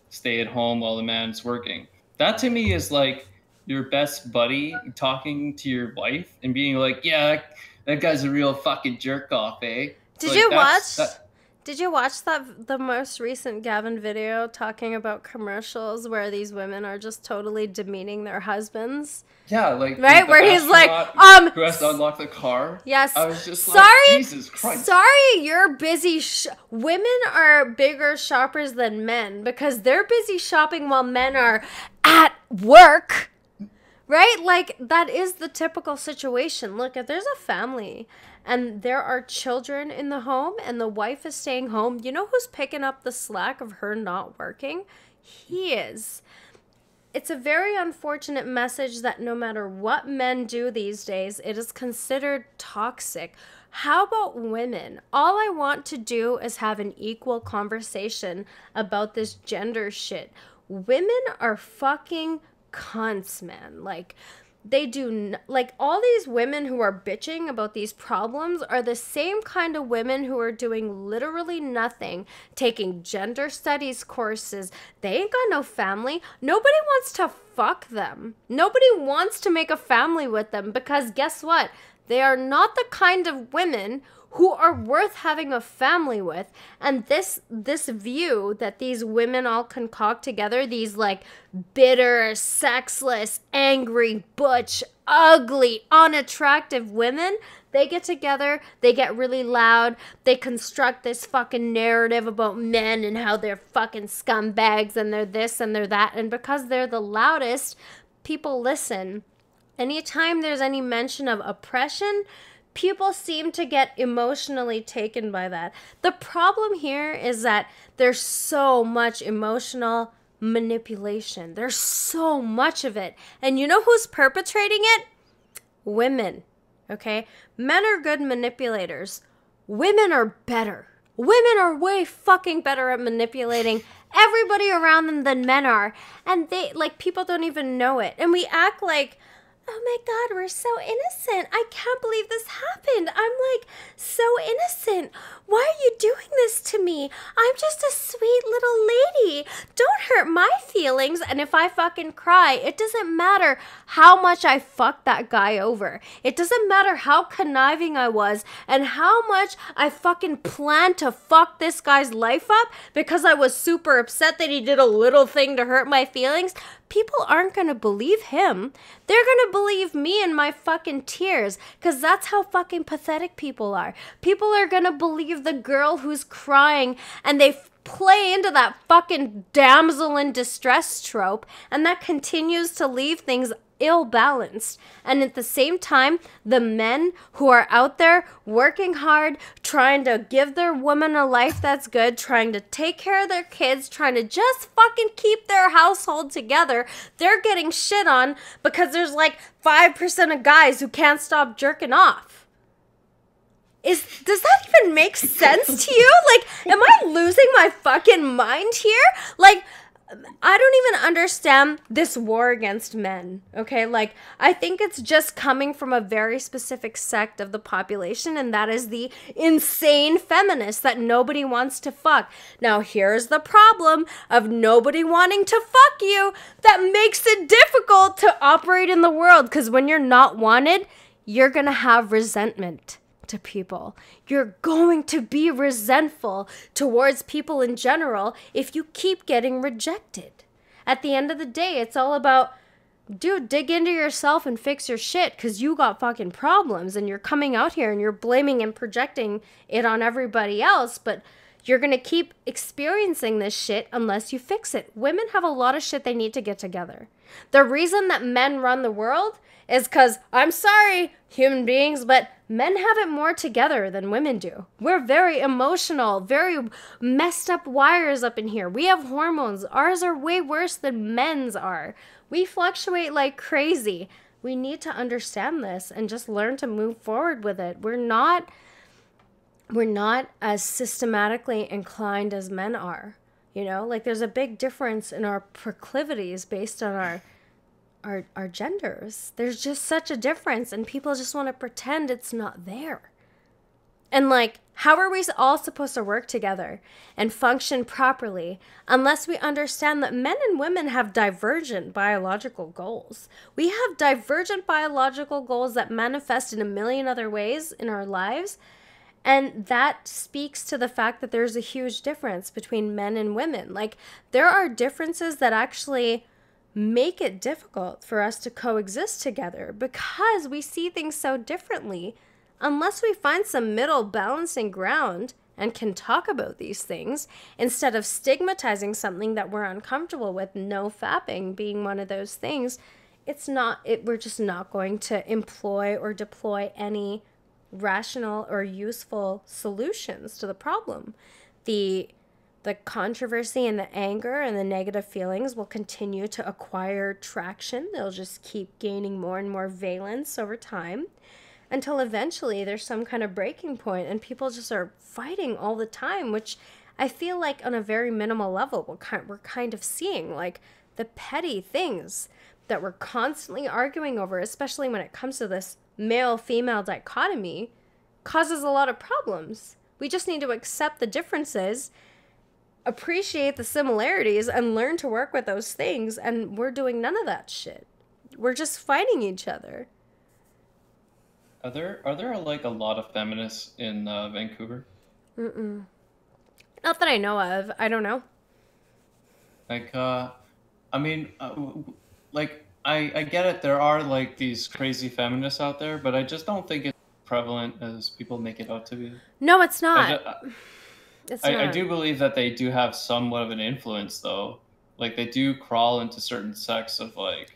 Speaker 2: stay at home while the man's working. That to me is like your best buddy talking to your wife and being like, "Yeah, that guy's a real fucking jerk off, eh?"
Speaker 1: Did
Speaker 2: Like
Speaker 1: you
Speaker 2: that's
Speaker 1: watch?
Speaker 2: that.
Speaker 1: Did you watch the most recent Gavin video talking about commercials where these women are just totally demeaning their husbands?
Speaker 2: Yeah, like
Speaker 1: Right?
Speaker 2: the
Speaker 1: Where he's like,
Speaker 2: astronaut who has to unlock the car.
Speaker 1: yes.
Speaker 2: I was just like,
Speaker 1: Sorry,
Speaker 2: Jesus Christ.
Speaker 1: sorry, you're busy. Women are bigger shoppers than men because they're busy shopping while men are at work. Right? Like, that is the typical situation. Look, if there's a family and there are children in the home and the wife is staying home, you know who's picking up the slack of her not working? He is. It's a very unfortunate message that no matter what men do these days, it is considered toxic. How about women? All I want to do is have an equal conversation about this gender shit. Women are fucking cunts, man. Like, they do like all these women who are bitching about these problems are the same kind of women who are doing literally nothing, taking gender studies courses. They ain't got no family. Nobody wants to fuck them. Nobody wants to make a family with them because guess what? They are not the kind of women who are worth having a family with. And this view that these women all concoct together, these like bitter, sexless, angry, butch, ugly, unattractive women, they get together, they get really loud, they construct this fucking narrative about men and how they're fucking scumbags and they're this and they're that. And because they're the loudest, people listen. Anytime there's any mention of oppression, people seem to get emotionally taken by that. The problem here is that there's so much emotional manipulation. There's so much of it. And you know who's perpetrating it? Women. Okay? Men are good manipulators. Women are better. Women are way fucking better at manipulating everybody around them than men are. And they, like, people don't even know it. And we act like, oh my God, we're so innocent. I can't believe this happened. I'm like so innocent. Why are you doing this to me? I'm just a sweet little lady. Don't hurt my feelings. And if I fucking cry, it doesn't matter how much I fucked that guy over. It doesn't matter how conniving I was and how much I fucking planned to fuck this guy's life up because I was super upset that he did a little thing to hurt my feelings. People aren't going to believe him. They're going to believe me and my fucking tears, because that's how fucking pathetic people are. People are going to believe the girl who's crying, and they play into that fucking damsel in distress trope, and that continues to leave things ill-balanced. And at the same time, the men who are out there working hard, trying to give their woman a life that's good, trying to take care of their kids, trying to just fucking keep their household together, they're getting shit on because there's like 5% of guys who can't stop jerking off. Does that even make sense to you? Like, am I losing my fucking mind here? Like, I don't even understand this war against men, okay? Like, I think it's just coming from a very specific sect of the population, and that is the insane feminists that nobody wants to fuck. Now, here's the problem of nobody wanting to fuck you that makes it difficult to operate in the world, because when you're not wanted, you're gonna have resentment to people. You're going to be resentful towards people in general if you keep getting rejected. At the end of the day, it's all about, dude, dig into yourself and fix your shit, because you got fucking problems and you're coming out here and you're blaming and projecting it on everybody else, but you're going to keep experiencing this shit unless you fix it. Women have a lot of shit they need to get together. The reason that men run the world is because, I'm sorry, human beings, but men have it more together than women do. We're very emotional, very messed up wires up in here. We have hormones. Ours are way worse than men's are. We fluctuate like crazy. We need to understand this and just learn to move forward with it. We're not as systematically inclined as men are. You know, like there's a big difference in our proclivities based on our genders. There's just such a difference, and people just want to pretend it's not there. And like, how are we all supposed to work together and function properly unless we understand that men and women have divergent biological goals? We have divergent biological goals that manifest in a million other ways in our lives. And that speaks to the fact that there's a huge difference between men and women. Like, there are differences that actually make it difficult for us to coexist together because we see things so differently. Unless we find some middle balancing ground and can talk about these things instead of stigmatizing something that we're uncomfortable with, no fapping being one of those things, we're just not going to employ or deploy any rational or useful solutions to the problem. The controversy and the anger and the negative feelings will continue to acquire traction. They'll just keep gaining more and more valence over time until eventually there's some kind of breaking point and people just are fighting all the time, which I feel like on a very minimal level we're kind of seeing, like the petty things that we're constantly arguing over, especially when it comes to this male-female dichotomy, causes a lot of problems. We just need to accept the differences, appreciate the similarities, and learn to work with those things, and we're doing none of that shit. We're just fighting each other.
Speaker 2: Are there like a lot of feminists in Vancouver?
Speaker 1: Mm-mm. Not that I know of. I don't know.
Speaker 2: Like, I mean, like, I get it. There are like these crazy feminists out there, but I just don't think it's prevalent as people make it out to be.
Speaker 1: No, it's not.
Speaker 2: I do believe that they do have somewhat of an influence, though. Like, they do crawl into certain sects of like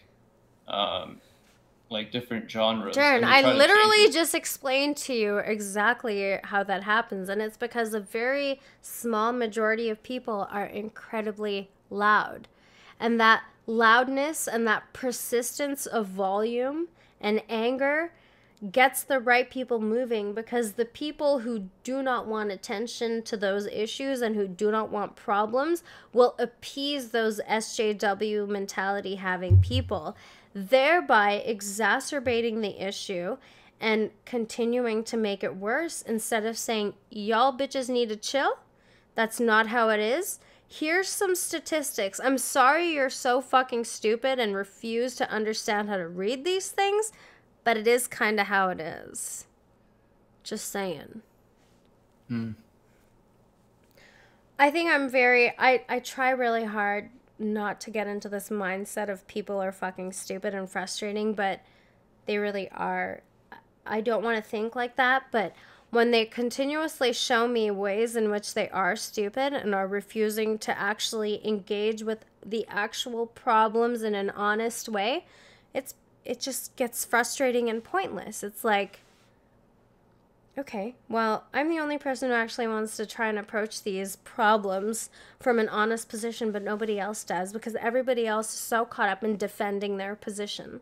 Speaker 2: different genres.
Speaker 1: Darren, I literally just explained to you exactly how that happens, and it's because a very small majority of people are incredibly loud. And that loudness and that persistence of volume and anger gets the right people moving, because the people who do not want attention to those issues and who do not want problems will appease those SJW mentality having people, thereby exacerbating the issue and continuing to make it worse. Instead of saying, y'all bitches need to chill, that's not how it is. Here's some statistics. I'm sorry you're so fucking stupid and refuse to understand how to read these things, but it is kind of how it is. Just saying. I think I try really hard not to get into this mindset of people are fucking stupid and frustrating, but they really are. I don't want to think like that, but when they continuously show me ways in which they are stupid and are refusing to actually engage with the actual problems in an honest way, it just gets frustrating and pointless. It's like, okay, well, I'm the only person who actually wants to try and approach these problems from an honest position, but nobody else does, because everybody else is so caught up in defending their position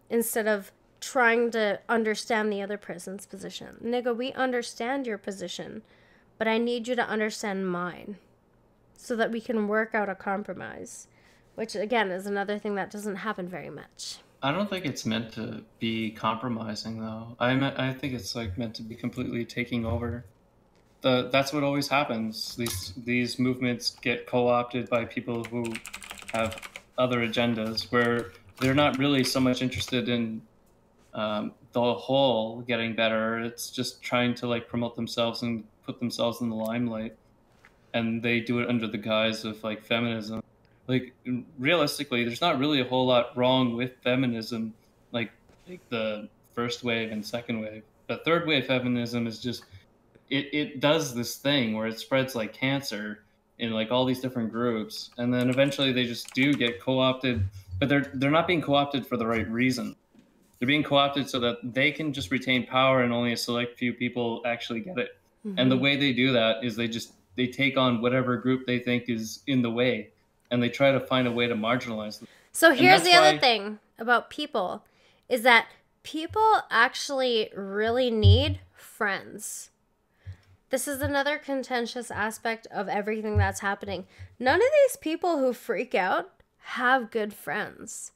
Speaker 1: instead of trying to understand the other person's position. Nigga, we understand your position, but I need you to understand mine so that we can work out a compromise, which, again, is another thing that doesn't happen very much.
Speaker 2: I don't think it's meant to be compromising, though. I think it's like meant to be completely taking over. That's what always happens. These movements get co-opted by people who have other agendas, where they're not really so much interested in the whole getting better. It's just trying to like promote themselves and put themselves in the limelight, and they do it under the guise of like feminism. Like, realistically, there's not really a whole lot wrong with feminism, like the first wave and second wave. But third wave feminism is just, it does this thing where it spreads like cancer in like all these different groups, and then eventually they just do get co-opted, but they're not being co-opted for the right reason. They're being co-opted so that they can just retain power and only a select few people actually get it. Mm-hmm. And the way they do that is they take on whatever group they think is in the way, and they try to find a way to marginalize them.
Speaker 1: So here's the other thing about people, is that people actually really need friends. This is another contentious aspect of everything that's happening. None of these people who freak out have good friends.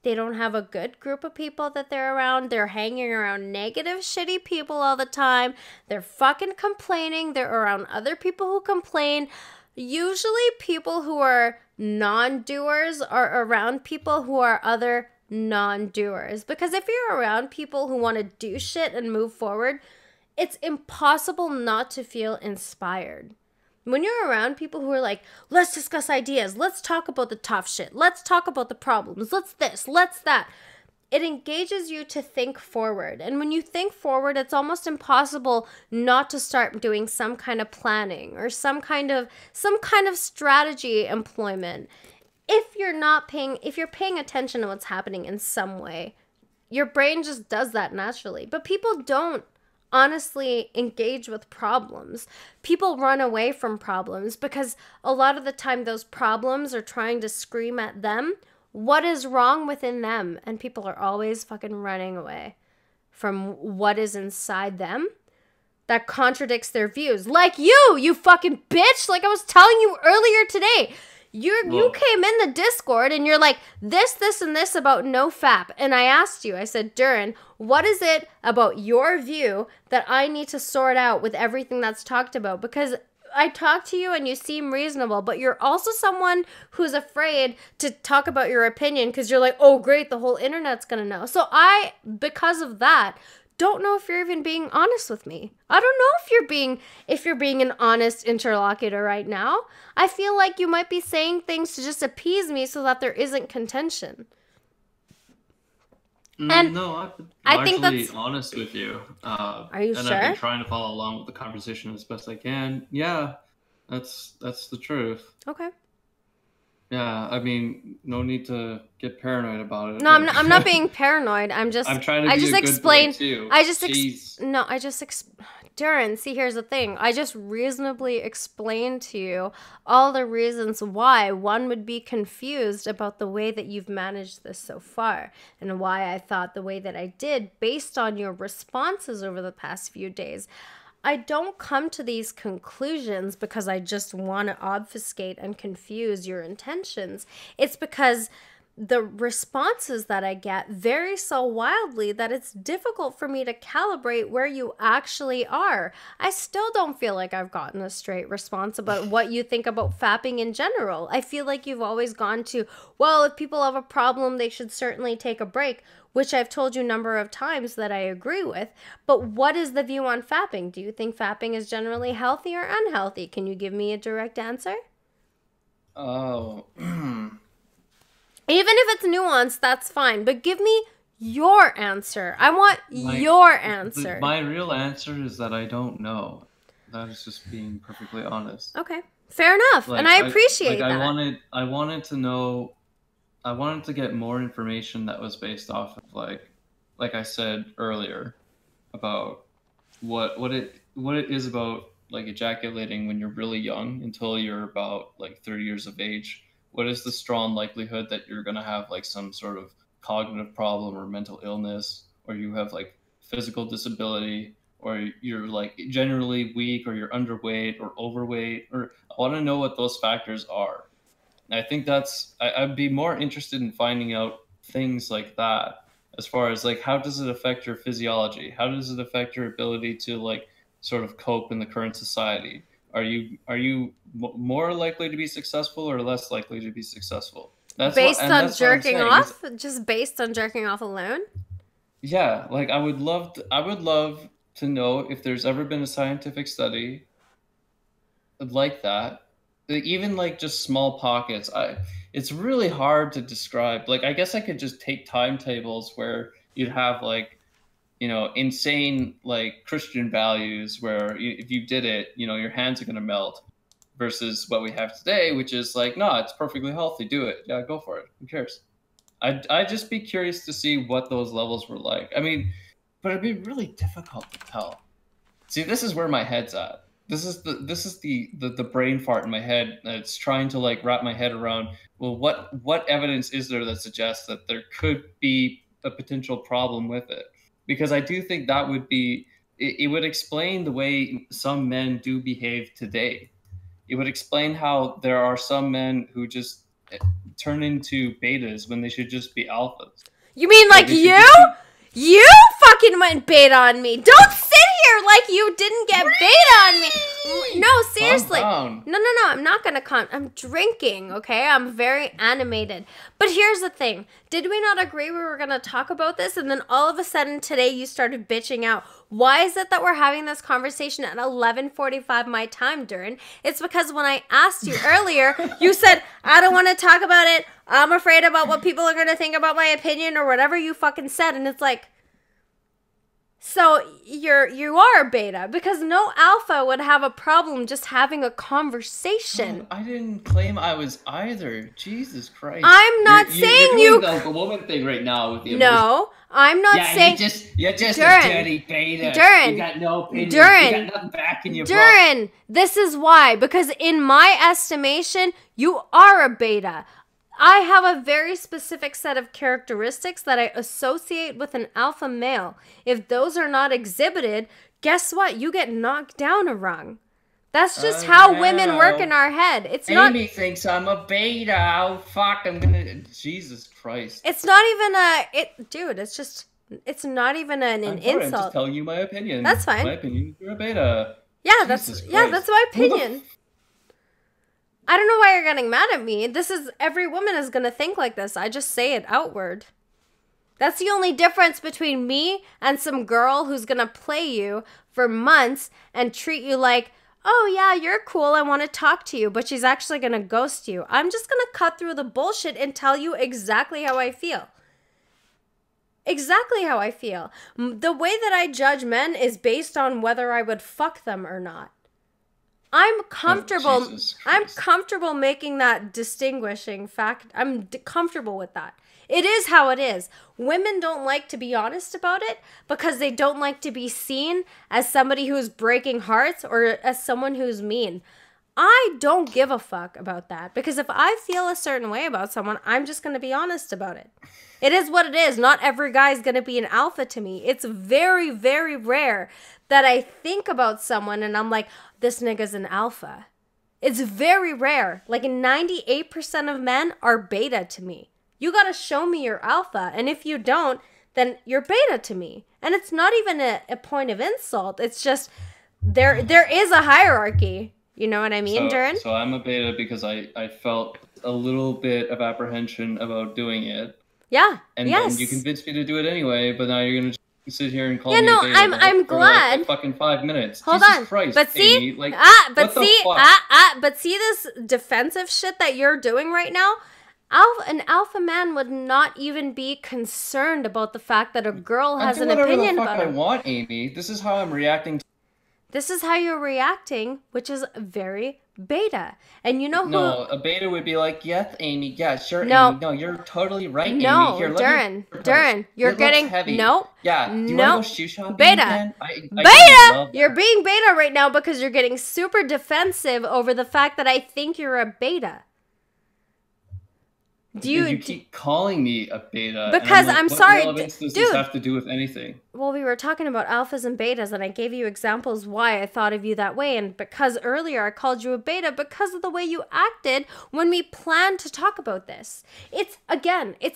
Speaker 1: They don't have a good group of people that they're around. They're hanging around negative, shitty people all the time. They're fucking complaining. They're around other people who complain. Usually people who are non-doers are around people who are other non-doers. Because if you're around people who want to do shit and move forward, it's impossible not to feel inspired. When you're around people who are like, let's discuss ideas, let's talk about the tough shit, let's talk about the problems, let's this, let's that, it engages you to think forward. And when you think forward, it's almost impossible not to start doing some kind of planning or some kind of strategy employment. If you're paying attention to what's happening in some way, your brain just does that naturally. But people don't honestly engage with problems. People run away from problems because a lot of the time those problems are trying to scream at them what is wrong within them, and people are always fucking running away from what is inside them that contradicts their views. Like you fucking bitch, like I was telling you earlier today. You came in the Discord and you're like, this, and this about NoFap. And I asked you, I said, Durin, what is it about your view that I need to sort out with everything that's talked about? Because I talk to you and you seem reasonable, but you're also someone who's afraid to talk about your opinion because you're like, oh, great, the whole internet's going to know. So because of that, don't know if you're even being honest with me. I don't know if you're being an honest interlocutor right now. I feel like you might be saying things to just appease me so that there isn't contention.
Speaker 2: And no, I've been largely honest with you.
Speaker 1: Are you
Speaker 2: and
Speaker 1: sure?
Speaker 2: I've been trying to follow along with the conversation as best I can. Yeah, that's the truth.
Speaker 1: Okay.
Speaker 2: Yeah, I mean, no need to get paranoid about it.
Speaker 1: No, I'm not being paranoid. I'm trying to be a good boy too. Darren, see, here's the thing. I just reasonably explained to you all the reasons why one would be confused about the way that you've managed this so far, and why I thought the way that I did based on your responses over the past few days. I don't come to these conclusions because I just want to obfuscate and confuse your intentions. It's because the responses that I get vary so wildly that it's difficult for me to calibrate where you actually are. I still don't feel like I've gotten a straight response about what you think about fapping in general. I feel like you've always gone to, well, if people have a problem, they should certainly take a break, which I've told you a number of times that I agree with. But what is the view on fapping? Do you think fapping is generally healthy or unhealthy? Can you give me a direct answer?
Speaker 2: Oh.
Speaker 1: Even if it's nuanced, that's fine. But give me your answer. I want your answer.
Speaker 2: My real answer is that I don't know. That is just being perfectly honest.
Speaker 1: Okay. Fair enough. And I appreciate that.
Speaker 2: I wanted to know, I wanted to get more information that was based off of like I said earlier, about what it is about like ejaculating when you're really young until you're about like 30 years of age. What is the strong likelihood that you're going to have like some sort of cognitive problem or mental illness, or you have like physical disability, or you're like generally weak, or you're underweight or overweight, or I want to know what those factors are. And I think I'd be more interested in finding out things like that, as far as like, how does it affect your physiology? How does it affect your ability to like sort of cope in the current society? Are you more likely to be successful or less likely to be successful?
Speaker 1: Based on jerking off? Just based on jerking off alone?
Speaker 2: Yeah, like I would love to know if there's ever been a scientific study like that. Even like just small pockets. It's really hard to describe. Like I guess I could just take timetables where you'd have like, insane like Christian values where if you did it, your hands are going to melt, versus what we have today, which is like, no, it's perfectly healthy. Do it. Yeah, go for it. Who cares? I'd just be curious to see what those levels were like. I mean, but it'd be really difficult to tell. See, this is where my head's at. This is the brain fart in my head that's trying to like wrap my head around, well, what evidence is there that suggests that there could be a potential problem with it? Because I do think that would be, it would explain the way some men do behave today. It would explain how there are some men who just turn into betas when they should just be alphas.
Speaker 1: You mean like you? You fucking went beta on me. Don't sit here like you didn't get beta on me. No, seriously. No, I'm not gonna I'm drinking, okay? I'm very animated. But here's the thing. Did we not agree we were gonna talk about this? And then all of a sudden today you started bitching out. Why is it that we're having this conversation at 11:45 my time, Durin? It's because when I asked you earlier, you said, I don't want to talk about it. I'm afraid about what people are going to think about my opinion, or whatever you fucking said. And it's like, so you are a beta, because no alpha would have a problem just having a conversation.
Speaker 2: I didn't claim I was either. Jesus Christ.
Speaker 1: I'm not saying
Speaker 2: you're doing the woman thing right now with the emotion.
Speaker 1: No, I'm not saying.
Speaker 2: You're just a dirty beta. You got no opinion. You got nothing back in your book.
Speaker 1: This is why. Because in my estimation, you are a beta. I have a very specific set of characteristics that I associate with an alpha male. If those are not exhibited, guess what? You get knocked down a rung. That's just how women work in our head.
Speaker 2: Amy thinks I'm a beta. Oh, fuck, I'm gonna... Jesus Christ.
Speaker 1: It's not even dude, it's not even an insult.
Speaker 2: I'm just telling you my opinion.
Speaker 1: That's fine.
Speaker 2: My opinion, you're a beta.
Speaker 1: Yeah, that's my opinion. I don't know why you're getting mad at me. Every woman is going to think like this. I just say it outward. That's the only difference between me and some girl who's going to play you for months and treat you like, oh yeah, you're cool, I want to talk to you, but she's actually going to ghost you. I'm just going to cut through the bullshit and tell you exactly how I feel. Exactly how I feel. The way that I judge men is based on whether I would fuck them or not. I'm comfortable. I'm comfortable making that distinguishing fact. I'm comfortable with that. It is how it is. Women don't like to be honest about it because they don't like to be seen as somebody who's breaking hearts or as someone who's mean. I don't give a fuck about that because if I feel a certain way about someone, I'm just going to be honest about it. It is what it is. Not every guy is going to be an alpha to me. It's very, very rare that I think about someone and I'm like, this nigga's an alpha. It's very rare. Like 98% of men are beta to me. You got to show me your alpha. And if you don't, then you're beta to me. And it's not even a point of insult. It's just there is a hierarchy. You know what I mean, Durin?
Speaker 2: So I'm a beta because I felt a little bit of apprehension about doing it.
Speaker 1: Yeah.
Speaker 2: And
Speaker 1: yes.
Speaker 2: then you convinced me to do it anyway, but now you're going to sit here and call
Speaker 1: me
Speaker 2: a beta.
Speaker 1: I'm glad.
Speaker 2: Like fucking 5 minutes.
Speaker 1: Hold
Speaker 2: Jesus
Speaker 1: on.
Speaker 2: Christ,
Speaker 1: but see,
Speaker 2: Amy, like,
Speaker 1: but see this defensive shit that you're doing right now? An alpha man would not even be concerned about the fact that a girl has an opinion about him.
Speaker 2: I want, Amy. This is how I'm reacting.
Speaker 1: This is how you're reacting, which is very beta. And you know who...
Speaker 2: No, a beta would be like, yes, Amy, yeah, sure, no. Amy. No, you're totally right, Amy. Here,
Speaker 1: Durin, you're getting...
Speaker 2: Heavy.
Speaker 1: No.
Speaker 2: Yeah, do you want to go shoe shopping
Speaker 1: beta.
Speaker 2: Again?
Speaker 1: Beta! You're being beta right now because you're getting super defensive over the fact that I think you're a beta.
Speaker 2: You keep calling me a beta.
Speaker 1: Because I'm sorry,
Speaker 2: what relevance does this have to do with anything?
Speaker 1: Well, we were talking about alphas and betas, and I gave you examples why I thought of you that way. And because earlier I called you a beta because of the way you acted when we planned to talk about this. It's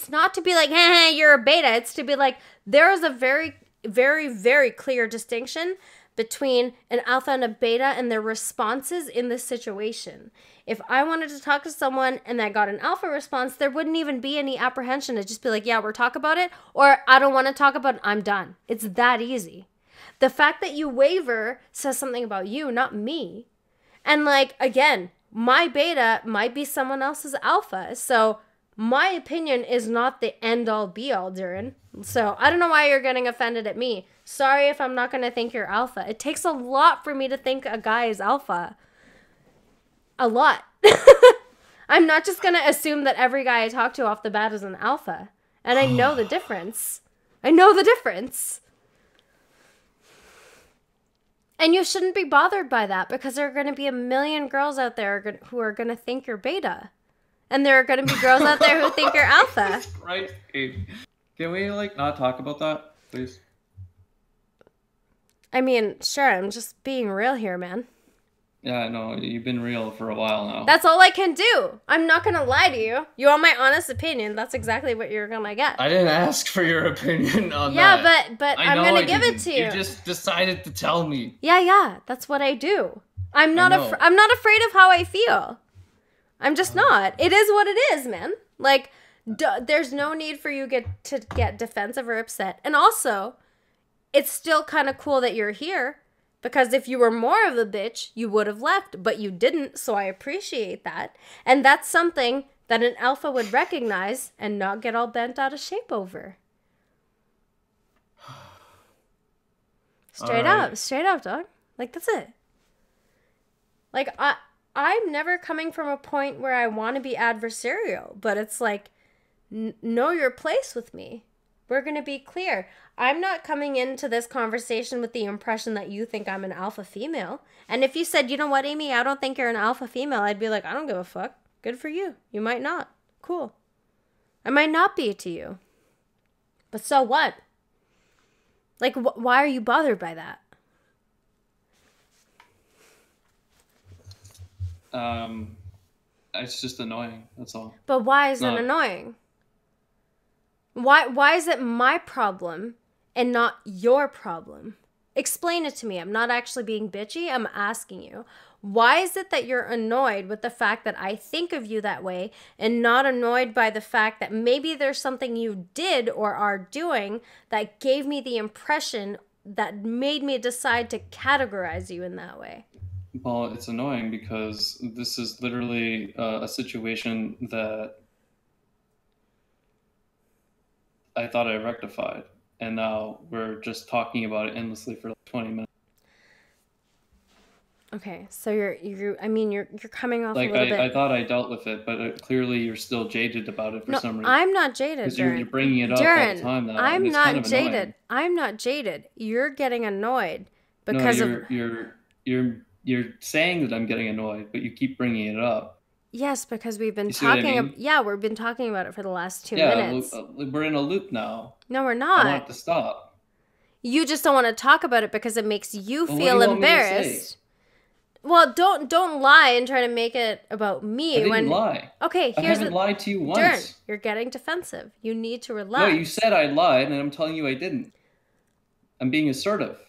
Speaker 1: not to be like, hey, you're a beta. It's to be like, there is a very, very, very clear distinction between an alpha and a beta and their responses in this situation. If I wanted to talk to someone and I got an alpha response, there wouldn't even be any apprehension. It'd just be like, yeah, we're talking about it, or I don't want to talk about it, I'm done. It's that easy. The fact that you waver says something about you, not me. And like, again, my beta might be someone else's alpha. So my opinion is not the end-all be-all, Durin. So I don't know why you're getting offended at me. Sorry if I'm not going to think you're alpha. It takes a lot for me to think a guy is alpha. A lot. I'm not just going to assume that every guy I talk to off the bat is an alpha. And I know the difference. And you shouldn't be bothered by that because there are going to be a million girls out there who are going to think you're beta. And there are going to be girls out there who think you're alpha.
Speaker 2: Right. Can we, not talk about that, please?
Speaker 1: I mean, sure, I'm just being real here, man.
Speaker 2: Yeah, no, you've been real for a while now.
Speaker 1: That's all I can do. I'm not going to lie to you. You want my honest opinion, that's exactly what you're going to get.
Speaker 2: I didn't ask for your opinion on that.
Speaker 1: Yeah, but I'm going to give it to you.
Speaker 2: You just decided to tell me.
Speaker 1: Yeah, that's what I do. I'm not afraid of how I feel. I'm just not. It is what it is, man. Like, there's no need for you to get defensive or upset. And also, it's still kind of cool that you're here. Because if you were more of a bitch, you would have left. But you didn't, so I appreciate that. And that's something that an alpha would recognize and not get all bent out of shape over. Straight up, dog. Like, that's it. Like, I'm never coming from a point where I want to be adversarial. But it's like, know your place with me. We're going to be clear. I'm not coming into this conversation with the impression that you think I'm an alpha female. And if you said, you know what, Amy, I don't think you're an alpha female, I'd be like, I don't give a fuck. Good for you. You might not. Cool. I might not be to you. But so what? Like, why are you bothered by that?
Speaker 2: It's just annoying. That's all.
Speaker 1: But why is it annoying? Why is it my problem and not your problem? Explain it to me. I'm not actually being bitchy. I'm asking you. Why is it that you're annoyed with the fact that I think of you that way and not annoyed by the fact that maybe there's something you did or are doing that gave me the impression that made me decide to categorize you in that way?
Speaker 2: Well, it's annoying because this is literally a situation that I thought I rectified, and now we're just talking about it endlessly for like 20 minutes.
Speaker 1: Okay, so you're coming off a
Speaker 2: Like
Speaker 1: little bit.
Speaker 2: I thought I dealt with it, but clearly you're still jaded about it for
Speaker 1: No,
Speaker 2: some reason.
Speaker 1: I'm not jaded,
Speaker 2: Because
Speaker 1: Darren.
Speaker 2: you're bringing it up all the
Speaker 1: Darren,
Speaker 2: time now, and
Speaker 1: I'm
Speaker 2: it's kind
Speaker 1: not
Speaker 2: of
Speaker 1: jaded.
Speaker 2: annoying.
Speaker 1: I'm not jaded. You're getting annoyed
Speaker 2: No,
Speaker 1: because of
Speaker 2: you're saying that I'm getting annoyed, but you keep bringing it up.
Speaker 1: yes, because we've been
Speaker 2: You see what I
Speaker 1: talking.
Speaker 2: mean?
Speaker 1: Yeah, we've been talking about it for the last 2
Speaker 2: Yeah,
Speaker 1: minutes.
Speaker 2: we're in a loop now.
Speaker 1: No, we're
Speaker 2: I want
Speaker 1: not.
Speaker 2: it to stop.
Speaker 1: You just don't want to talk about it because it makes you
Speaker 2: Well, what do
Speaker 1: feel
Speaker 2: you want me to say?
Speaker 1: embarrassed. Well, don't lie and try to make it about me.
Speaker 2: I didn't lie.
Speaker 1: Okay,
Speaker 2: I
Speaker 1: here's
Speaker 2: haven't lied to you once.
Speaker 1: Darren, you're getting defensive. You need to relax.
Speaker 2: No, you said I lied, and I'm telling you I didn't. I'm being assertive.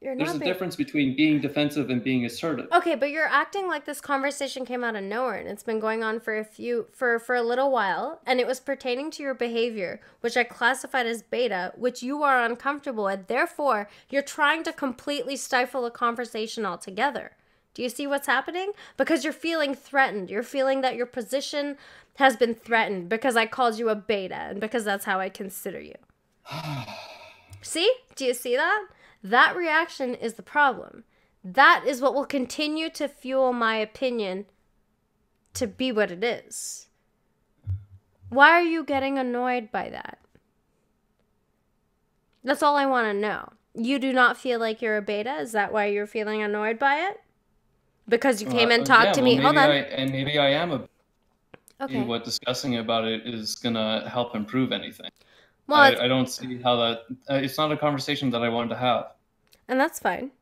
Speaker 2: There's a difference between being defensive and being assertive.
Speaker 1: Okay, but you're acting like this conversation came out of nowhere and it's been going on for a little while, and it was pertaining to your behavior, which I classified as beta, which you are uncomfortable with. Therefore, you're trying to completely stifle a conversation altogether. Do you see what's happening? Because you're feeling threatened. You're feeling that your position has been threatened because I called you a beta and because that's how I consider you. See? Do you see that? That reaction is the problem. That is what will continue to fuel my opinion to be what it is. Why are you getting annoyed by that? That's all I want to know. You do not feel like you're a beta? Is that why you're feeling annoyed by it? Because you came and talked to me. Hold on.
Speaker 2: Maybe I am a...
Speaker 1: Okay.
Speaker 2: What discussing about it is going to help improve anything.
Speaker 1: Well,
Speaker 2: I don't see how that... it's not a conversation that I wanted to have.
Speaker 1: And that's fine.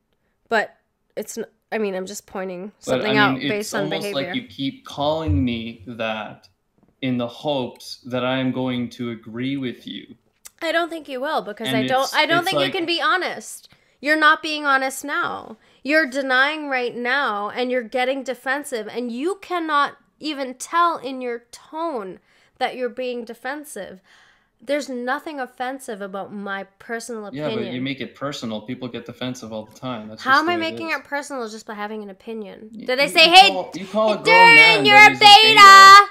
Speaker 1: But it's... I mean, I'm just pointing something out based on behavior.
Speaker 2: It's almost like you keep calling me that in the hopes that I am going to agree with you.
Speaker 1: I don't think you will, because I don't think you can be honest. You're not being honest now. You're denying right now, and you're getting defensive, and you cannot even tell in your tone that you're being defensive. There's nothing offensive about my personal opinion.
Speaker 2: Yeah, but you make it personal. People get defensive all the time. That's
Speaker 1: How
Speaker 2: just
Speaker 1: am
Speaker 2: the
Speaker 1: I
Speaker 2: way
Speaker 1: making
Speaker 2: it
Speaker 1: it personal just by having an opinion?
Speaker 2: is.
Speaker 1: Did I say, hey,
Speaker 2: you call a grown
Speaker 1: Darren,
Speaker 2: man
Speaker 1: you're
Speaker 2: that
Speaker 1: a
Speaker 2: is
Speaker 1: beta?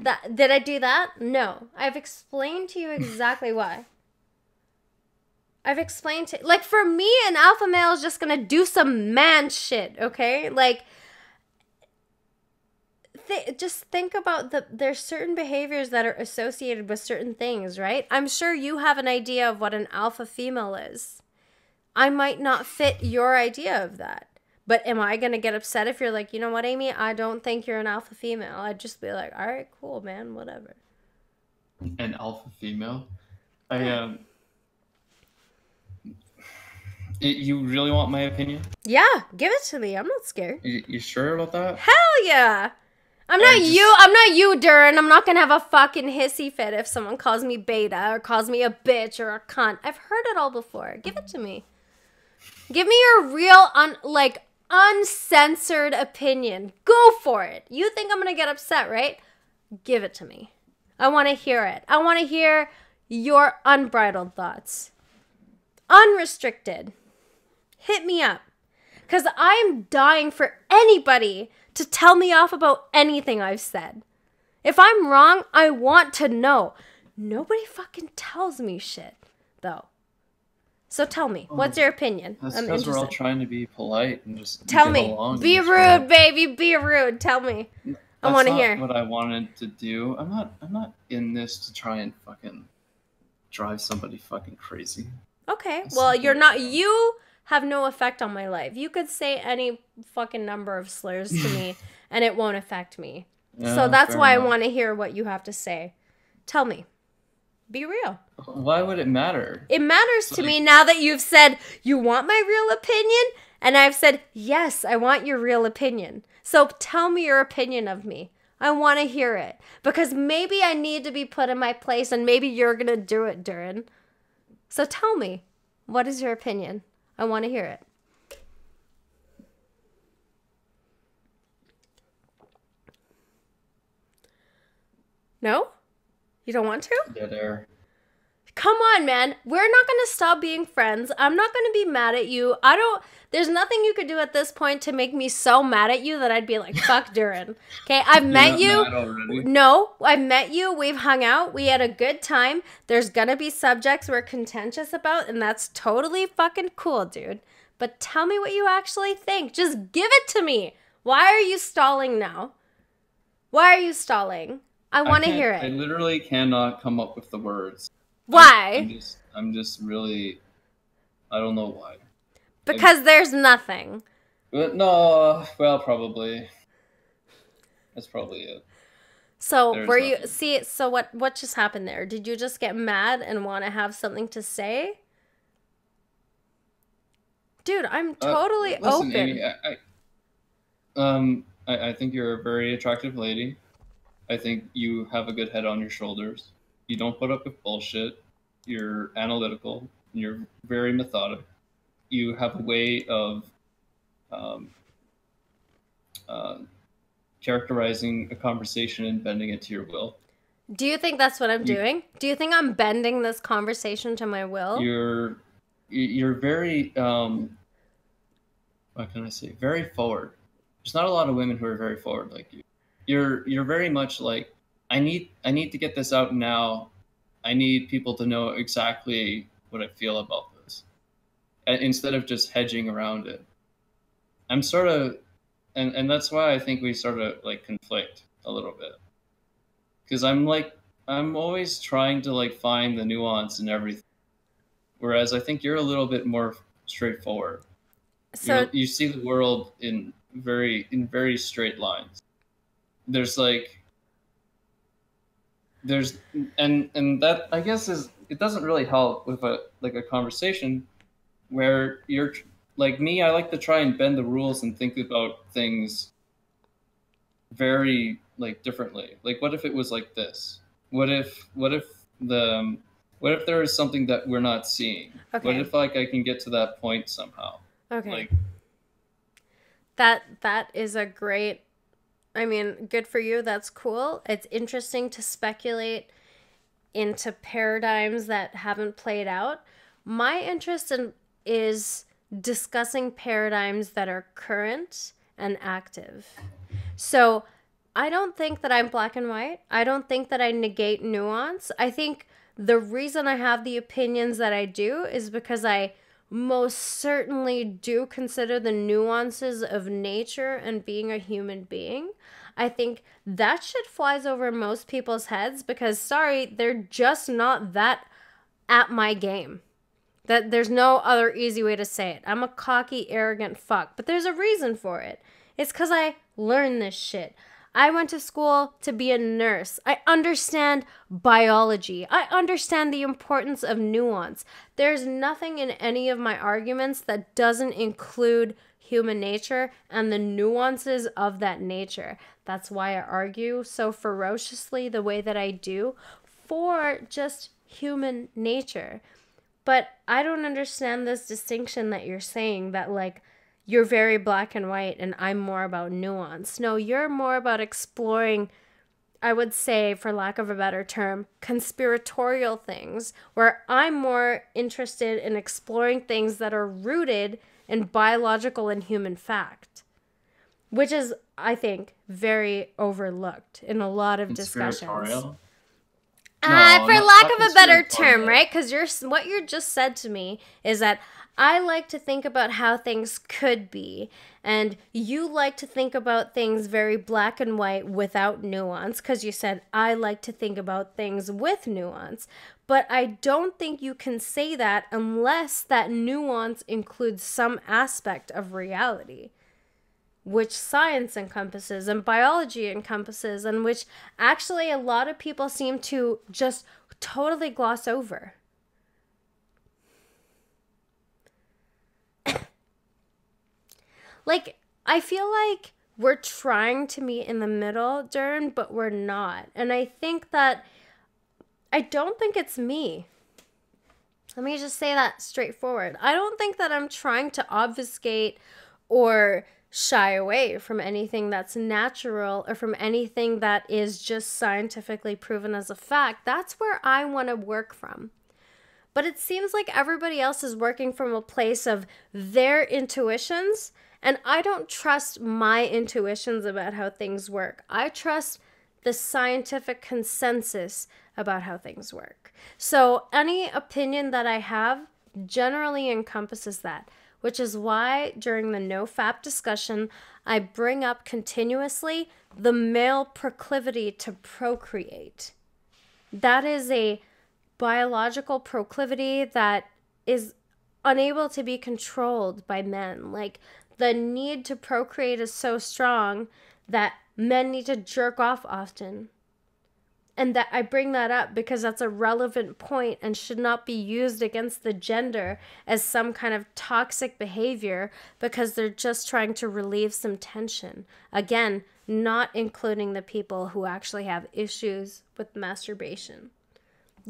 Speaker 1: That did I do that? No. I've explained to you exactly why. I've explained to... Like, for me, an alpha male is just gonna do some man shit, okay? Like... just think about there's certain behaviors that are associated with certain things, right? I'm sure you have an idea of what an alpha female is. I might not fit your idea of that. But am I going to get upset if you're like, you know what, Amy, I don't think you're an alpha female? I'd just be like, all right, cool, man, whatever.
Speaker 2: An alpha female? You really want my opinion?
Speaker 1: Yeah, give it to me. I'm not scared.
Speaker 2: You sure about that?
Speaker 1: Hell yeah. I'm not you, Darren. I'm not gonna have a fucking hissy fit if someone calls me beta or calls me a bitch or a cunt. I've heard it all before. Give it to me. Give me your real, uncensored opinion. Go for it. You think I'm gonna get upset, right? Give it to me. I want to hear it. I want to hear your unbridled thoughts. Unrestricted. Hit me up. Because I'm dying for anybody to tell me off about anything I've said. If I'm wrong, I want to know. Nobody fucking tells me shit, though. So tell me, what's your opinion?
Speaker 2: That's because we're all trying to be polite and just
Speaker 1: tell me. Be rude, baby. Be rude. Tell me. I want to hear.
Speaker 2: That's not what I wanted to do. I'm not in this to try and fucking drive somebody fucking crazy.
Speaker 1: Okay. Well, you're not. You have no effect on my life. You could say any fucking number of slurs to me and it won't affect me. Yeah, so that's why I want to hear what you have to say. Tell me. Be real.
Speaker 2: Why would it matter?
Speaker 1: It matters to me now that you've said, you want my real opinion? And I've said, yes, I want your real opinion. So tell me your opinion of me. I want to hear it. Because maybe I need to be put in my place and maybe you're going to do it, Darren. So tell me, what is your opinion? I want to hear it. No? You don't want to?
Speaker 2: Dead air.
Speaker 1: Come on, man. We're not going to stop being friends. I'm not going to be mad at you. There's nothing you could do at this point to make me so mad at you that I'd be like, fuck Darren. Okay, I've met you. No, I've met you. We've hung out. We had a good time. There's going to be subjects we're contentious about, and that's totally fucking cool, dude. but tell me what you actually think. Just give it to me. Why are you stalling now? Why are you stalling? I
Speaker 2: I
Speaker 1: want to
Speaker 2: can't.
Speaker 1: hear
Speaker 2: I
Speaker 1: it.
Speaker 2: literally cannot come up with the words.
Speaker 1: Why?
Speaker 2: I'm just really. I don't know why. I,
Speaker 1: Because there's nothing.
Speaker 2: but no. Well, probably. That's probably it.
Speaker 1: So
Speaker 2: There's
Speaker 1: were you
Speaker 2: nothing.
Speaker 1: see? So what just happened there? Did you just get mad and want to have something to say? Dude, I'm totally
Speaker 2: Listen, Amy.
Speaker 1: open.
Speaker 2: I think you're a very attractive lady. I think you have a good head on your shoulders. You don't put up with bullshit. You're analytical. You're very methodical. You have a way of um, uh, characterizing a conversation and bending it to your will.
Speaker 1: Do you think that's what I'm
Speaker 2: You,
Speaker 1: doing? Do you think I'm bending this conversation to my will?
Speaker 2: you're you're very what can I say? Very forward. There's not a lot of women who are very forward like you. You're very much like I need to get this out now. I need people to know exactly what I feel about this, instead of just hedging around it. I'm sort of, and that's why I think we sort of like conflict a little bit, because I'm always trying to like find the nuance in everything, whereas I think you're a little bit more straightforward.
Speaker 1: So
Speaker 2: You see the world in very straight lines. There's like there's and that I guess is it doesn't really help with a conversation where you're like me. I like to try and bend the rules and think about things very like differently. Like, what if it was like this? What if the what if there is something that we're not seeing? What
Speaker 1: okay.
Speaker 2: if like I can get to that point somehow?
Speaker 1: Okay.
Speaker 2: Like,
Speaker 1: That is a great, I mean, good for you. That's cool. It's interesting to speculate into paradigms that haven't played out. My interest is discussing paradigms that are current and active. So I don't think that I'm black and white. I don't think that I negate nuance. I think the reason I have the opinions that I do is because I most certainly do consider the nuances of nature and being a human being. I think that shit flies over most people's heads because, sorry, they're just not that at my game. That there's no other easy way to say it. I'm a cocky, arrogant fuck, but there's a reason for it. It's because I learned this shit. I went to school to be a nurse. I understand biology. I understand the importance of nuance. There's nothing in any of my arguments that doesn't include human nature and the nuances of that nature. That's why I argue so ferociously the way that I do for just human nature. But I don't understand this distinction that you're saying that, like, you're very black and white and I'm more about nuance. No, you're more about exploring, I would say, for lack of a better term, conspiratorial things, where I'm more interested in exploring things that are rooted in biological and human fact, which is, I think, very overlooked in a lot of discussions.
Speaker 2: conspiratorial? No,
Speaker 1: For lack
Speaker 2: not
Speaker 1: of a better term,
Speaker 2: conspiratorial.
Speaker 1: right? Because what you just said to me is that I like to think about how things could be, and you like to think about things very black and white without nuance. Because you said I like to think about things with nuance, but I don't think you can say that unless that nuance includes some aspect of reality, which science encompasses and biology encompasses, and which actually a lot of people seem to just totally gloss over. Like, I feel like we're trying to meet in the middle, Dern, but we're not. And I think that, I don't think it's me. Let me just say that straightforward. I don't think that I'm trying to obfuscate or shy away from anything that's natural or from anything that is just scientifically proven as a fact. That's where I want to work from. But it seems like everybody else is working from a place of their intuitions, and I don't trust my intuitions about how things work. I trust the scientific consensus about how things work. So any opinion that I have generally encompasses that, which is why during the NoFap discussion, I bring up continuously the male proclivity to procreate. That is a biological proclivity that is unable to be controlled by men. Like, the need to procreate is so strong that men need to jerk off often. And that I bring that up because that's a relevant point and should not be used against the gender as some kind of toxic behavior because they're just trying to relieve some tension. Again, not including the people who actually have issues with masturbation.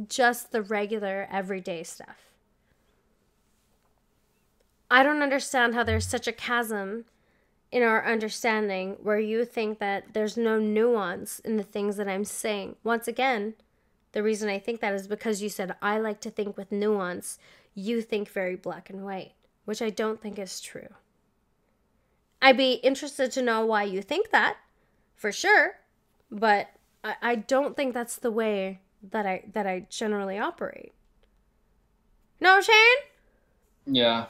Speaker 1: Just the regular, everyday stuff. I don't understand how there's such a chasm in our understanding where you think that there's no nuance in the things that I'm saying. Once again, the reason I think that is because you said I like to think with nuance. You think very black and white, which I don't think is true. I'd be interested to know why you think that, for sure, but I don't think that's the way that I generally operate. No, Shane?
Speaker 2: Yeah.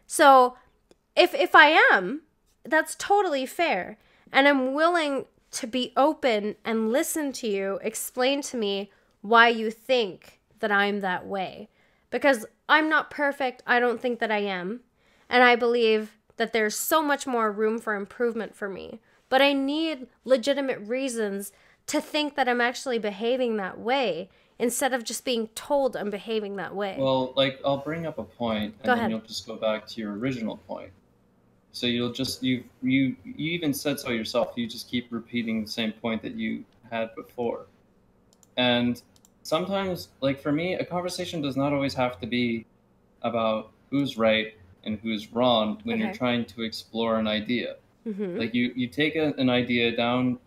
Speaker 1: So if I am, that's totally fair. And I'm willing to be open and listen to you, explain to me why you think that I'm that way. Because I'm not perfect. I don't think that I am. And I believe that there's so much more room for improvement for me. But I need legitimate reasons to think that I'm actually behaving that way instead of just being told I'm behaving that way.
Speaker 2: Well, like, I'll bring up a point, and
Speaker 1: Go
Speaker 2: then
Speaker 1: ahead.
Speaker 2: you'll just go back to your original point. So you'll just you even said so yourself. You just keep repeating the same point that you had before. And sometimes, like for me, a conversation does not always have to be about who's right and who's wrong when you're
Speaker 1: Okay.
Speaker 2: trying to explore an idea.
Speaker 1: Mm-hmm.
Speaker 2: Like you take an idea down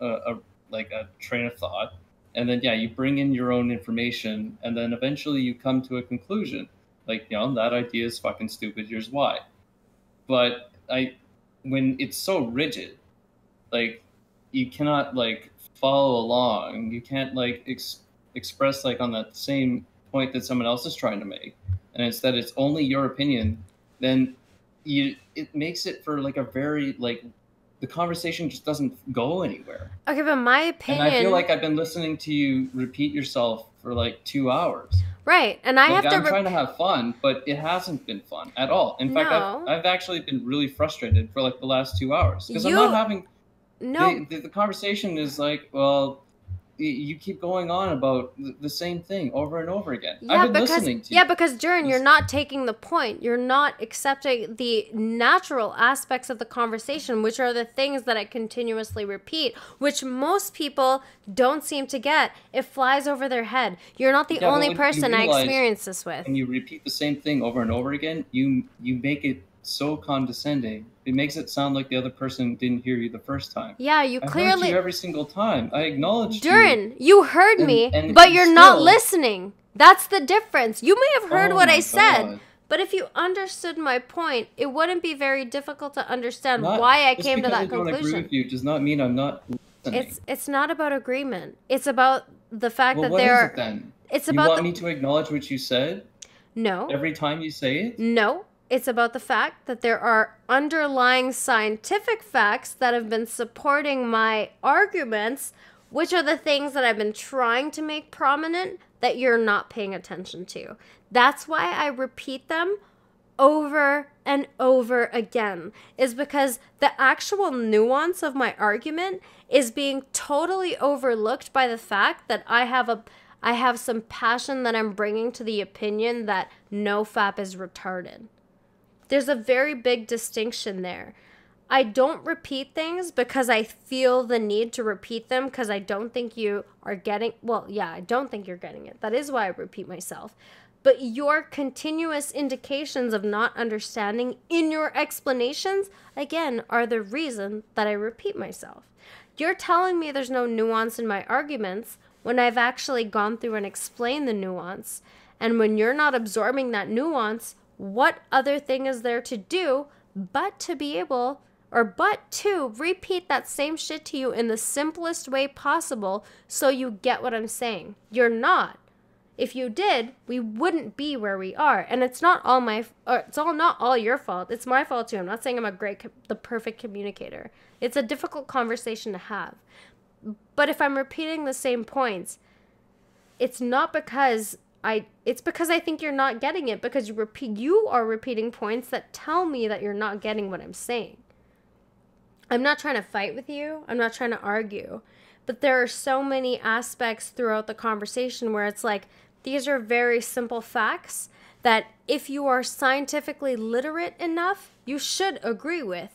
Speaker 2: like a train of thought, and then you bring in your own information, and then eventually you come to a conclusion. Like, that idea is fucking stupid. Here's why. But when it's so rigid, like, you cannot like follow along. You can't like express like on that same point that someone else is trying to make, and instead it's only your opinion. Then it makes it for like a very like the conversation just doesn't go anywhere.
Speaker 1: Okay, but my opinion...
Speaker 2: And I feel like I've been listening to you repeat yourself for like 2 hours.
Speaker 1: Right, and I have to...
Speaker 2: I'm trying to have fun, but it hasn't been fun at all. In fact, I've actually been really frustrated for like the last 2 hours. Because I'm not having...
Speaker 1: No.
Speaker 2: The conversation is like, well, you keep going on about the same thing over and over again.
Speaker 1: Yeah,
Speaker 2: I've been listening to you.
Speaker 1: Yeah, because, Duran, you're not taking the point. You're not accepting the natural aspects of the conversation, which are the things that I continuously repeat, which most people don't seem to get. It flies over their head. You're not the only person I experience this with.
Speaker 2: When you repeat the same thing over and over again, you make it so condescending. It makes it sound like the other person didn't hear you the first time.
Speaker 1: Yeah, you clearly...
Speaker 2: I heard you every single time. I acknowledged
Speaker 1: Duran, you heard me, but you're not listening. That's the difference. You may have heard what I said, but if you understood my point, it wouldn't be very difficult to understand why I came to that conclusion. Just because I don't agree with
Speaker 2: you does not mean I'm not listening.
Speaker 1: It's not about agreement. It's about the fact that
Speaker 2: what
Speaker 1: there are...
Speaker 2: Is it then?
Speaker 1: It's
Speaker 2: you
Speaker 1: about
Speaker 2: want me to acknowledge what you said?
Speaker 1: No.
Speaker 2: Every time you say it?
Speaker 1: No. It's about the fact that there are underlying scientific facts that have been supporting my arguments, which are the things that I've been trying to make prominent that you're not paying attention to. That's why I repeat them over and over again, is because the actual nuance of my argument is being totally overlooked by the fact that I have some passion that I'm bringing to the opinion that NoFap is retarded. There's a very big distinction there. I don't repeat things because I feel the need to repeat them because I don't think you are getting... Well, yeah, I don't think you're getting it. That is why I repeat myself. But your continuous indications of not understanding in your explanations, again, are the reason that I repeat myself. You're telling me there's no nuance in my arguments when I've actually gone through and explained the nuance. And when you're not absorbing that nuance... What other thing is there to do but to repeat that same shit to you in the simplest way possible so you get what I'm saying? You're not. If you did, we wouldn't be where we are. And it's not all not all your fault. It's my fault too. I'm not saying I'm the perfect communicator. It's a difficult conversation to have. But if I'm repeating the same points, it's not because it's because I think you're not getting it, because you are repeating points that tell me that you're not getting what I'm saying. I'm not trying to fight with you. I'm not trying to argue. But there are so many aspects throughout the conversation where it's like, these are very simple facts that if you are scientifically literate enough, you should agree with.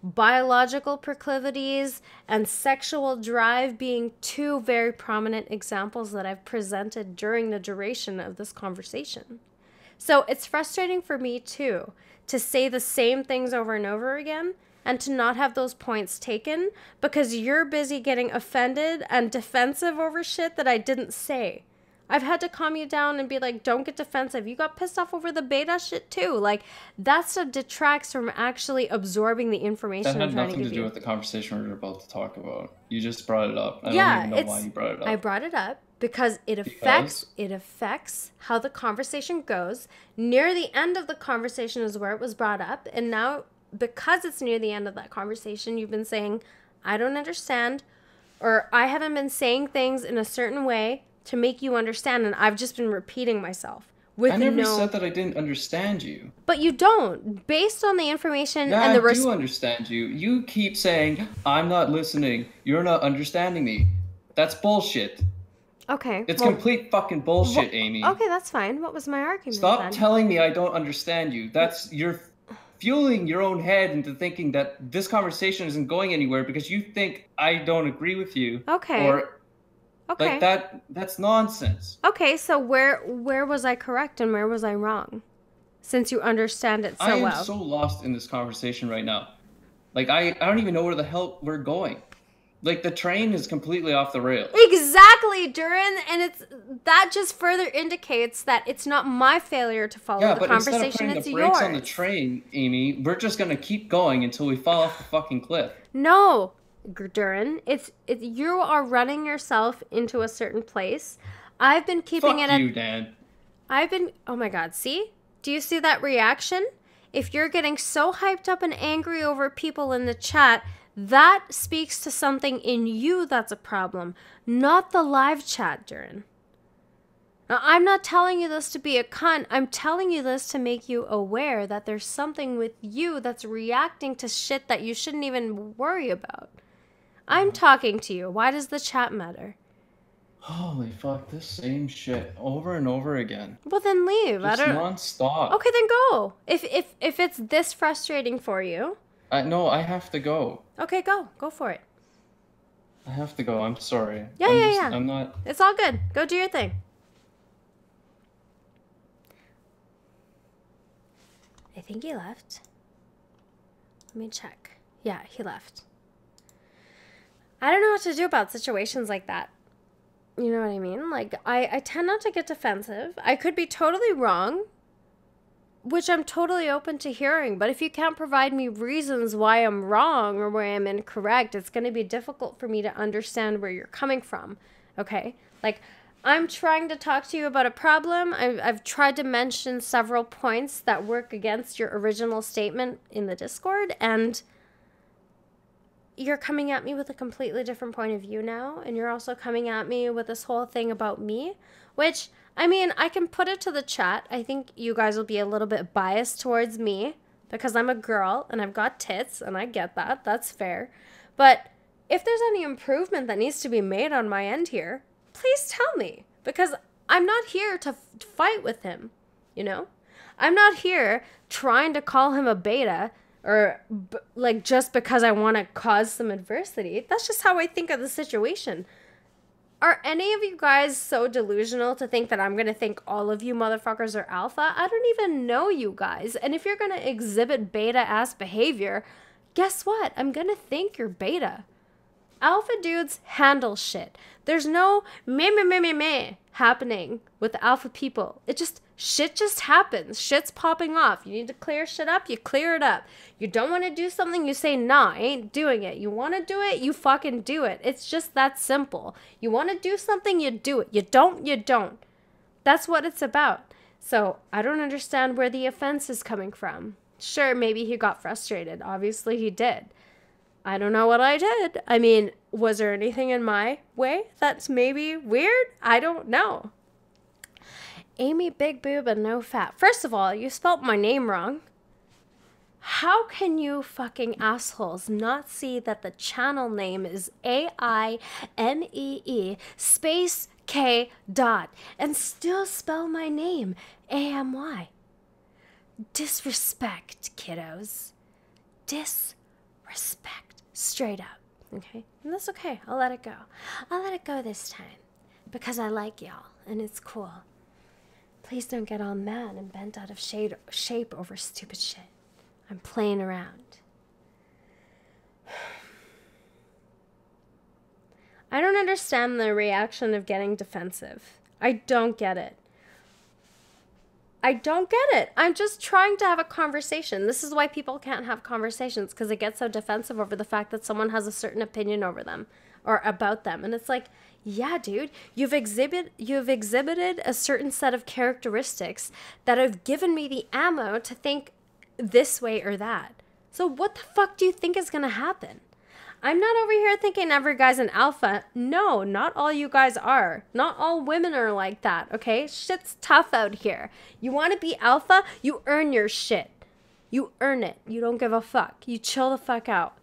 Speaker 1: Biological proclivities and sexual drive being two very prominent examples that I've presented during the duration of this conversation. So it's frustrating for me too to say the same things over and over again and to not have those points taken because you're busy getting offended and defensive over shit that I didn't say. I've had to calm you down and be like, don't get defensive. You got pissed off over the beta shit too. Like, that stuff detracts from actually absorbing the information I'm trying to give you.
Speaker 2: That had nothing to do with the conversation we were about to talk about. You just brought it up. I don't even know why you brought it up.
Speaker 1: I brought it up because it affects how the conversation goes. Near the end of the conversation is where it was brought up. And now, because it's near the end of that conversation, you've been saying, I don't understand, or I haven't been saying things in a certain way to make you understand, and I've just been repeating myself.
Speaker 2: I never said that I didn't understand you.
Speaker 1: But you don't. Based on the information
Speaker 2: and the... I do understand you. You keep saying, I'm not listening, you're not understanding me. That's bullshit.
Speaker 1: Okay.
Speaker 2: It's complete fucking bullshit, Amy.
Speaker 1: Okay, that's fine. What was my argument
Speaker 2: Stop telling me I don't understand you. You're fueling your own head into thinking that this conversation isn't going anywhere because you think I don't agree with you.
Speaker 1: Okay.
Speaker 2: Like that's nonsense.
Speaker 1: Okay, so where was I correct and where was I wrong? Since you understand it so well.
Speaker 2: I am so lost in this conversation right now. Like I don't even know where the hell we're going. Like the train is completely off the rails.
Speaker 1: Exactly, Duran, and that just further indicates that it's not my failure to follow the conversation, it's yours.
Speaker 2: Instead of putting the brakes on the train, Amy, we're just gonna keep going until we fall off the fucking cliff.
Speaker 1: No. Duran, you are running yourself into a certain place. I've been keeping
Speaker 2: Fuck you, Dan.
Speaker 1: Oh my God, see? Do you see that reaction? If you're getting so hyped up and angry over people in the chat, that speaks to something in you that's a problem, not the live chat, Duran. Now, I'm not telling you this to be a cunt. I'm telling you this to make you aware that there's something with you that's reacting to shit that you shouldn't even worry about. I'm talking to you. Why does the chat matter?
Speaker 2: Holy fuck, this same shit over and over again.
Speaker 1: Well, then leave.
Speaker 2: Just non-stop.
Speaker 1: Okay, then go. If it's this frustrating for you.
Speaker 2: No, I have to go.
Speaker 1: Okay, go. Go for it.
Speaker 2: I have to go. I'm sorry.
Speaker 1: Yeah.
Speaker 2: I'm not...
Speaker 1: It's all good. Go do your thing. I think he left. Let me check. Yeah, he left. I don't know what to do about situations like that. You know what I mean? Like, I tend not to get defensive. I could be totally wrong, which I'm totally open to hearing. But if you can't provide me reasons why I'm wrong or why I'm incorrect, it's going to be difficult for me to understand where you're coming from. Okay? Like, I'm trying to talk to you about a problem. I've tried to mention several points that work against your original statement in the Discord, and you're coming at me with a completely different point of view now, and you're also coming at me with this whole thing about me, which, I mean, I can put it to the chat. I think you guys will be a little bit biased towards me because I'm a girl and I've got tits, and I get that. That's fair. But if there's any improvement that needs to be made on my end here, please tell me, because I'm not here to fight with him, you know? I'm not here trying to call him a beta or like just because I want to cause some adversity. That's just how I think of the situation. Are any of you guys so delusional to think that I'm going to think all of you motherfuckers are alpha? I don't even know you guys. And if you're going to exhibit beta-ass behavior, guess what? I'm going to think you're beta. Alpha dudes handle shit. There's no meh happening with alpha people. Shit just happens. Shit's popping off. You need to clear shit up, you clear it up. You don't want to do something, you say, nah, I ain't doing it. You want to do it, you fucking do it. It's just that simple. You want to do something, you do it. You don't, you don't. That's what it's about. So I don't understand where the offense is coming from. Sure, maybe he got frustrated. Obviously he did. I don't know what I did. I mean, was there anything in my way that's maybe weird? I don't know. Amy Big Boob and No Fat. First of all, you spelt my name wrong. How can you fucking assholes not see that the channel name is AIMEE space K dot and still spell my name AMY? Disrespect, kiddos. Disrespect. Straight up. Okay? And that's okay. I'll let it go. I'll let it go this time. Because I like y'all. And it's cool. Please don't get all mad and bent out of shape over stupid shit. I'm playing around. I don't understand the reaction of getting defensive. I don't get it. I don't get it. I'm just trying to have a conversation. This is why people can't have conversations, because they get so defensive over the fact that someone has a certain opinion over them or about them. And it's like, yeah, dude, you've exhibited a certain set of characteristics that have given me the ammo to think this way or that. So what the fuck do you think is going to happen? I'm not over here thinking every guy's an alpha. No, not all you guys are. Not all women are like that, okay? Shit's tough out here. You want to be alpha? You earn your shit. You earn it. You don't give a fuck. You chill the fuck out.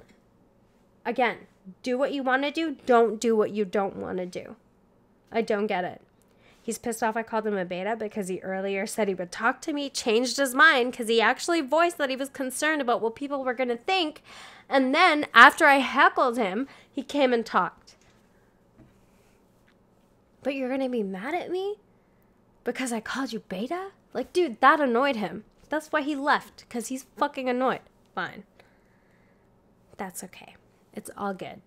Speaker 1: Again, do what you want to do. Don't do what you don't want to do. I don't get it. He's pissed off I called him a beta because he earlier said he would talk to me, changed his mind because he actually voiced that he was concerned about what people were going to think. And then after I heckled him, he came and talked. But you're going to be mad at me because I called you beta? Like, dude, that annoyed him. That's why he left, because he's fucking annoyed. Fine. That's okay. It's all good.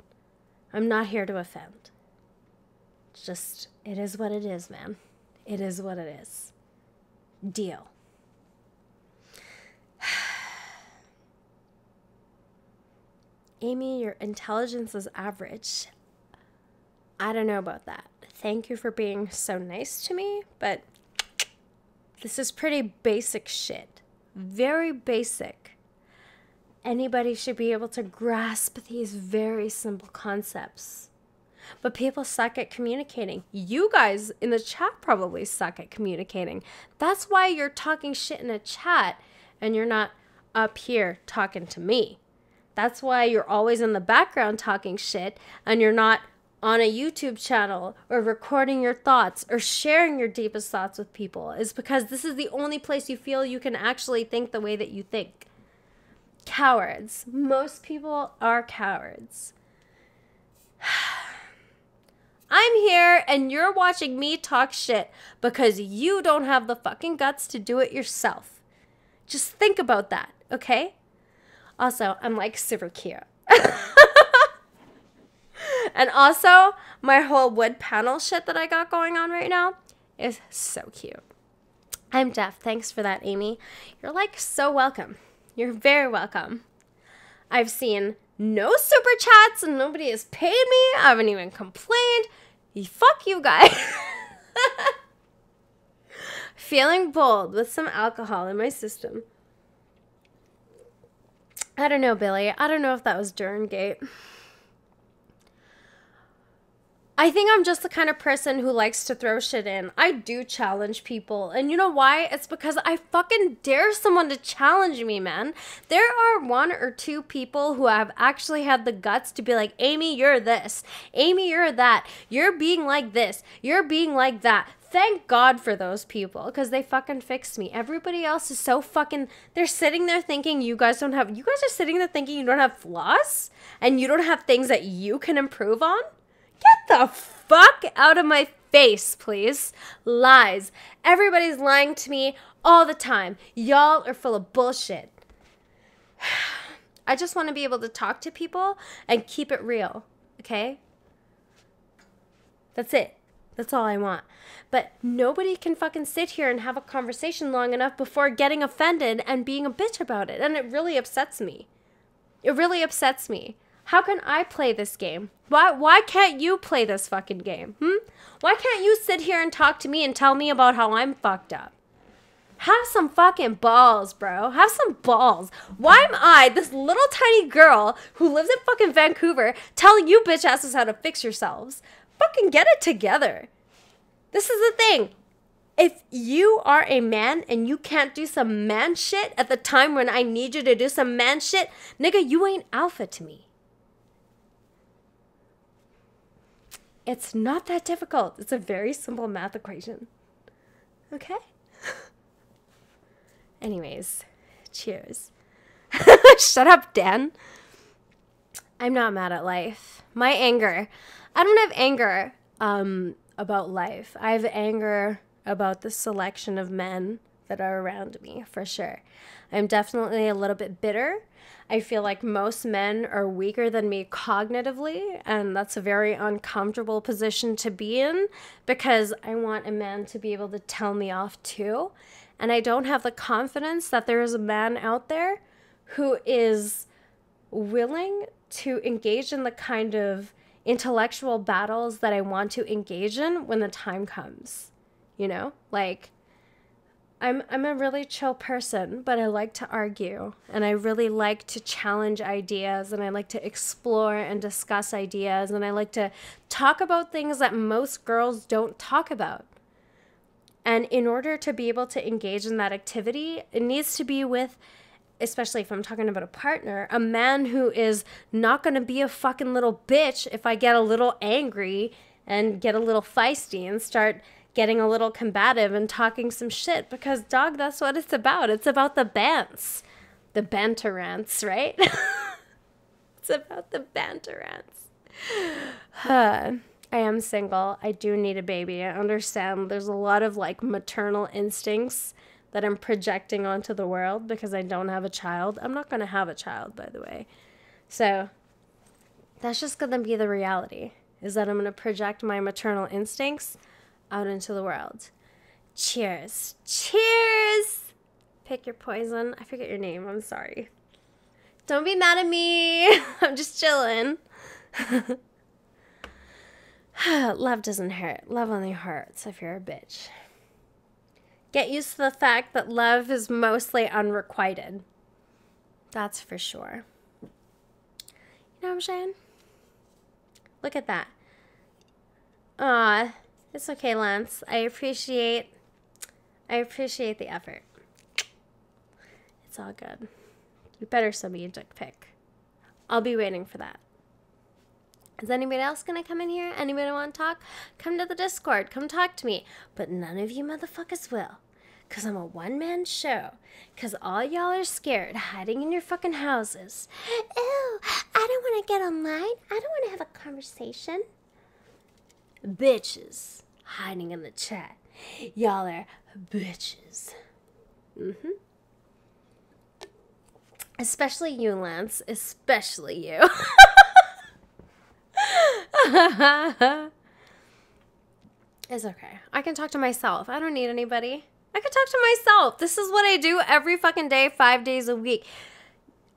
Speaker 1: I'm not here to offend. It's just, it is what it is, man. It is what it is. Deal. Amy, your intelligence is average. I don't know about that. Thank you for being so nice to me, but this is pretty basic shit. Very basic. Anybody should be able to grasp these very simple concepts. But people suck at communicating. You guys in the chat probably suck at communicating. That's why you're talking shit in a chat and you're not up here talking to me. That's why you're always in the background talking shit and you're not on a YouTube channel or recording your thoughts or sharing your deepest thoughts with people. Is because this is the only place you feel you can actually think the way that you think. Cowards. Most people are cowards. I'm here and you're watching me talk shit because you don't have the fucking guts to do it yourself. Just think about that, okay? Also, I'm like super cute. And also, my whole wood panel shit that I got going on right now is so cute. I'm deaf. Thanks for that, Amy. You're like so welcome. You're very welcome. I've seen no super chats and nobody has paid me. I haven't even complained. Fuck you guys. Feeling bold with some alcohol in my system. I don't know, Billy. I don't know if that was Durngate. I think I'm just the kind of person who likes to throw shit in. I do challenge people. And you know why? It's because I fucking dare someone to challenge me, man. There are one or two people who have actually had the guts to be like, Amy, you're this. Amy, you're that. You're being like this. You're being like that. Thank God for those people, because they fucking fixed me. Everybody else is so fucking, they're sitting there thinking you guys are sitting there thinking you don't have flaws and you don't have things that you can improve on. Get the fuck out of my face, please. Lies. Everybody's lying to me all the time. Y'all are full of bullshit. I just want to be able to talk to people and keep it real, okay? That's it. That's all I want. But nobody can fucking sit here and have a conversation long enough before getting offended and being a bitch about it. And it really upsets me. It really upsets me. How can I play this game? Why can't you play this fucking game? Why can't you sit here and talk to me and tell me about how I'm fucked up? Have some fucking balls, bro. Have some balls. Why am I, this little tiny girl who lives in fucking Vancouver, telling you bitch asses how to fix yourselves? Fucking get it together. This is the thing. If you are a man and you can't do some man shit at the time when I need you to do some man shit, nigga, you ain't alpha to me. It's not that difficult. It's a very simple math equation. Okay? Anyways, cheers. Shut up, Dan. I'm not mad at life. My anger. I don't have anger about life. I have anger about the selection of men that are around me, for sure. I'm definitely a little bit bitter. I feel like most men are weaker than me cognitively, and that's a very uncomfortable position to be in because I want a man to be able to tell me off too. And I don't have the confidence that there is a man out there who is willing to engage in the kind of intellectual battles that I want to engage in when the time comes. You know, like I'm a really chill person, but I like to argue and I really like to challenge ideas and I like to explore and discuss ideas and I like to talk about things that most girls don't talk about. And in order to be able to engage in that activity, it needs to be with, especially if I'm talking about a partner, a man who is not going to be a fucking little bitch if I get a little angry and get a little feisty and start getting a little combative and talking some shit. Because, dog, that's what it's about. It's about the bants. The banterants, right? It's about the banterants. I am single. I do need a baby. I understand there's a lot of like maternal instincts that I'm projecting onto the world because I don't have a child. I'm not going to have a child, by the way. So that's just going to be the reality, is that I'm going to project my maternal instincts out into the world. Cheers. Cheers. Pick your poison. I forget your name. I'm sorry. Don't be mad at me. I'm just chilling. Love doesn't hurt. Love only hurts if you're a bitch. Get used to the fact that love is mostly unrequited. That's for sure. You know what I'm saying? Look at that. Aw, it's okay, Lance. I appreciate the effort. It's all good. You better send me a dick pic. I'll be waiting for that. Is anybody else going to come in here? Anybody want to talk? Come to the Discord. Come talk to me. But none of you motherfuckers will. Because I'm a one-man show. Because all y'all are scared, hiding in your fucking houses. Ew, I don't want to get online. I don't want to have a conversation. Bitches hiding in the chat. Y'all are bitches. Especially you, Lance. Especially you. It's okay. I can talk to myself. I don't need anybody. I can talk to myself. This is what I do every fucking day, 5 days a week.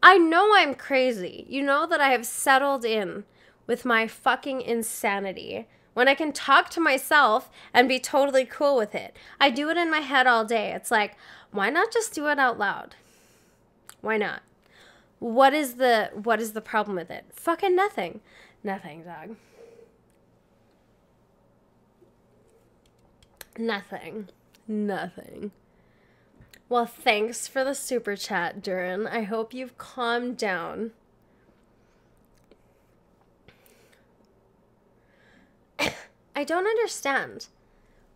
Speaker 1: I know I'm crazy. You know that I have settled in with my fucking insanity when I can talk to myself and be totally cool with it. I do it in my head all day. It's like, why not just do it out loud? Why not? What is the problem with it? Fucking nothing. Nothing, dog. Nothing. Well, thanks for the super chat, Duran. I hope you've calmed down. I don't understand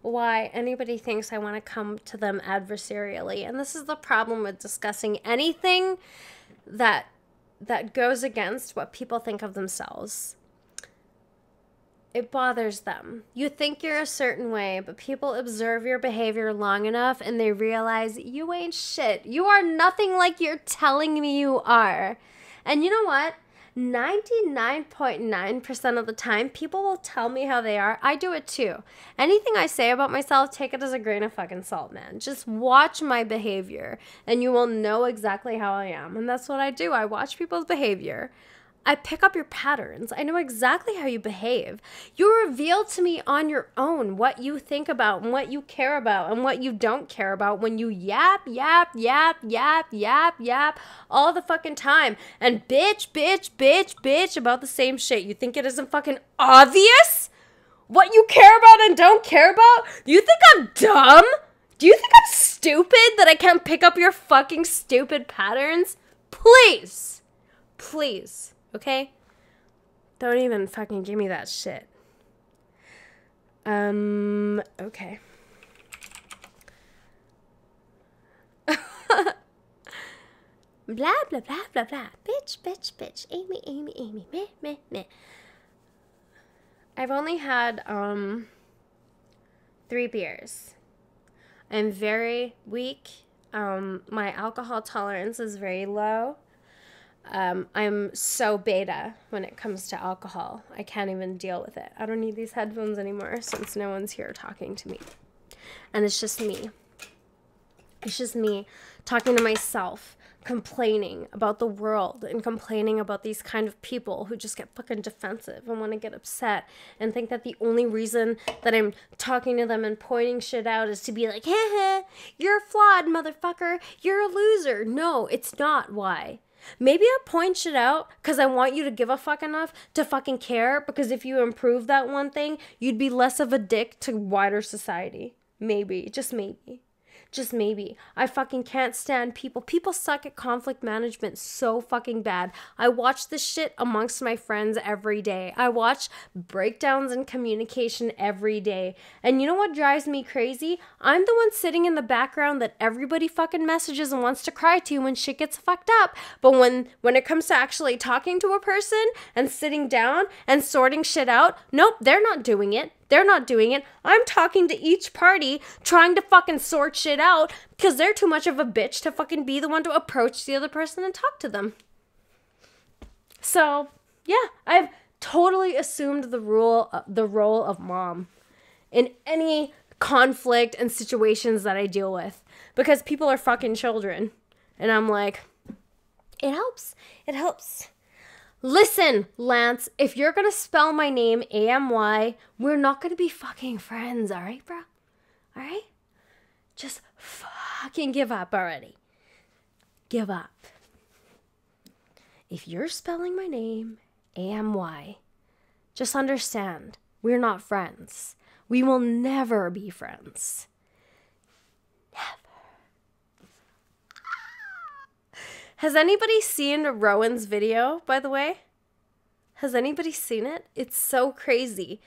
Speaker 1: why anybody thinks I want to come to them adversarially. And this is the problem with discussing anything that goes against what people think of themselves. It bothers them. You think you're a certain way, but people observe your behavior long enough and they realize you ain't shit. You are nothing like you're telling me you are. And you know what? 99.9% of the time, people will tell me how they are. I do it too. Anything I say about myself, take it as a grain of fucking salt, man. Just watch my behavior and you will know exactly how I am. And that's what I do. I watch people's behavior. I pick up your patterns. I know exactly how you behave. You reveal to me on your own what you think about and what you care about and what you don't care about when you yap all the fucking time and bitch about the same shit. You think it isn't fucking obvious what you care about and don't care about? Do you think I'm dumb? Do you think I'm stupid that I can't pick up your fucking stupid patterns? Please. Please. Okay? Don't even fucking give me that shit. Okay. Blah, blah, blah, blah, blah. Bitch. Amy. Meh. I've only had, 3 beers. I'm very weak. My alcohol tolerance is very low. I'm so beta when it comes to alcohol. I can't even deal with it. I don't need these headphones anymore since no one's here talking to me. And it's just me. It's just me talking to myself, complaining about the world and complaining about these kind of people who just get fucking defensive and want to get upset and think that the only reason that I'm talking to them and pointing shit out is to be like, heh, you're flawed, motherfucker. You're a loser. No, it's not why. Maybe I point shit out because I want you to give a fuck enough to fucking care, because if you improve that one thing, you'd be less of a dick to wider society. Maybe. Just maybe. Just maybe. I fucking can't stand people. People suck at conflict management so fucking bad. I watch this shit amongst my friends every day. I watch breakdowns in communication every day. And you know what drives me crazy? I'm the one sitting in the background that everybody fucking messages and wants to cry to when shit gets fucked up. But when it comes to actually talking to a person and sitting down and sorting shit out, nope, they're not doing it. They're not doing it. I'm talking to each party, trying to fucking sort shit out because they're too much of a bitch to fucking be the one to approach the other person and talk to them. So, yeah, I've totally assumed the role of mom in any conflict and situations that I deal with, because people are fucking children. And I'm like, it helps. It helps. Listen, Lance, if you're going to spell my name A-M-Y, we're not going to be fucking friends, all right, bro? All right? Just fucking give up already. Give up. If you're spelling my name A-M-Y, just understand, we're not friends. We will never be friends. Has anybody seen Rowan's video, by the way? Has anybody seen it? It's so crazy.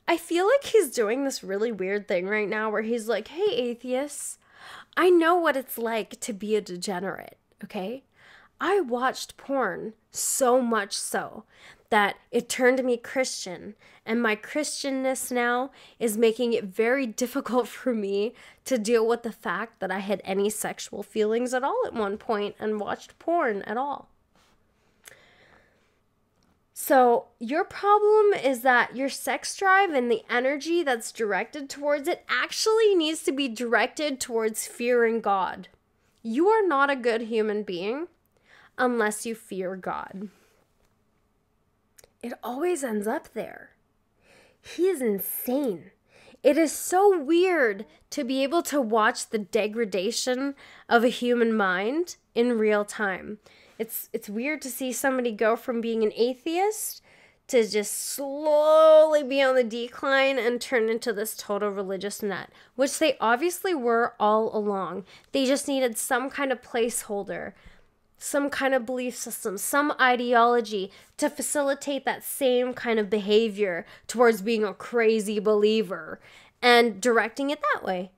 Speaker 1: I feel like he's doing this really weird thing right now where he's like, hey, atheists, I know what it's like to be a degenerate, okay? I watched porn so much so that it turned me Christian, and my Christianness now is making it very difficult for me to deal with the fact that I had any sexual feelings at all at one point and watched porn at all. So your problem is that your sex drive and the energy that's directed towards it actually needs to be directed towards fearing God. You are not a good human being unless you fear God. It always ends up there. He is insane. It is so weird to be able to watch the degradation of a human mind in real time. It's weird to see somebody go from being an atheist to just slowly be on the decline and turn into this total religious nut, which they obviously were all along. They just needed some kind of placeholder, some kind of belief system, some ideology to facilitate that same kind of behavior towards being a crazy believer and directing it that way,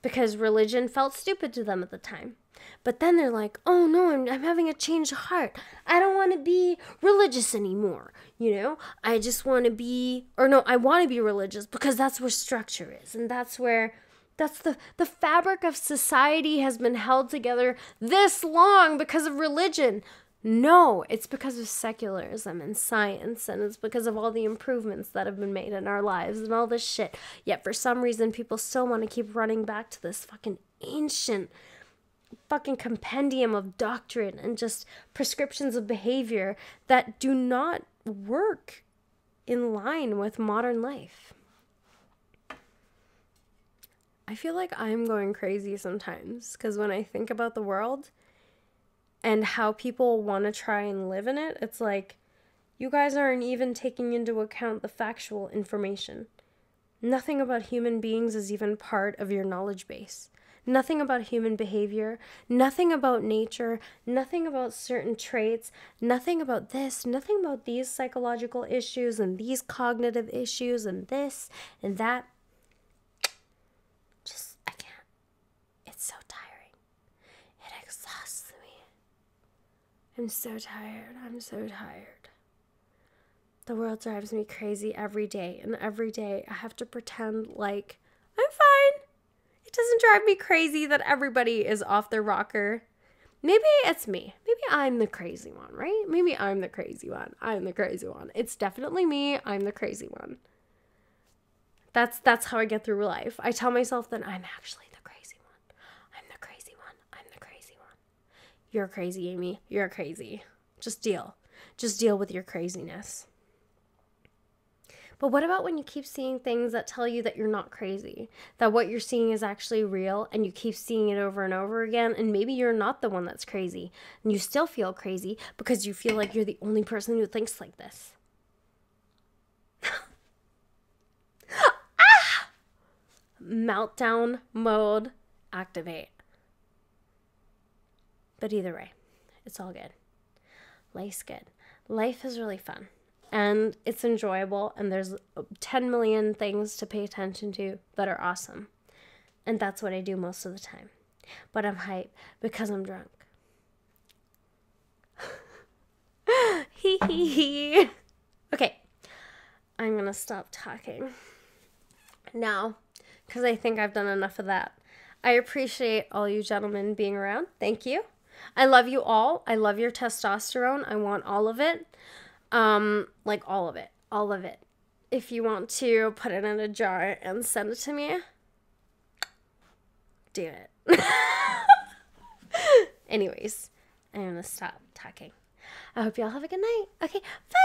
Speaker 1: because religion felt stupid to them at the time. But then they're like, oh no, I'm having a change of heart. I don't want to be religious anymore. You know, I just want to be, or no, I want to be religious because that's where structure is. And that's the fabric of society has been held together this long because of religion. No, it's because of secularism and science, and it's because of all the improvements that have been made in our lives and all this shit. Yet for some reason, people still want to keep running back to this fucking ancient fucking compendium of doctrine and just prescriptions of behavior that do not work in line with modern life. I feel like I'm going crazy sometimes because when I think about the world and how people want to try and live in it, it's like, you guys aren't even taking into account the factual information. Nothing about human beings is even part of your knowledge base. Nothing about human behavior, nothing about nature, nothing about certain traits, nothing about this, nothing about these psychological issues and these cognitive issues and this and that. Just, I can't. It's so tiring. It exhausts me. I'm so tired. I'm so tired. The world drives me crazy every day, and every day I have to pretend like I'm fine. It doesn't drive me crazy that everybody is off their rocker. Maybe it's me. Maybe I'm the crazy one, right? Maybe I'm the crazy one. I'm the crazy one. It's definitely me. I'm the crazy one. That's how I get through life. I tell myself that I'm actually the crazy one. I'm the crazy one. I'm the crazy one. You're crazy, Amy. You're crazy. Just deal. Just deal with your craziness. But what about when you keep seeing things that tell you that you're not crazy, that what you're seeing is actually real, and you keep seeing it over and over again, and maybe you're not the one that's crazy, and you still feel crazy because you feel like you're the only person who thinks like this. Meltdown mode, activate. But either way, it's all good. Life's good. Life is really fun. And it's enjoyable, and there's 10 million things to pay attention to that are awesome. And that's what I do most of the time. But I'm hyped because I'm drunk. Hee hee hee. Okay, I'm gonna stop talking now because I think I've done enough of that. I appreciate all you gentlemen being around. Thank you. I love you all. I love your testosterone. I want all of it. Like all of it. If you want to put it in a jar and send it to me, do it. Anyways, I'm gonna stop talking. I hope y'all have a good night. Okay, bye.